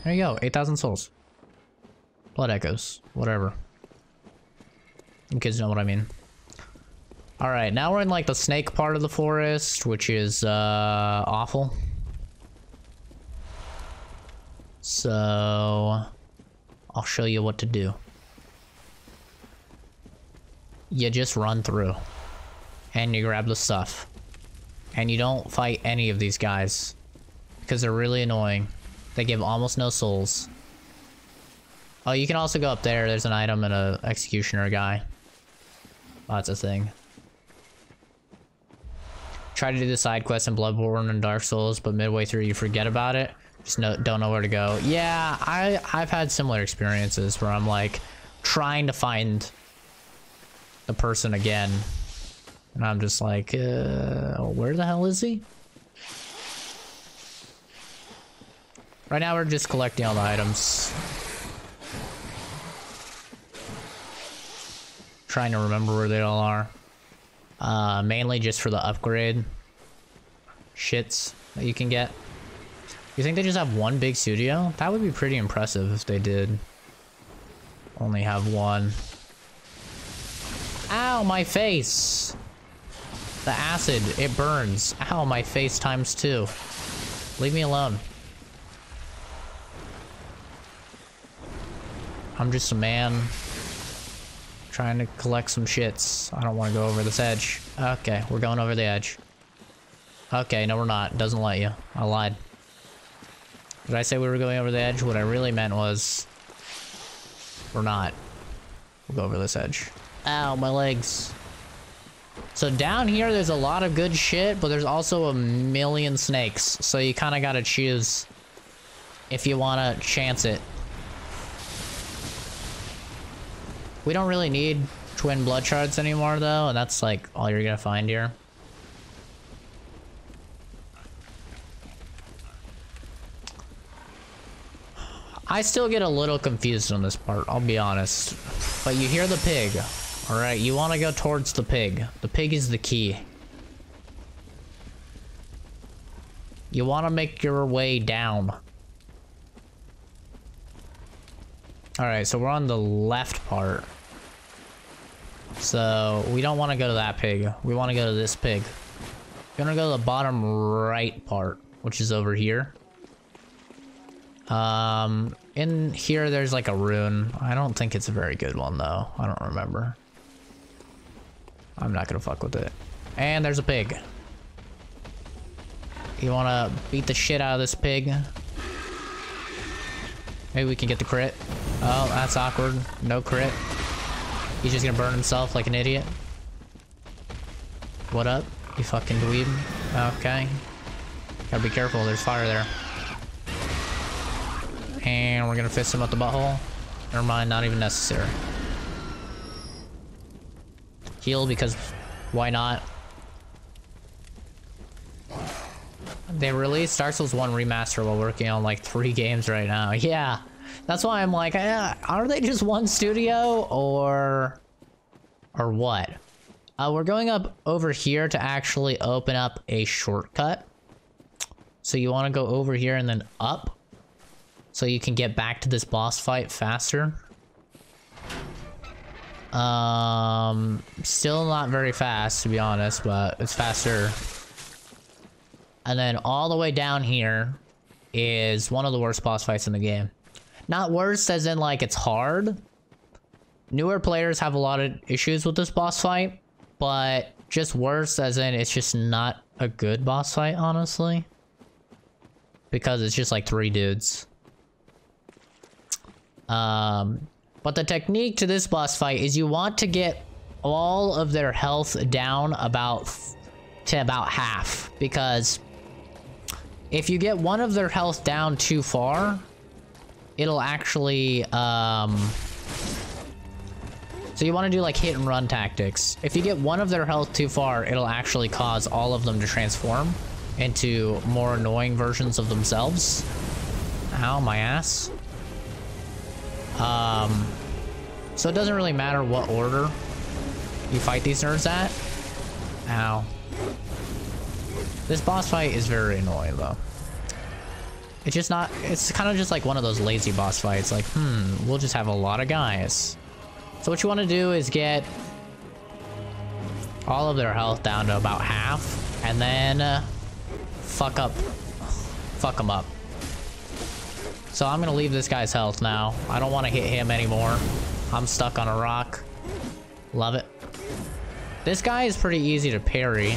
There you go. 8,000 souls. Blood echoes. Whatever. You kids know what I mean. Alright, now we're in like the snake part of the forest, which is awful. So I'll show you what to do. You just run through. And you grab the stuff. And you don't fight any of these guys. Because they're really annoying. They give almost no souls. Oh, you can also go up there. There's an item and a executioner guy. Oh, that's a thing. Try to do the side quest in Bloodborne and Dark Souls, but midway through you forget about it. Just don't know where to go. Yeah, I've had similar experiences where I'm like trying to find the person again. And I'm just like, where the hell is he? Right now we're just collecting all the items. Trying to remember where they all are. Mainly just for the upgrade shits that you can get. You think they just have one big studio? That would be pretty impressive if they did only have one. Ow, my face! The acid, it burns. Ow, my face times 2. Leave me alone. I'm just a man trying to collect some shits. I don't want to go over this edge. Okay, we're going over the edge. Okay, no we're not. Doesn't let you. I lied. Did I say we were going over the edge? What I really meant was we're not. We'll go over this edge. Ow, my legs. So down here there's a lot of good shit, but there's also a million snakes. So you kind of got to choose if you want to chance it. We don't really need twin blood shards anymore though, and that's like all you're gonna find here. I still get a little confused on this part, I'll be honest. But you hear the pig, alright? You want to go towards the pig. The pig is the key. You want to make your way down. Alright, so we're on the left part. So, we don't want to go to that pig. We want to go to this pig. We're gonna go to the bottom right part, which is over here. In here there's like a rune. I don't think it's a very good one though. I don't remember. I'm not gonna fuck with it. And there's a pig. You wanna beat the shit out of this pig? Maybe we can get the crit. Oh, that's awkward. No crit. He's just gonna burn himself like an idiot. What up? You fucking dweeb. Okay. Gotta be careful, there's fire there. And we're gonna fist him at the butthole. Never mind, not even necessary. Heal because why not? They released Dark Souls 1 Remaster while working on like 3 games right now. Yeah, that's why I'm like, are they just one studio or what? We're going up over here to actually open up a shortcut. So you want to go over here and then up, so you can get back to this boss fight faster. Still not very fast, to be honest, but it's faster. And then all the way down here is one of the worst boss fights in the game. Not worst as in like it's hard. Newer players have a lot of issues with this boss fight, but just worse as in it's just not a good boss fight, honestly. Because it's just like 3 dudes. But the technique to this boss fight is you want to get all of their health down to about half, because if you get one of their health down too far, it'll actually, so you want to do like hit and run tactics. If you get one of their health too far, it'll actually cause all of them to transform into more annoying versions of themselves. Ow, my ass. So it doesn't really matter what order you fight these nerds at. Ow. This boss fight is very annoying though. It's just not, it's kind of just like one of those lazy boss fights, like, we'll just have a lot of guys. So what you want to do is get all of their health down to about half, and then fuck them up. So I'm gonna leave this guy's health now. I don't want to hit him anymore. I'm stuck on a rock. Love it. This guy is pretty easy to parry.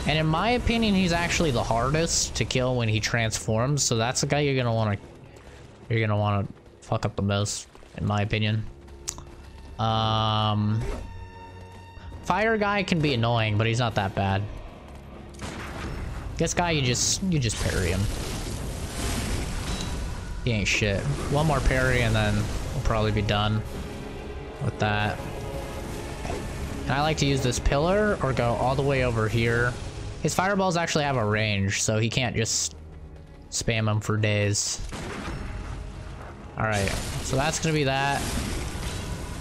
And in my opinion, he's actually the hardest to kill when he transforms. So that's the guy you're gonna want to fuck up the most, in my opinion. Fire guy can be annoying, but he's not that bad. This guy, you just parry him. He ain't shit. One more parry and then we'll probably be done with that. And I like to use this pillar or go all the way over here. His fireballs actually have a range, so he can't just spam them for days. Alright, so that's gonna be that.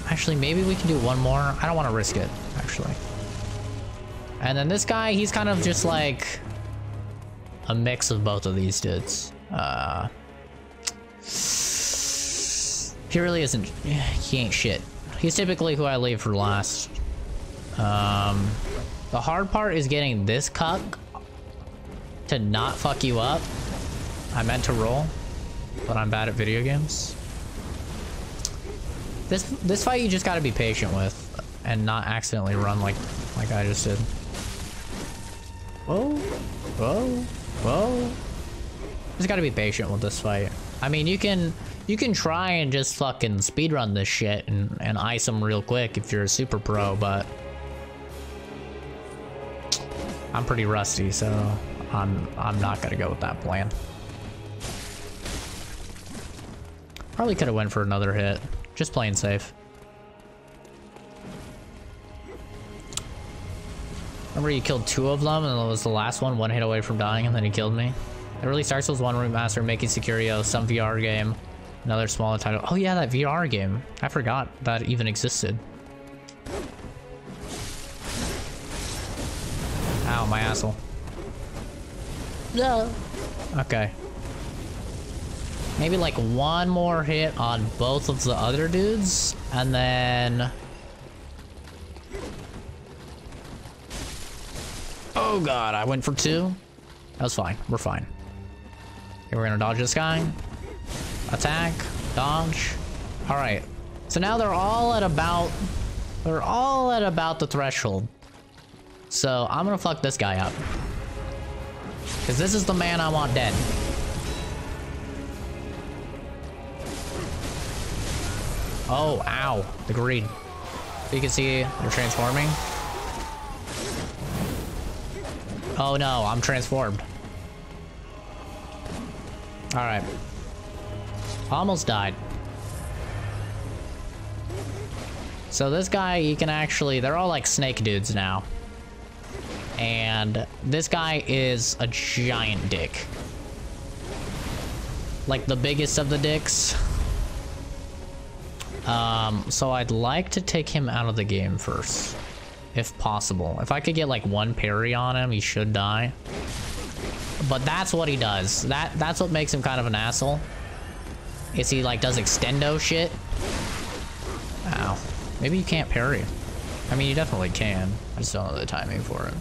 Actually, maybe we can do one more. I don't want to risk it, actually. And then this guy, he's kind of just like a mix of both of these dudes. He really isn't, he ain't shit. He's typically who I leave for last. The hard part is getting this cuck to not fuck you up. I meant to roll, but I'm bad at video games. This fight you just gotta be patient with and not accidentally run like I just did. Whoa, whoa, whoa. Just gotta be patient with this fight. I mean, you can try and just fucking speedrun this shit and ice them real quick if you're a super pro, but I'm pretty rusty, so I'm not gonna go with that plan. Probably could have went for another hit. Just playing safe. Remember you killed 2 of them and it was the last one hit away from dying and then he killed me? It really starts with 1 remaster, making Securio, some VR game, another smaller title. Oh yeah, that VR game. I forgot that even existed. Ow, my asshole. No. Okay. Maybe like 1 more hit on both of the other dudes, and then... Oh god, I went for 2. That was fine. We're fine. Okay, we're gonna dodge this guy. Attack. Dodge. Alright. So now they're all at about the threshold. So I'm gonna fuck this guy up. Because this is the man I want dead. Oh, ow. The greed. So you can see they're transforming. Oh no, I'm transformed. Alright. Almost died. So this guy, you can actually... They're all like snake dudes now. And this guy is a giant dick. Like the biggest of the dicks. So I'd like to take him out of the game first. If possible. If I could get like one parry on him, he should die. But that's what he does. That's what makes him kind of an asshole. Is he like does extendo shit. Ow. Maybe you can't parry. I mean, you definitely can. I just don't know the timing for it.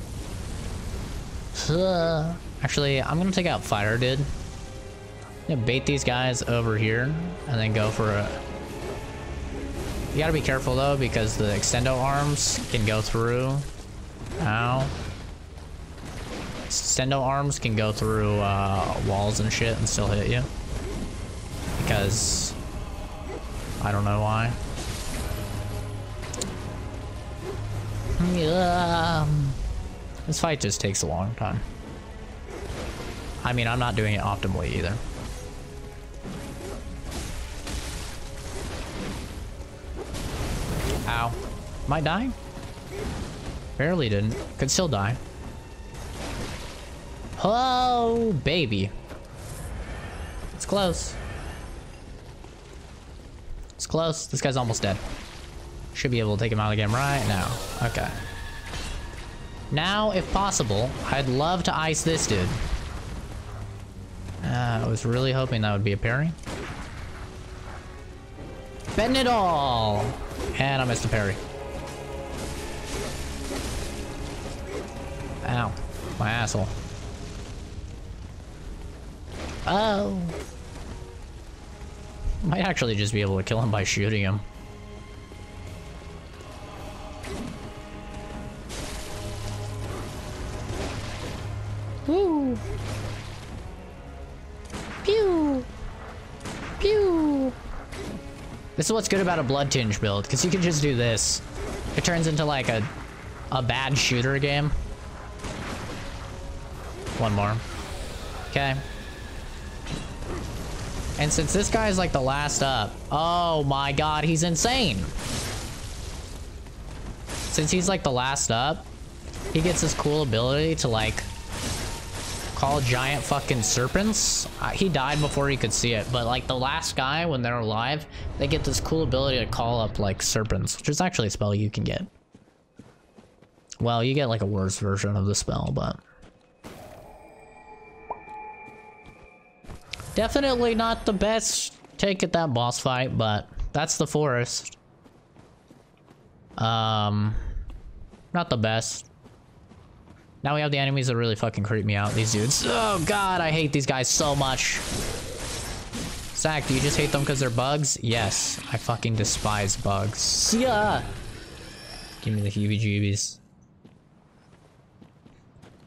Actually, I'm gonna take out Fire Dude. I'm gonna bait these guys over here and then go for a... You gotta be careful though, because the extendo arms can go through. Ow. Extendo arms can go through walls and shit and still hit you. Because... I don't know why. This fight just takes a long time. I mean, I'm not doing it optimally either. Ow. Am I dying? Barely didn't. Could still die. Oh, baby. It's close. It's close. This guy's almost dead. Should be able to take him out again right now. Okay. Now, if possible, I'd love to ice this dude. I was really hoping that would be a parry. Betting it all! And I missed a parry. Ow. My asshole. Oh. Might actually just be able to kill him by shooting him. Woo! Pew! Pew! This is what's good about a blood tinge build, because you can just do this. It turns into like a bad shooter game. One more. Okay. And since this guy is like the last up, oh my god, he's insane. Since he's like the last up, he gets this cool ability to like call giant fucking serpents. He died before he could see it, but like the last guy, when they're alive, they get this cool ability to call up like serpents, which is actually a spell you can get. Well, you get like a worse version of the spell, but definitely not the best take at that boss fight, but that's the forest. Not the best. Now we have the enemies that really fucking creep me out, these dudes. Oh god, I hate these guys so much. Zach, do you just hate them because they're bugs? Yes, I fucking despise bugs. Yeah. Give me the heebie-jeebies.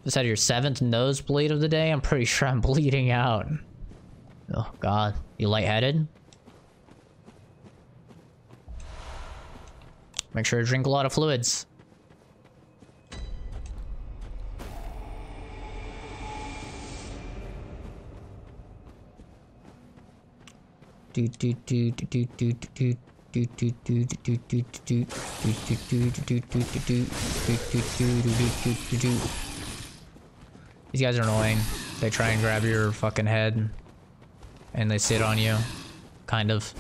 Just had your 7th nosebleed of the day? I'm pretty sure I'm bleeding out. Oh god, you lightheaded? Make sure to drink a lot of fluids. These guys are annoying. They try and grab your fucking head and they sit on you, kind of.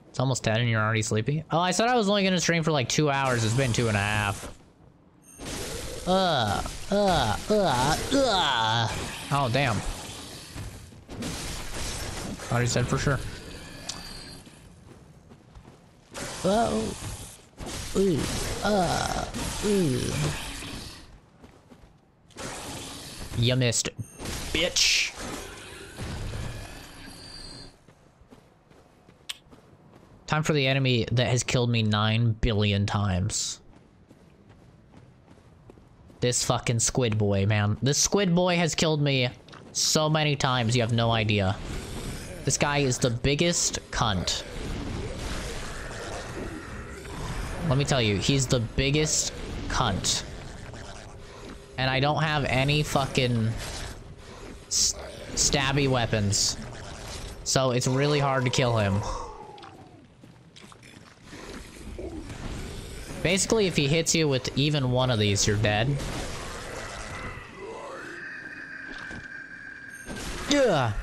It's almost 10 and you're already sleepy? Oh, I said I was only gonna stream for like 2 hours. It's been 2.5. Oh, damn. Already said for sure. Oh. Ooh. Ooh. You missed, bitch. Time for the enemy that has killed me 9 billion times. This fucking squid boy, man. This squid boy has killed me so many times, you have no idea. This guy is the biggest cunt. let me tell you, he's the biggest cunt. And I don't have any fucking stabby weapons. So it's really hard to kill him. Basically, if he hits you with even one of these, you're dead. Yeah.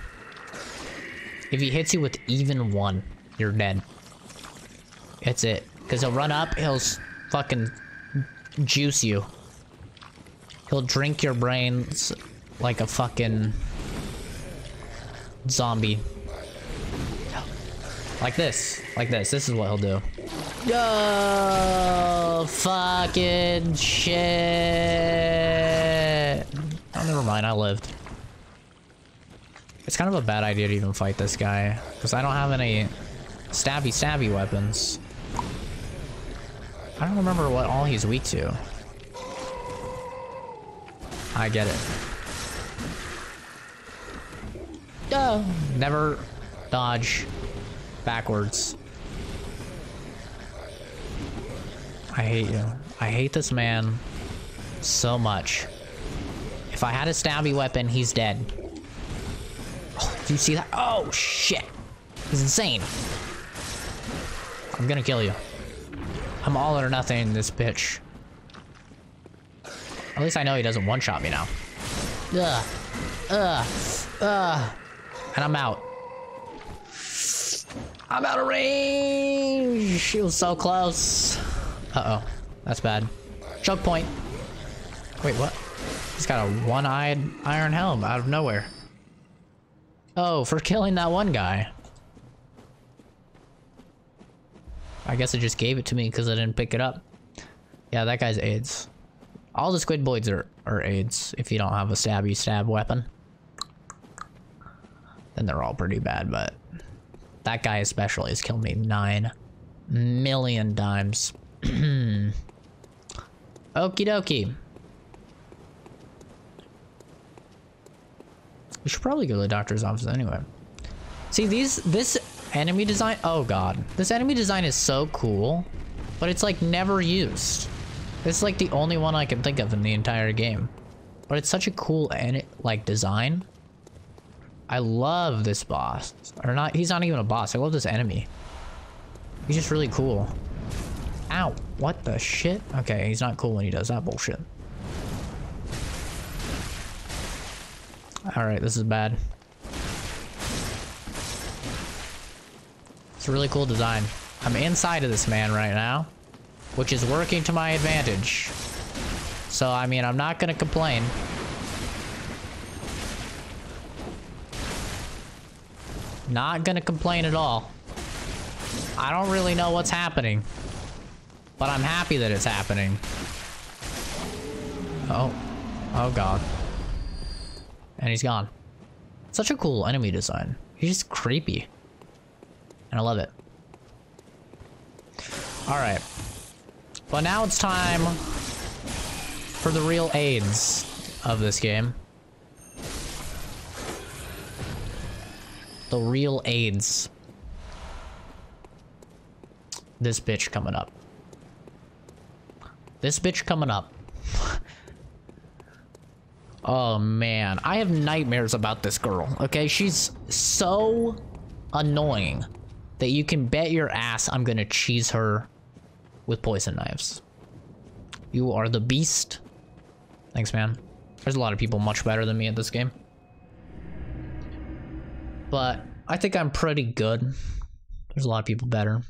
If he hits you with even one, you're dead. That's it. Because he'll run up, he'll fucking juice you. He'll drink your brains like a fucking zombie. Like this. Like this. This is what he'll do. Oh, fucking shit. Oh, never mind. I lived. It's kind of a bad idea to even fight this guy. Because I don't have any stabby weapons. I don't remember what all he's weak to. I get it. Oh, never dodge backwards. I hate you. I hate this man so much. If I had a stabby weapon, he's dead. Oh, do you see that? Oh, shit. He's insane. I'm gonna kill you. I'm all or nothing in this bitch. At least I know he doesn't one-shot me now. And I'm out. I'm out of range! She was so close. Uh-oh. That's bad. Choke point. Wait, what? He's got a one-eyed iron helm out of nowhere. Oh, for killing that one guy. I guess it just gave it to me because I didn't pick it up. Yeah, that guy's AIDS. All the squidboids are AIDS if you don't have a stab weapon. Then they're all pretty bad, but that guy especially has killed me 9 million times. Okie dokie. We should probably go to the doctor's office anyway. See, this enemy design, oh god. This enemy design is so cool, but it's like never used. It's like the only one I can think of in the entire game. But it's such a cool design. I love this boss. Or not, he's not even a boss. I love this enemy. He's just really cool. Ow, what the shit? Okay, he's not cool when he does that bullshit. Alright, this is bad. It's a really cool design. I'm inside of this man right now, which is working to my advantage. So, I mean, I'm not gonna complain. Not gonna complain at all. I don't really know what's happening, but I'm happy that it's happening. Oh. Oh god. And he's gone. Such a cool enemy design. He's just creepy. And I love it. Alright. But now it's time for the real AIDS of this game. The real AIDS. This bitch coming up. This bitch coming up. Oh man, I have nightmares about this girl, okay? She's so annoying that you can bet your ass I'm gonna cheese her with poison knives. You are the beast. Thanks, man. There's a lot of people much better than me at this game. But I think I'm pretty good. There's a lot of people better.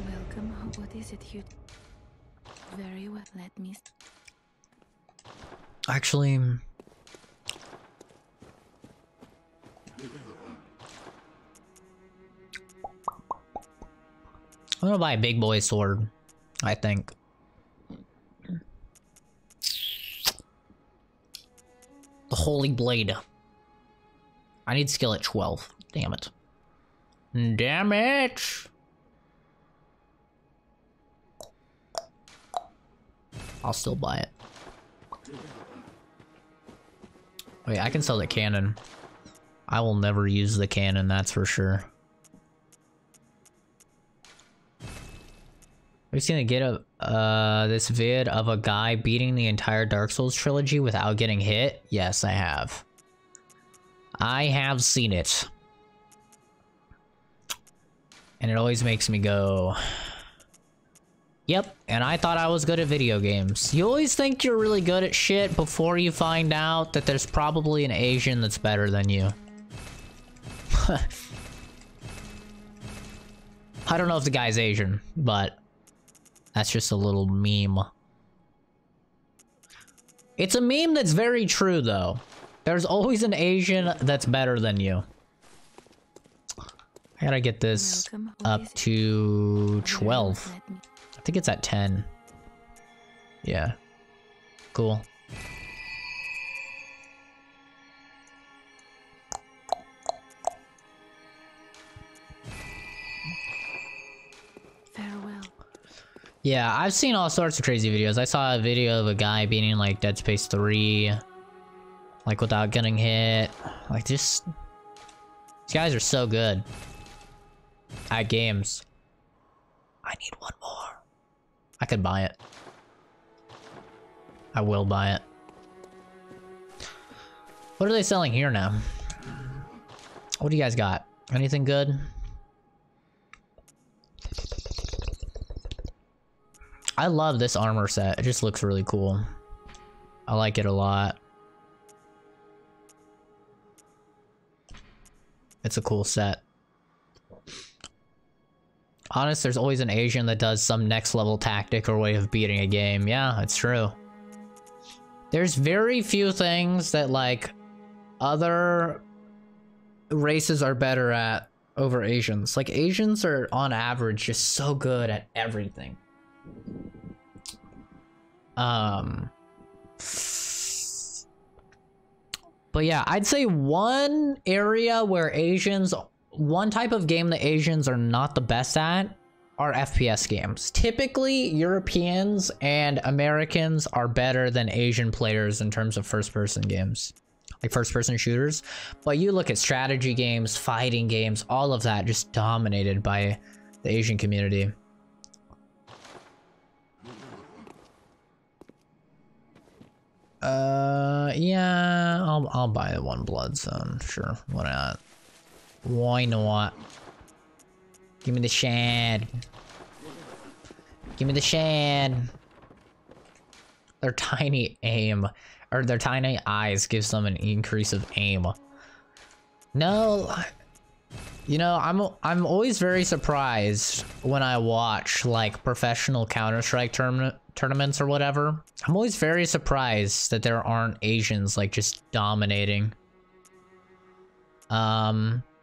Welcome. What is it you... Very well, let me... Actually... I'm gonna buy a big boy sword, I think. The Holy Blade. I need skill at 12. Damn it. Damn it! I'll still buy it. Wait, I can sell the cannon. I will never use the cannon, that's for sure. Have you seen this vid of a guy beating the entire Dark Souls trilogy without getting hit? Yes, I have. I have seen it. And it always makes me go... Yep, and I thought I was good at video games. You always think you're really good at shit before you find out that there's probably an Asian that's better than you. I don't know if the guy's Asian, but that's just a little meme. It's a meme that's very true, though. There's always an Asian that's better than you. I gotta get this up to 12. I think it's at 10. Yeah. Cool. Farewell. Yeah, I've seen all sorts of crazy videos. I saw a video of a guy beating like Dead Space 3, like without getting hit. Like just, these guys are so good at games. I need one more. I could buy it. I will buy it. What are they selling here now? What do you guys got? Anything good? I love this armor set. It just looks really cool. I like it a lot. It's a cool set. Honest, there's always an Asian that does some next level tactic or way of beating a game. Yeah, it's true. There's very few things that like other races are better at over Asians. Like Asians are on average just so good at everything. But yeah, I'd say one area where one type of game that Asians are not the best at are FPS games. Typically, Europeans and Americans are better than Asian players in terms of first-person games. Like first-person shooters. But you look at strategy games, fighting games, all of that just dominated by the Asian community. Yeah, I'll buy the one blood zone. Sure, why not? Why not? Give me the shad. Give me the shad. Their tiny aim, or their tiny eyes gives them an increase of aim. No, you know, I'm always very surprised when I watch like professional Counter-Strike tournaments or whatever. I'm always very surprised that there aren't Asians like just dominating.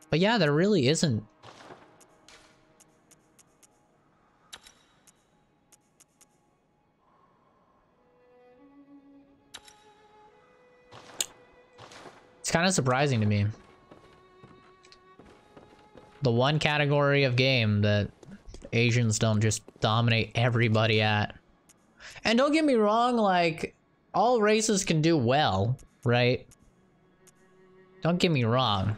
But yeah, there really isn't. It's kind of surprising to me. The one category of game that Asians don't just dominate everybody at. And don't get me wrong, like, all races can do well, right? Don't get me wrong.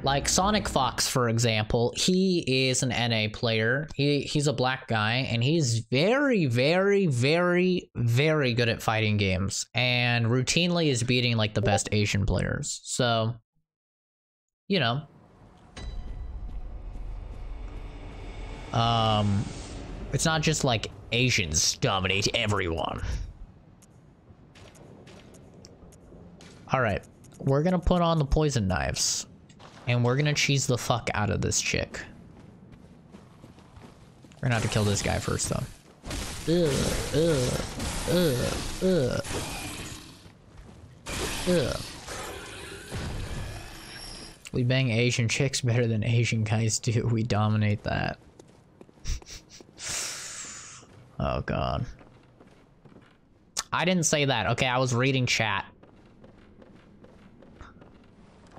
Like Sonic Fox, for example, he is an NA player. He's a black guy, and he's very, very, very, very good at fighting games. And routinely is beating, like, the best Asian players. So, you know. It's not just, like, Asians dominate everyone. Alright, we're gonna put on the poison knives. And we're gonna cheese the fuck out of this chick. We're gonna have to kill this guy first, though. We bang Asian chicks better than Asian guys do. We dominate that. Oh, God. I didn't say that. Okay, I was reading chat.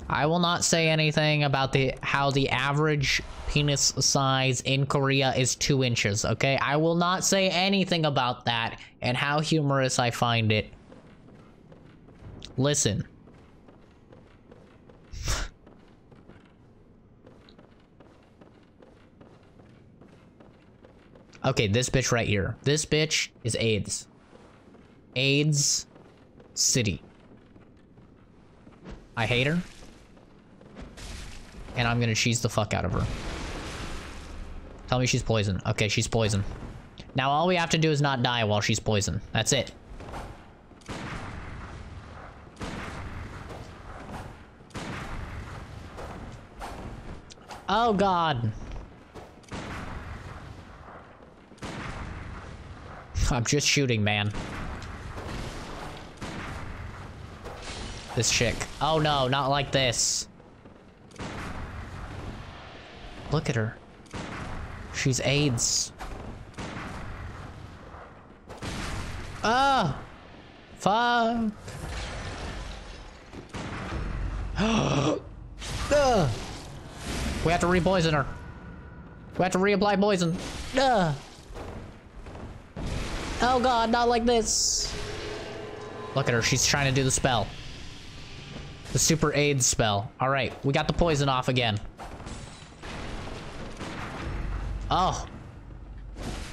I will not say anything about how the average penis size in Korea is 2 inches, okay? I will not say anything about that and how humorous I find it. Listen. Okay, this bitch right here. This bitch is AIDS. AIDS City. I hate her. And I'm gonna cheese the fuck out of her. Tell me she's poison. Okay, she's poison. Now all we have to do is not die while she's poison. That's it. Oh god. I'm just shooting, man. This chick. Oh no, not like this. Look at her. She's AIDS. Ah! Fuck! Ugh. We have to re-poison her. We have to reapply poison. Ugh. Oh god, not like this. Look at her, she's trying to do the spell. The super AIDS spell. Alright, we got the poison off again. Oh.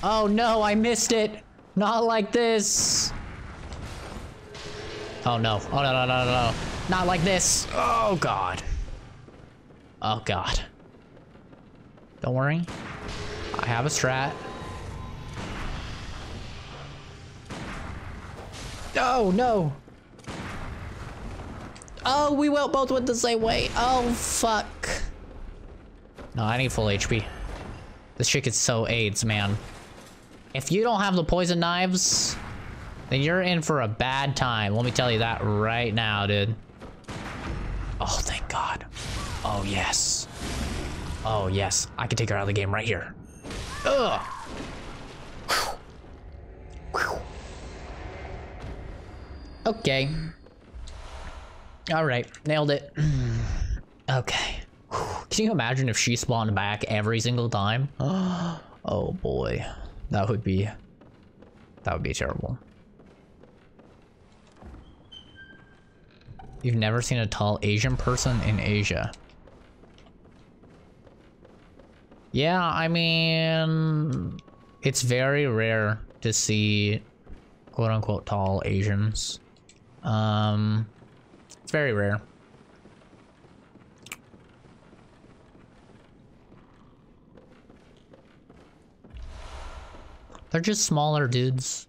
Oh no, I missed it. Not like this. Oh no. Oh no, no, no, no, no. Not like this. Oh god. Oh god. Don't worry. I have a strat. Oh no. Oh, we both went the same way. Oh fuck. No, I need full HP. This chick is so AIDS, man. If you don't have the poison knives, then you're in for a bad time. Let me tell you that right now, dude. Oh, thank God. Oh, yes. Oh, yes. I can take her out of the game right here. Ugh. Okay. All right. Nailed it. Okay. Can you imagine if she spawned back every single time? Oh boy, that would be terrible. You've never seen a tall Asian person in Asia? Yeah, I mean, it's very rare to see quote unquote tall Asians. It's very rare. They're just smaller dudes,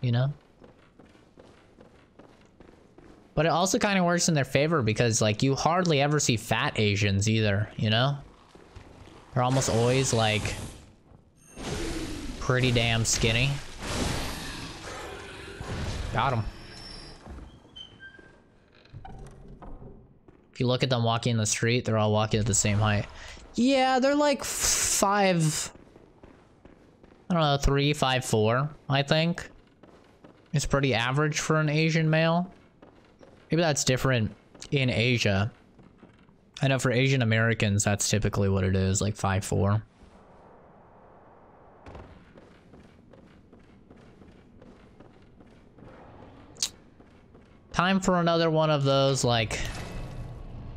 you know? But it also kind of works in their favor because, like, you hardly ever see fat Asians either, you know? They're almost always, like, pretty damn skinny. Got him. If you look at them walking in the street, they're all walking at the same height. Yeah, they're like 5... I don't know, 3, 5, 4, I think. It's pretty average for an Asian male. Maybe that's different in Asia. I know for Asian Americans, that's typically what it is, like 5'4". Time for another one of those, like,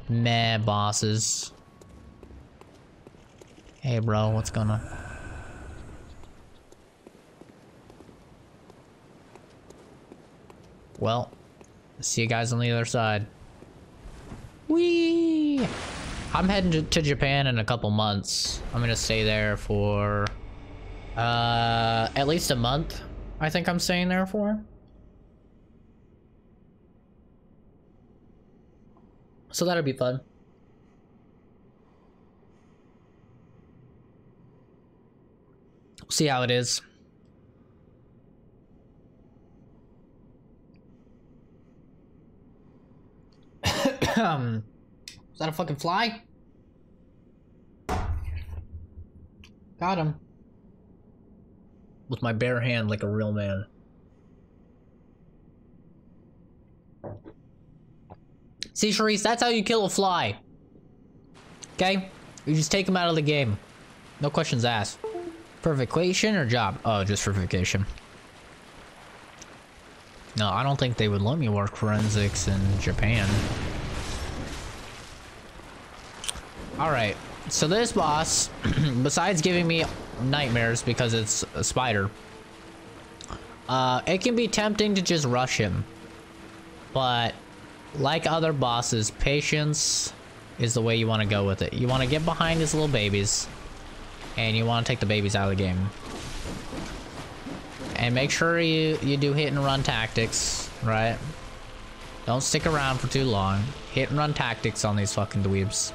meh bosses. Hey bro, what's going on? Well, see you guys on the other side. Whee! I'm heading to Japan in a couple months. I'm gonna stay there for at least a month. I think I'm staying there for. So that'll be fun. See how it is. Is that a fucking fly? Got him. With my bare hand like a real man. See, Charisse, that's how you kill a fly. Okay? You just take him out of the game. No questions asked. For vacation or job? Oh, just for vacation. No, I don't think they would let me work forensics in Japan. Alright, so this boss, besides giving me nightmares because it's a spider, it can be tempting to just rush him. But, like other bosses, patience is the way you want to go with it. You want to get behind his little babies, and you want to take the babies out of the game. And make sure you do hit and run tactics, right? Don't stick around for too long. Hit and run tactics on these fucking dweebs.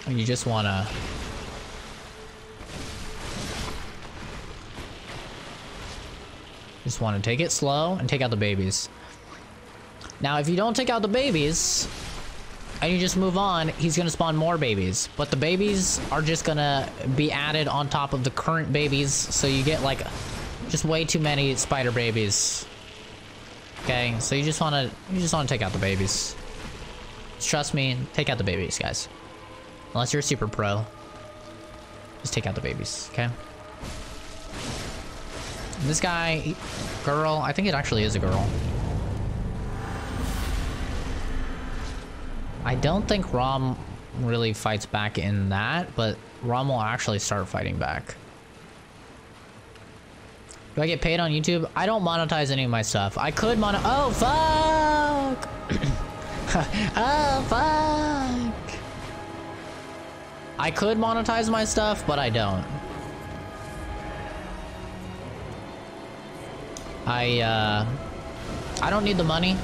And you just wanna... Just wanna take it slow and take out the babies. Now, if you don't take out the babies, and you just move on, he's gonna spawn more babies. But the babies are just gonna be added on top of the current babies, so you get like just way too many spider babies. Okay, so you just wanna take out the babies. Just trust me, take out the babies, guys. Unless you're a super pro, just take out the babies, okay? And this guy, girl, I think it actually is a girl. I don't think Rom really fights back in that, but Rom will actually start fighting back. Do I get paid on YouTube? I don't monetize any of my stuff. I could oh, fuck! Oh, fuck! I could monetize my stuff, but I don't. I don't need the money.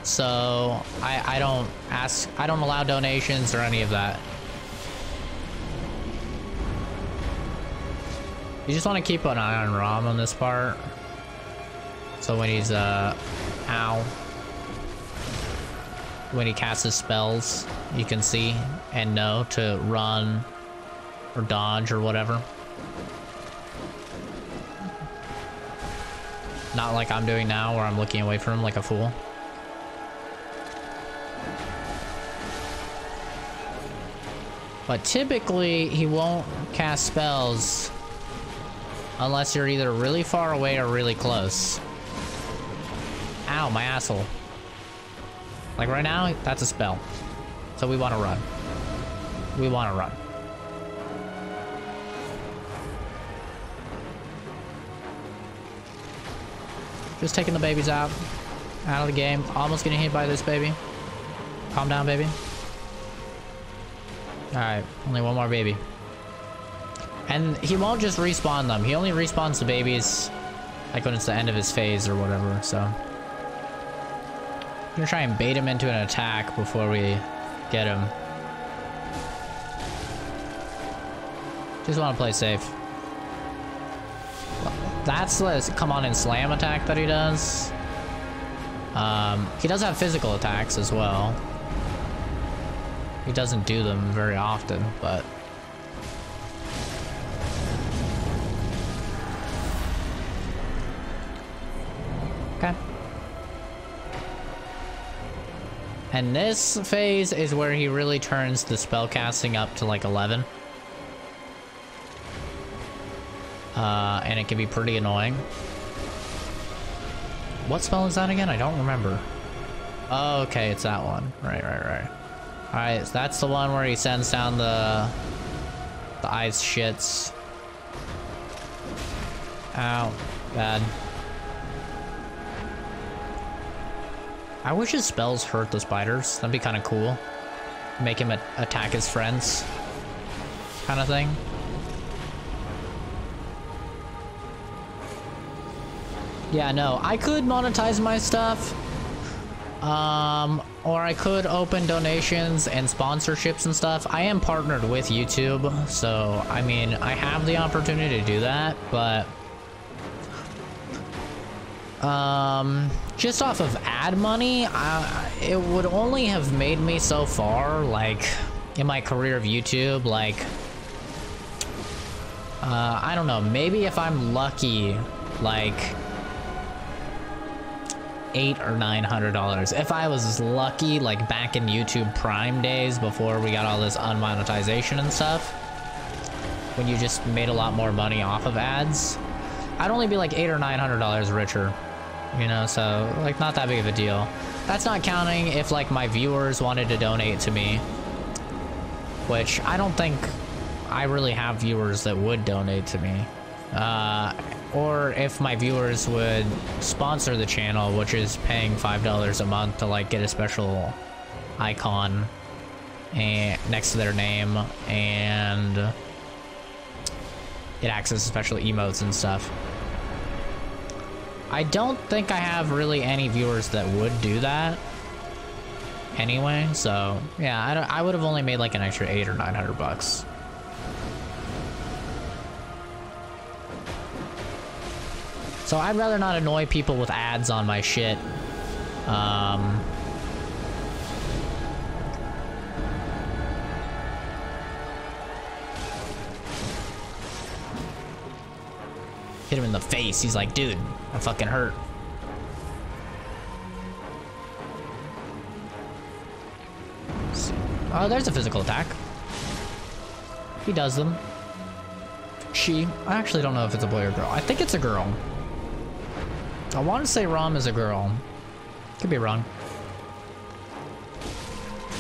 So, I don't allow donations or any of that. You just want to keep an eye on Rom on this part. So when he's, ow. When he casts his spells, you can see and know to run or dodge or whatever. Not like I'm doing now where I'm looking away from him like a fool. But typically, he won't cast spells unless you're either really far away or really close. Ow, my asshole. Like right now, that's a spell. So we want to run. We want to run. Just taking the babies out of the game. Almost getting hit by this baby. Calm down, baby. Alright, only one more baby. And he won't just respawn them. He only respawns the babies like when it's the end of his phase or whatever, so. I'm gonna try and bait him into an attack before we get him. Just want to play safe. That's the come on and slam attack that he does. He does have physical attacks as well. He doesn't do them very often, but... Okay. And this phase is where he really turns the spell casting up to like 11. And it can be pretty annoying. What spell is that again? I don't remember. Oh, okay, it's that one. Right. Alright, so that's the one where he sends down the ice shits. Ow. Bad. I wish his spells hurt the spiders. That'd be kind of cool. Make him attack his friends. Kind of thing. Yeah, no, I could monetize my stuff. Or I could open donations and sponsorships and stuff. I am partnered with YouTube, so, I mean, I have the opportunity to do that, but... just off of ad money, it would only have made me so far, like, in my career of YouTube, like... I don't know, maybe if I'm lucky, like... $800 or $900. If I was lucky, like back in YouTube Prime days before we got all this unmonetization and stuff, when you just made a lot more money off of ads, I'd only be like $800 or $900 richer, you know, so like not that big of a deal. That's not counting if like my viewers wanted to donate to me, which I don't think I really have viewers that would donate to me. Or if my viewers would sponsor the channel, which is paying $5 a month to like get a special icon and next to their name, and it acts as special emotes and stuff. I don't think I have really any viewers that would do that anyway, so yeah, I would have only made like an extra $800 or $900. So I'd rather not annoy people with ads on my shit. Hit him in the face. He's like, dude, I'm fucking hurt. Oh, there's a physical attack. He does them. She. I actually don't know if it's a boy or girl. I think it's a girl. I want to say Rom is a girl. Could be wrong.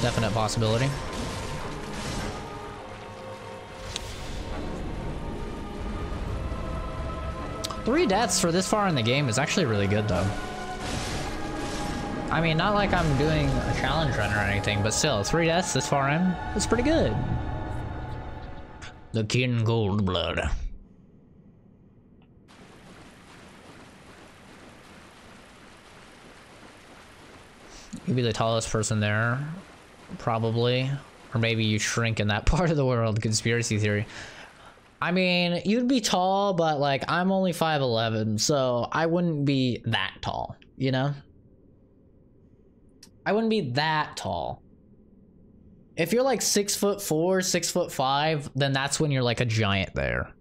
Definite possibility. Three deaths for this far in the game is actually really good, though. I mean, not like I'm doing a challenge run or anything, but still, 3 deaths this far in is pretty good. The Kin Gold Blood. You'd be the tallest person there, probably. Or maybe you shrink in that part of the world, conspiracy theory. I mean, you'd be tall, but like, I'm only 5'11", so I wouldn't be that tall, you know? I wouldn't be that tall. If you're like 6'4", 6'5", then that's when you're like a giant there.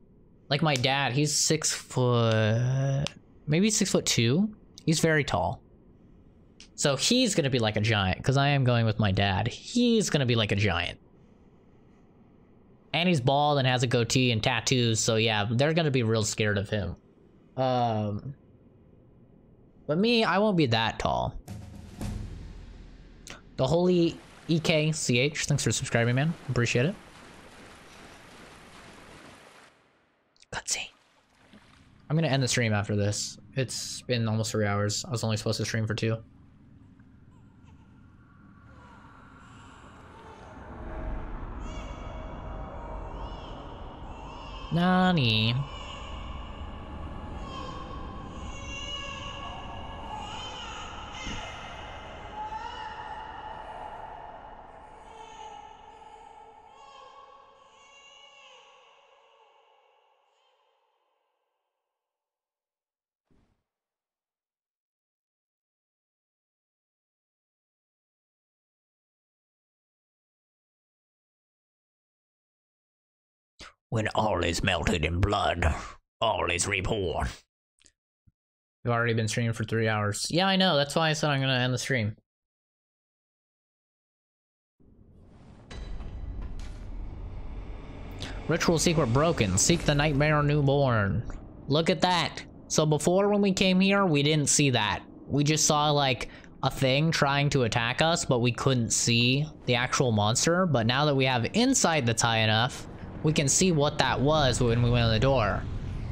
Like my dad, he's 6 foot, maybe 6'2". He's very tall. So he's gonna be like a giant, because I am going with my dad. He's gonna be like a giant. And he's bald and has a goatee and tattoos, so yeah, they're gonna be real scared of him. But me, I won't be that tall. The Holy EKCH, thanks for subscribing, man. Appreciate it. Cutscene. I'm gonna end the stream after this. It's been almost 3 hours. I was only supposed to stream for 2. Nani? When all is melted in blood, all is reborn. We've already been streaming for 3 hours. Yeah, I know. That's why I said I'm gonna end the stream. Ritual secret broken. Seek the nightmare newborn. Look at that. So before when we came here, we didn't see that. We just saw like a thing trying to attack us, but we couldn't see the actual monster. But now that we have insight that's high enough, we can see what that was when we went in the door.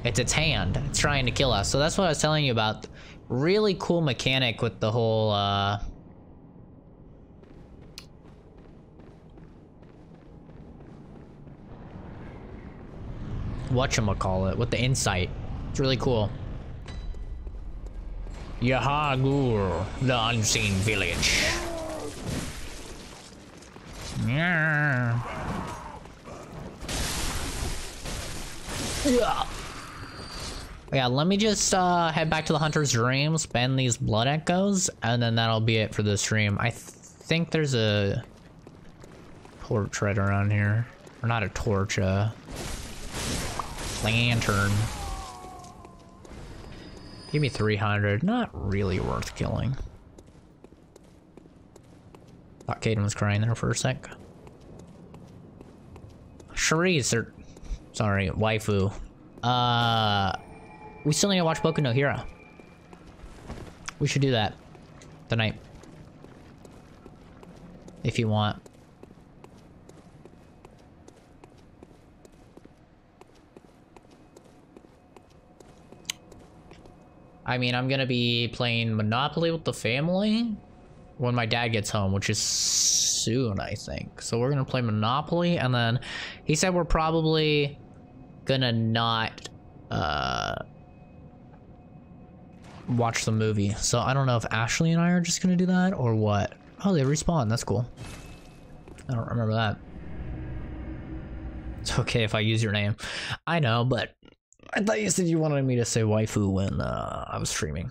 It's its hand. It's trying to kill us. So that's what I was telling you about. Really cool mechanic with the whole, whatchamacallit, with the insight. It's really cool. Yahagur, the unseen village. Yeah. Yeah, let me just head back to the Hunter's Dream, spend these blood echoes, and then that'll be it for the stream. I think there's a torch right around here. Or not a torch, a lantern. Give me 300. Not really worth killing. Thought Caden was crying there for a sec. Cherise, Sorry, waifu. We still need to watch Boku no Hero. We should do that tonight. If you want. I mean, I'm gonna be playing Monopoly with the family when my dad gets home, which is soon, I think. So we're gonna play Monopoly, and then he said we're probably gonna not watch the movie. So I don't know if Ashley and I are just gonna do that or what. Oh, they respawn. That's cool. I don't remember that. It's okay if I use your name. I know, but I thought you said you wanted me to say waifu when I was streaming.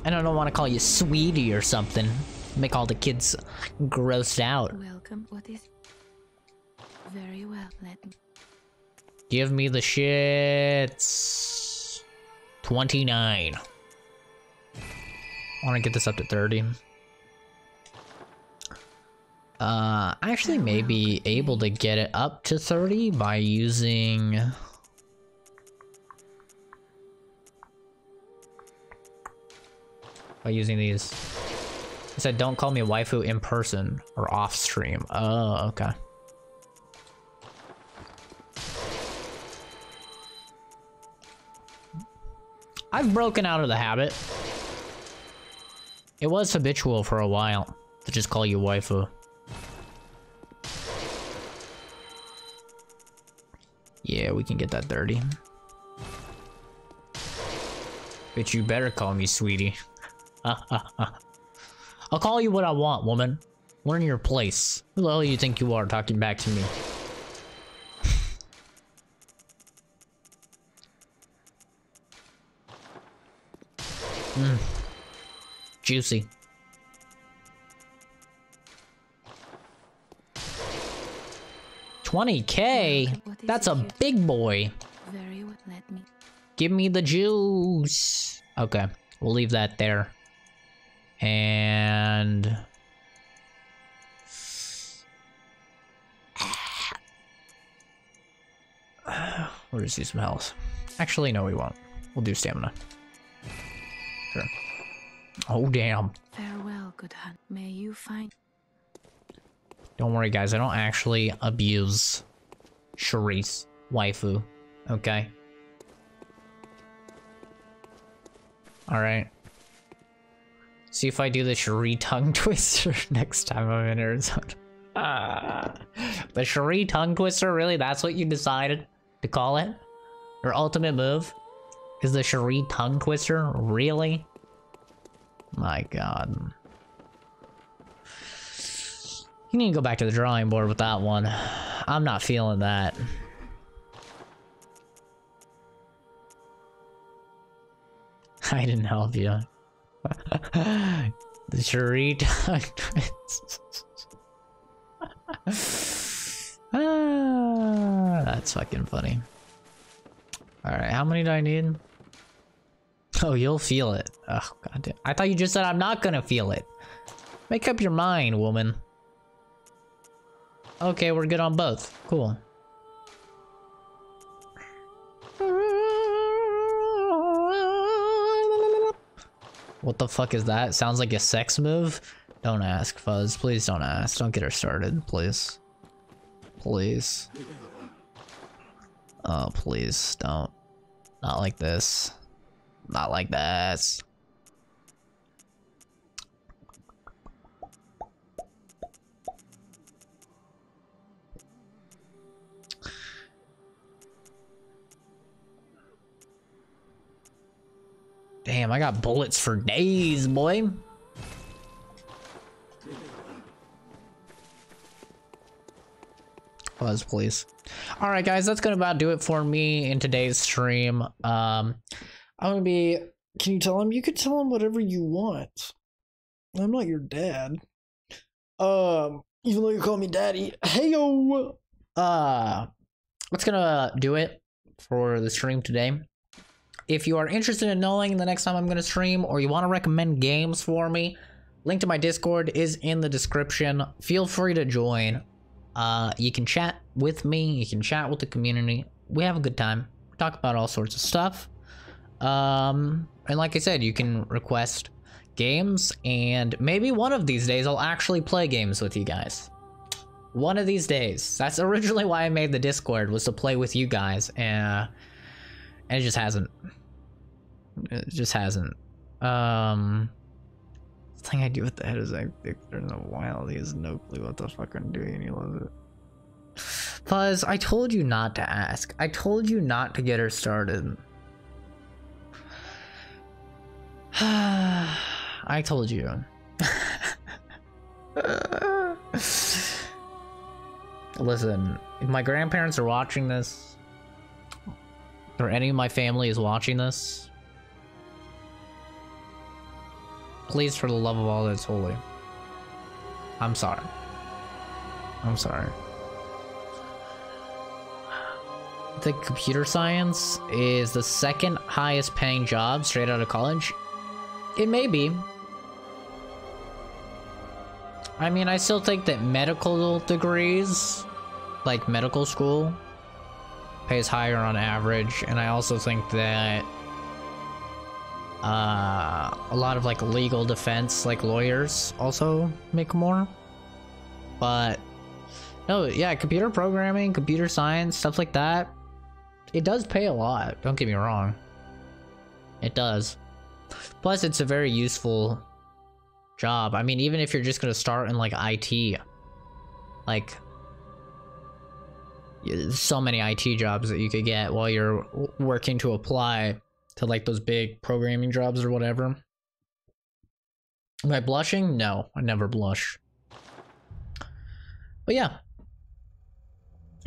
And I don't want to call you sweetie or something. Make all the kids grossed out. Welcome. What is? Very well. Let me. Give me the shits. 29. I want to get this up to 30. I actually may be able to get it up to 30 by using... these. It said don't call me waifu in person or off stream. Oh, okay. I've broken out of the habit. It was habitual for a while to just call you waifu. Yeah, we can get that 30. Bitch, you better call me sweetie. I'll call you what I want, woman. Learn your place. Who the hell do you think you are talking back to me? Juicy. $20K? That's a big boy. Very well. Let me. Give me the juice. Okay, we'll leave that there. And... we'll just do some health. Actually, no, we won't. We'll do stamina. Sure. Oh, damn. Farewell, good hunt. May you find. Don't worry, guys. I don't actually abuse Charisse, waifu. Okay? Alright. See if I do the Cherie tongue twister next time I'm in Arizona. The Cherie tongue twister? Really? That's what you decided to call it? Your ultimate move? Is the Cherie tongue twister? Really? My god. You need to go back to the drawing board with that one. I'm not feeling that. I didn't help you. The Cherie tongue twist. That's fucking funny. Alright, how many do I need? Oh, you'll feel it. Oh, goddamn. I thought you just said I'm not gonna feel it. Make up your mind, woman. Okay, we're good on both. Cool. What the fuck is that? Sounds like a sex move? Don't ask, Fuzz. Please don't ask. Don't get her started, please. Please. Oh, please, don't. Not like this. Not like this. Damn, I got bullets for days, boy. Pause, please. All right, guys, that's gonna about do it for me in today's stream. I'm gonna be. Can you tell him? You can tell him whatever you want. I'm not your dad. Even though you call me daddy. Heyo. That's gonna do it for the stream today. If you are interested in knowing the next time I'm gonna stream, or you want to recommend games for me, Link to my Discord is in the description. Feel free to join. You can chat with me. You can chat with the community. We have a good time. We talk about all sorts of stuff. And like I said, you can request games, and maybe one of these days I'll actually play games with you guys. One of these days. That's originally why I made the Discord, was to play with you guys, and it just hasn't. It just hasn't. The thing I do with the head is I think there's no wild. He has no clue what the fuck I'm doing, and he loves it. Fuzz, I told you not to ask. I told you not to get her started. I told you. Listen, if my grandparents are watching this, or any of my family is watching this, please, for the love of all that's holy, I'm sorry. I'm sorry. I think computer science is the second highest paying job straight out of college. It may be. I mean, I still think that medical degrees, like medical school, pays higher on average, and I also think that a lot of like legal defense, like lawyers, also make more. But no, yeah, computer programming, computer science, stuff like that, it does pay a lot. Don't get me wrong, it does. Plus, it's a very useful job. I mean, even if you're just gonna start in like IT, like so many IT jobs that you could get while you're working to apply to like those big programming jobs or whatever. Am I blushing? No, I never blush. But yeah,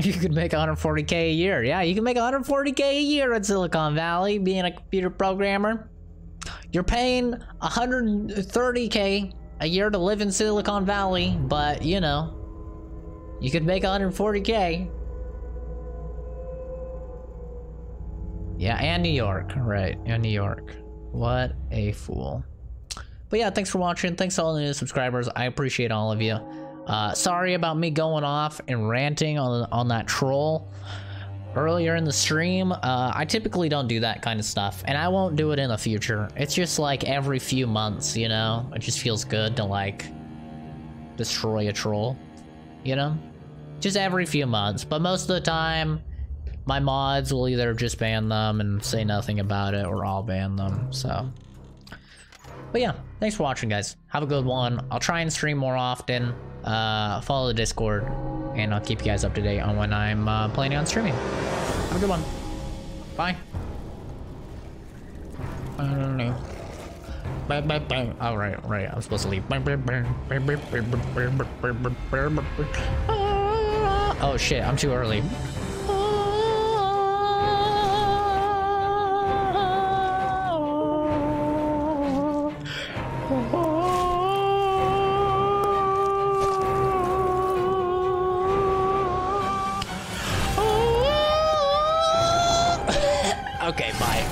you could make 140K a year. Yeah, you can make 140K a year in Silicon Valley being a computer programmer. You're paying 130K a year to live in Silicon Valley, but you know, you could make 140K. Yeah, and New York, right, and New York. What a fool. But yeah, thanks for watching. Thanks to all the new subscribers. I appreciate all of you. Sorry about me going off and ranting on that troll earlier in the stream. I typically don't do that kind of stuff, and I won't do it in the future. It's just like every few months, you know? It just feels good to like destroy a troll, you know? Just every few months, but most of the time my mods will either just ban them and say nothing about it, or I'll ban them, so. But yeah, thanks for watching, guys. Have a good one. I'll try and stream more often. Follow the Discord, and I'll keep you guys up to date on when I'm planning on streaming. Have a good one. Bye. I don't know. Bye, bye, bye. Oh, right. I'm supposed to leave. Oh shit, I'm too early. Okay, bye.